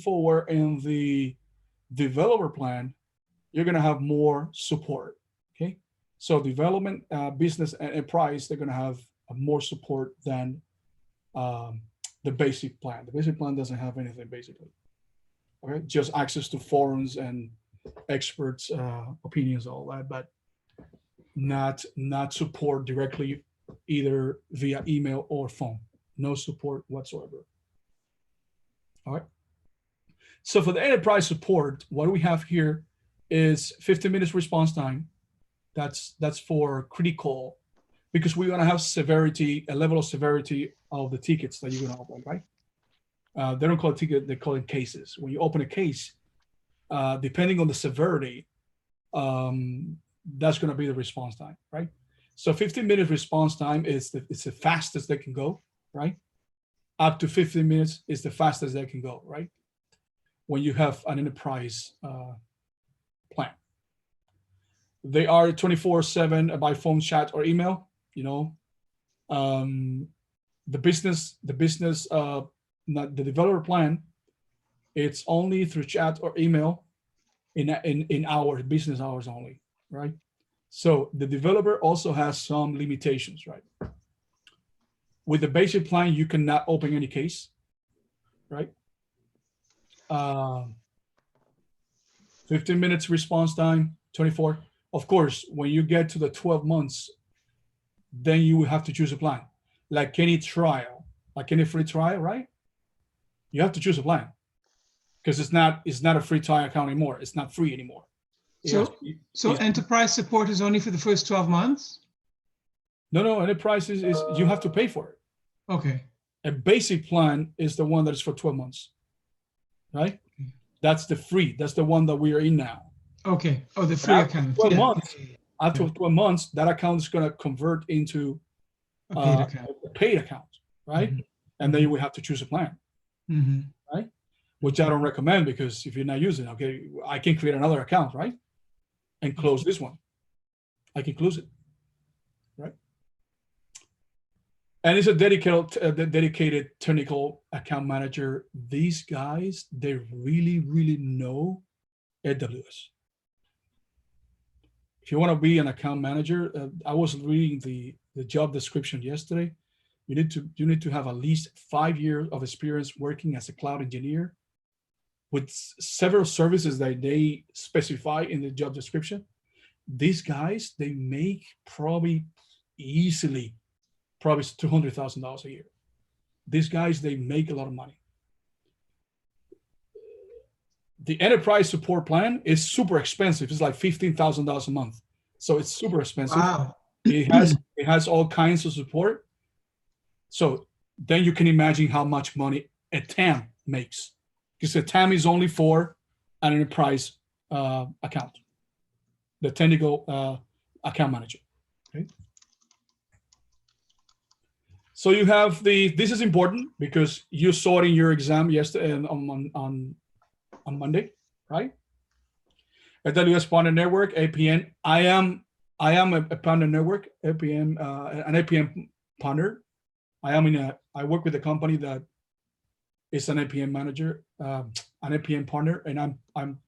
forward in the developer plan, you're going to have more support. Okay, So development, business, and enterprise, they're going to have more support than the basic plan. The basic plan doesn't have anything basically. Okay, just access to forums and experts' opinions, all that, but not support directly either via email or phone. No support whatsoever. All right. So for the enterprise support, what we have here is 15 minutes response time. That's for critical, because we're gonna have severity, a level of severity of the tickets that you're gonna open, right? They don't call it ticket, they call it cases. When you open a case, depending on the severity, that's gonna be the response time, right? So 15-minute response time is it's the fastest they can go, right? Up to 15 minutes is the fastest they can go, right? When you have an enterprise plan. They are 24/7 by phone, chat, or email. You know, the developer plan, it's only through chat or email in our business hours only, right? So the developer also has some limitations, right? With the basic plan, you cannot open any case, right? 15 minutes response time, 24. Of course, when you get to the 12 months, then you will have to choose a plan. Like any trial, like any free trial, right? You have to choose a plan because it's not a free trial account anymore. It's not free anymore. So enterprise support is only for the first 12 months? No, enterprise is you have to pay for it. Okay. A basic plan is the one that is for 12 months, right? That's the free. That's the one that we are in now. Okay. Oh, the free account. 12 months. After 12 months, that account is going to convert into a paid account. A paid account, right? Mm-hmm. And then you will have to choose a plan, right? Which I don't recommend, because if you're not using it, okay, I can create another account, right? And close this one. I can close it, right? And it's a dedicated technical account manager. These guys, they really, really know AWS. If you want to be an account manager, I was reading the job description yesterday. You need to have at least 5 years of experience working as a cloud engineer with several services that they specify in the job description. These guys, they make probably $200,000 a year. These guys, they make a lot of money. The enterprise support plan is super expensive. It's like $15,000 a month. So it's super expensive. Wow. It has all kinds of support. So then you can imagine how much money a TAM makes, because a TAM is only for an enterprise account, the technical account manager. Okay. So you have this is important because you saw it in your exam yesterday on Monday, right? AWS Partner Network, APN. I am a partner network, APN, an APN partner. I work with a company that is an APN manager, an APN partner, and I'm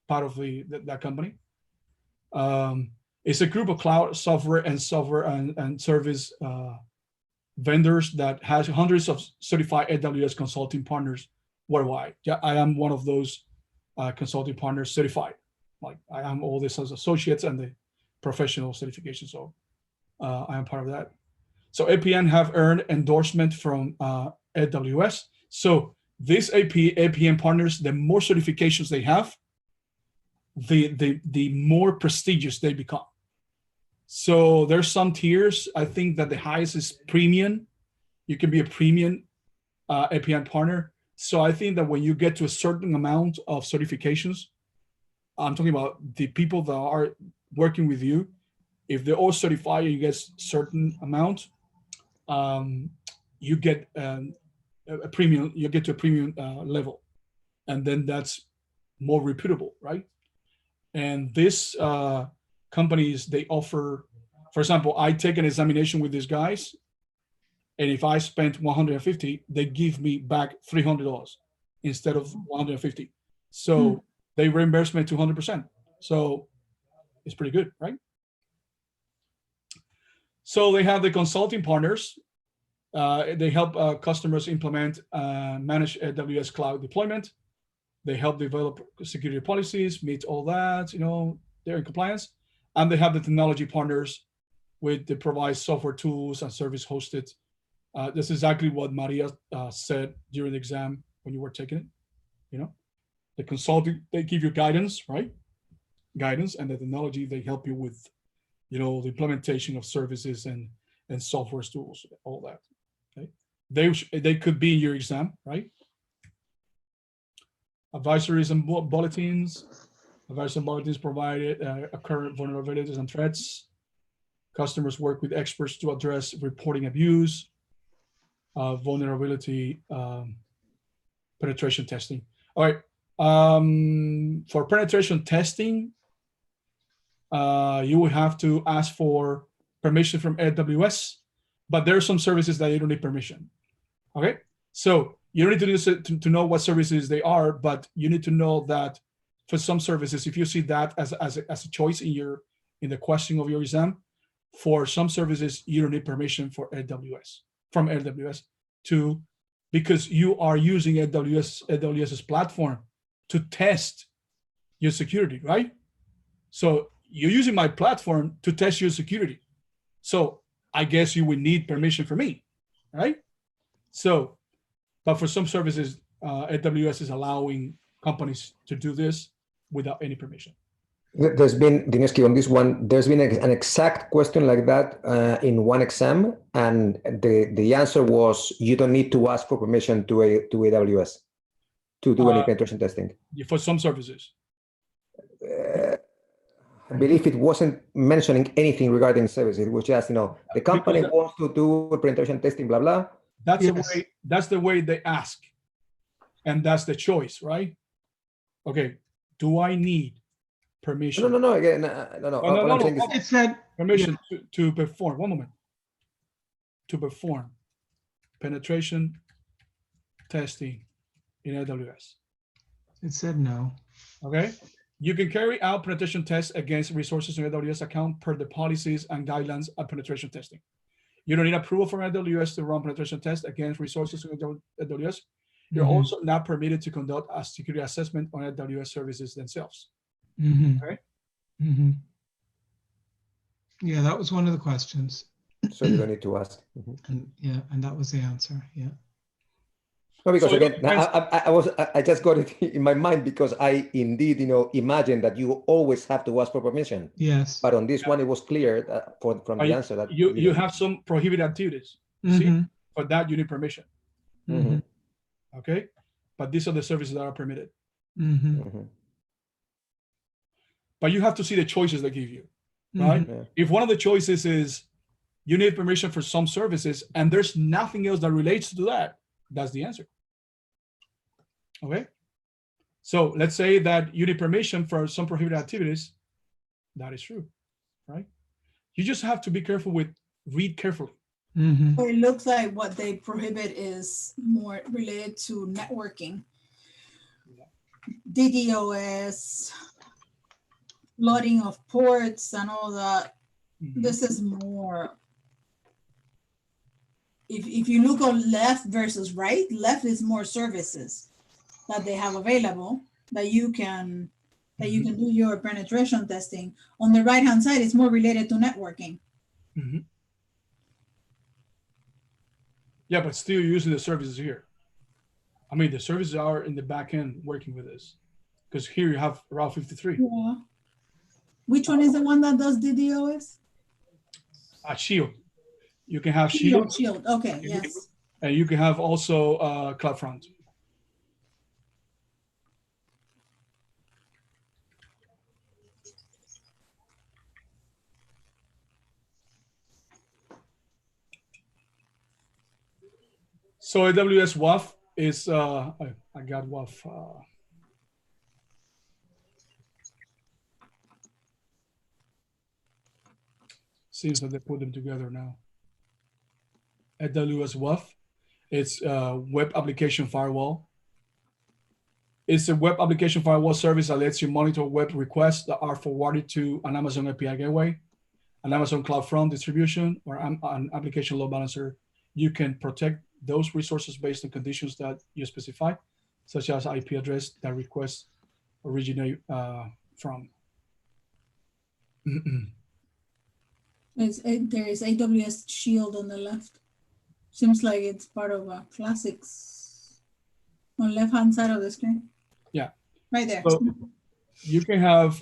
part of that company. It's a group of cloud software and service vendors that has hundreds of certified AWS consulting partners worldwide. Yeah, I am one of those consulting partners certified. Like I am all this as associates and the professional certification. So I am part of that. So APN have earned endorsement from AWS. So these APN partners, the more certifications they have, the more prestigious they become. So there's some tiers. I think that the highest is premium. You can be a premium APN partner. So I think that when you get to a certain amount of certifications, I'm talking about the people that are working with you, if they're all certified and you get certain amount, you get a premium, you get to a premium level. And then that's more reputable, right? And this companies, they offer, for example, I take an examination with these guys, and if I spent $150, they give me back $300 instead of $150. So they reimburse me 200%. So it's pretty good, right? So they have the consulting partners. They help customers implement, manage AWS cloud deployment. They help develop security policies, meet all that, they're in compliance. And they have the technology partners, which they provide software tools and service hosted. This is exactly what Maria said during the exam when you were taking it. The consulting, they give you guidance, right? Guidance, and the technology, they help you with, the implementation of services and software tools, all that. Okay, they could be in your exam, right? Advisories and bulletins. Advisories and bulletins provided current vulnerabilities and threats. Customers work with experts to address reporting abuse, vulnerability, penetration testing. All right. For penetration testing, you will have to ask for permission from AWS, but there are some services that you don't need permission. Okay, so you don't need to know what services they are, but you need to know that for some services, if you see that as a choice in the question of your exam, for some services you don't need permission from AWS because you are using AWS's platform to test your security, right? So you're using my platform to test your security. So I guess you would need permission from me, right? So, but for some services, AWS is allowing companies to do this without any permission. There's been, Dineski, on this one, there's been an exact question like that in one exam, and the answer was you don't need to ask for permission to AWS to do any penetration testing. For some services. I believe it wasn't mentioning anything regarding services. It was just, the company wants to do a penetration testing, blah, blah. That's the way they ask. And that's the choice, right? Okay, do I need permission? No. Again, no. It said permission to perform. One moment. To perform penetration testing in AWS. It said no. Okay. You can carry out penetration tests against resources in AWS account per the policies and guidelines of penetration testing. You don't need approval from AWS to run penetration tests against resources in AWS. You're also not permitted to conduct a security assessment on AWS services themselves. Okay. Yeah, that was one of the questions. So you don't need to ask. And that was the answer. Yeah. No, because again, I just got it in my mind because I indeed, imagine that you always have to ask for permission. Yes. But on this one, it was clear from the answer that you have some prohibited activities. See, for that you need permission. Okay, but these are the services that are permitted. But you have to see the choices they give you, right? If one of the choices is you need permission for some services and there's nothing else that relates to that, that's the answer. Okay, so let's say that you need permission for some prohibited activities. That is true, right? You just have to be careful read carefully. So it looks like what they prohibit is more related to networking, DDoS, loading of ports and all that. This is more, if you look on left versus right, left is more services that they have available that you can do your penetration testing. On the right hand side, it's more related to networking. Yeah, but still using the services here. I mean, the services are in the back end working with this because here you have Route 53. Yeah. Which one is the one that does DDoS? Shield. You can have Shield. Shield. Okay. Yes. And you can have also CloudFront. So AWS WAF is, I got WAF. Seems that they put them together now. AWS WAF, it's a web application firewall. It's a web application firewall service that lets you monitor web requests that are forwarded to an Amazon API gateway an Amazon CloudFront distribution or an application load balancer, you can protect those resources based on conditions that you specify, such as IP address that requests originate from. There is AWS Shield on the left. Seems like it's part of classics on left-hand side of the screen. Yeah. Right there. So you can have,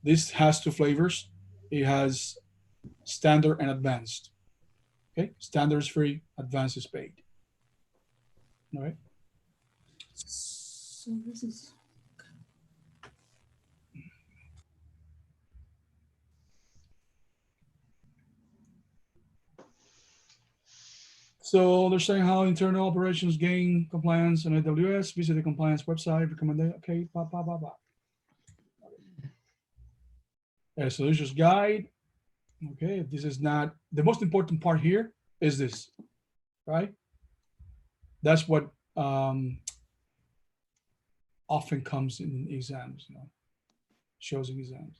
this has two flavors. It has standard and advanced. Okay, standard is free, advanced is paid. All right. So this is. So understand how internal operations gain compliance on AWS, visit the compliance website, recommend, okay, blah, blah, blah, blah. A solutions guide. Okay, this is not, the most important part here is this, right? That's what often comes in exams, you know, shows in exams.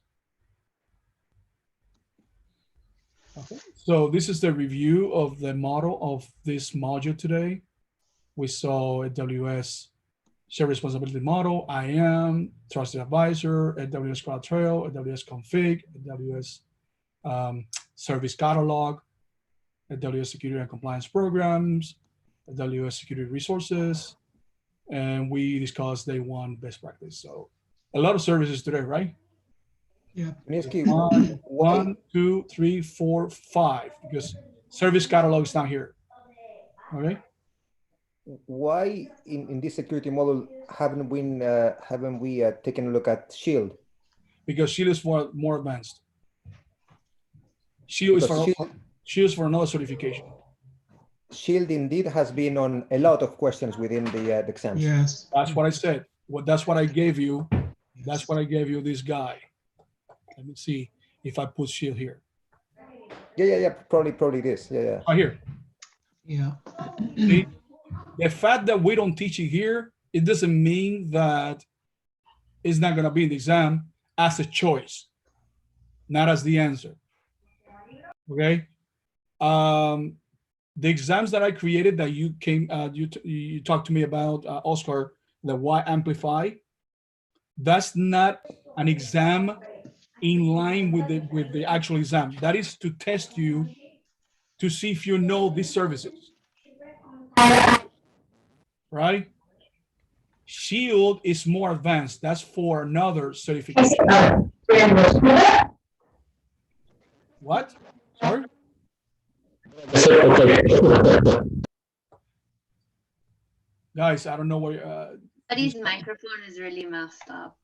Okay, so this is the review of the model of this module today. We saw AWS Shared Responsibility Model, IAM, Trusted Advisor, AWS CloudTrail, AWS Config, AWS Service Catalog, AWS Security and Compliance Programs, AWS Security Resources, and we discussed day one best practice. So a lot of services today, right? Yeah. One, two, three, four, five, because Service Catalog is not here. Okay. Why in this security model haven't we taken a look at Shield? Because Shield is more advanced. Shield is for another certification. Shield indeed has been on a lot of questions within the exams. Yes. That's what I said. That's what I gave you. That's what I gave you, this guy. Let me see if I put Shield here. Yeah. Probably this. Yeah. Right here. Yeah. The fact that we don't teach it here, it doesn't mean that it's not going to be in the exam as a choice, not as the answer. Okay. The exams that I created that you came, you talked to me about, Oscar, the Y Amplify, that's not an exam in line with the actual exam. That is to test you to see if you know these services. Right? Shield is more advanced. That's for another certification. What? Sorry? Guys, I don't know where. But his microphone is really messed up.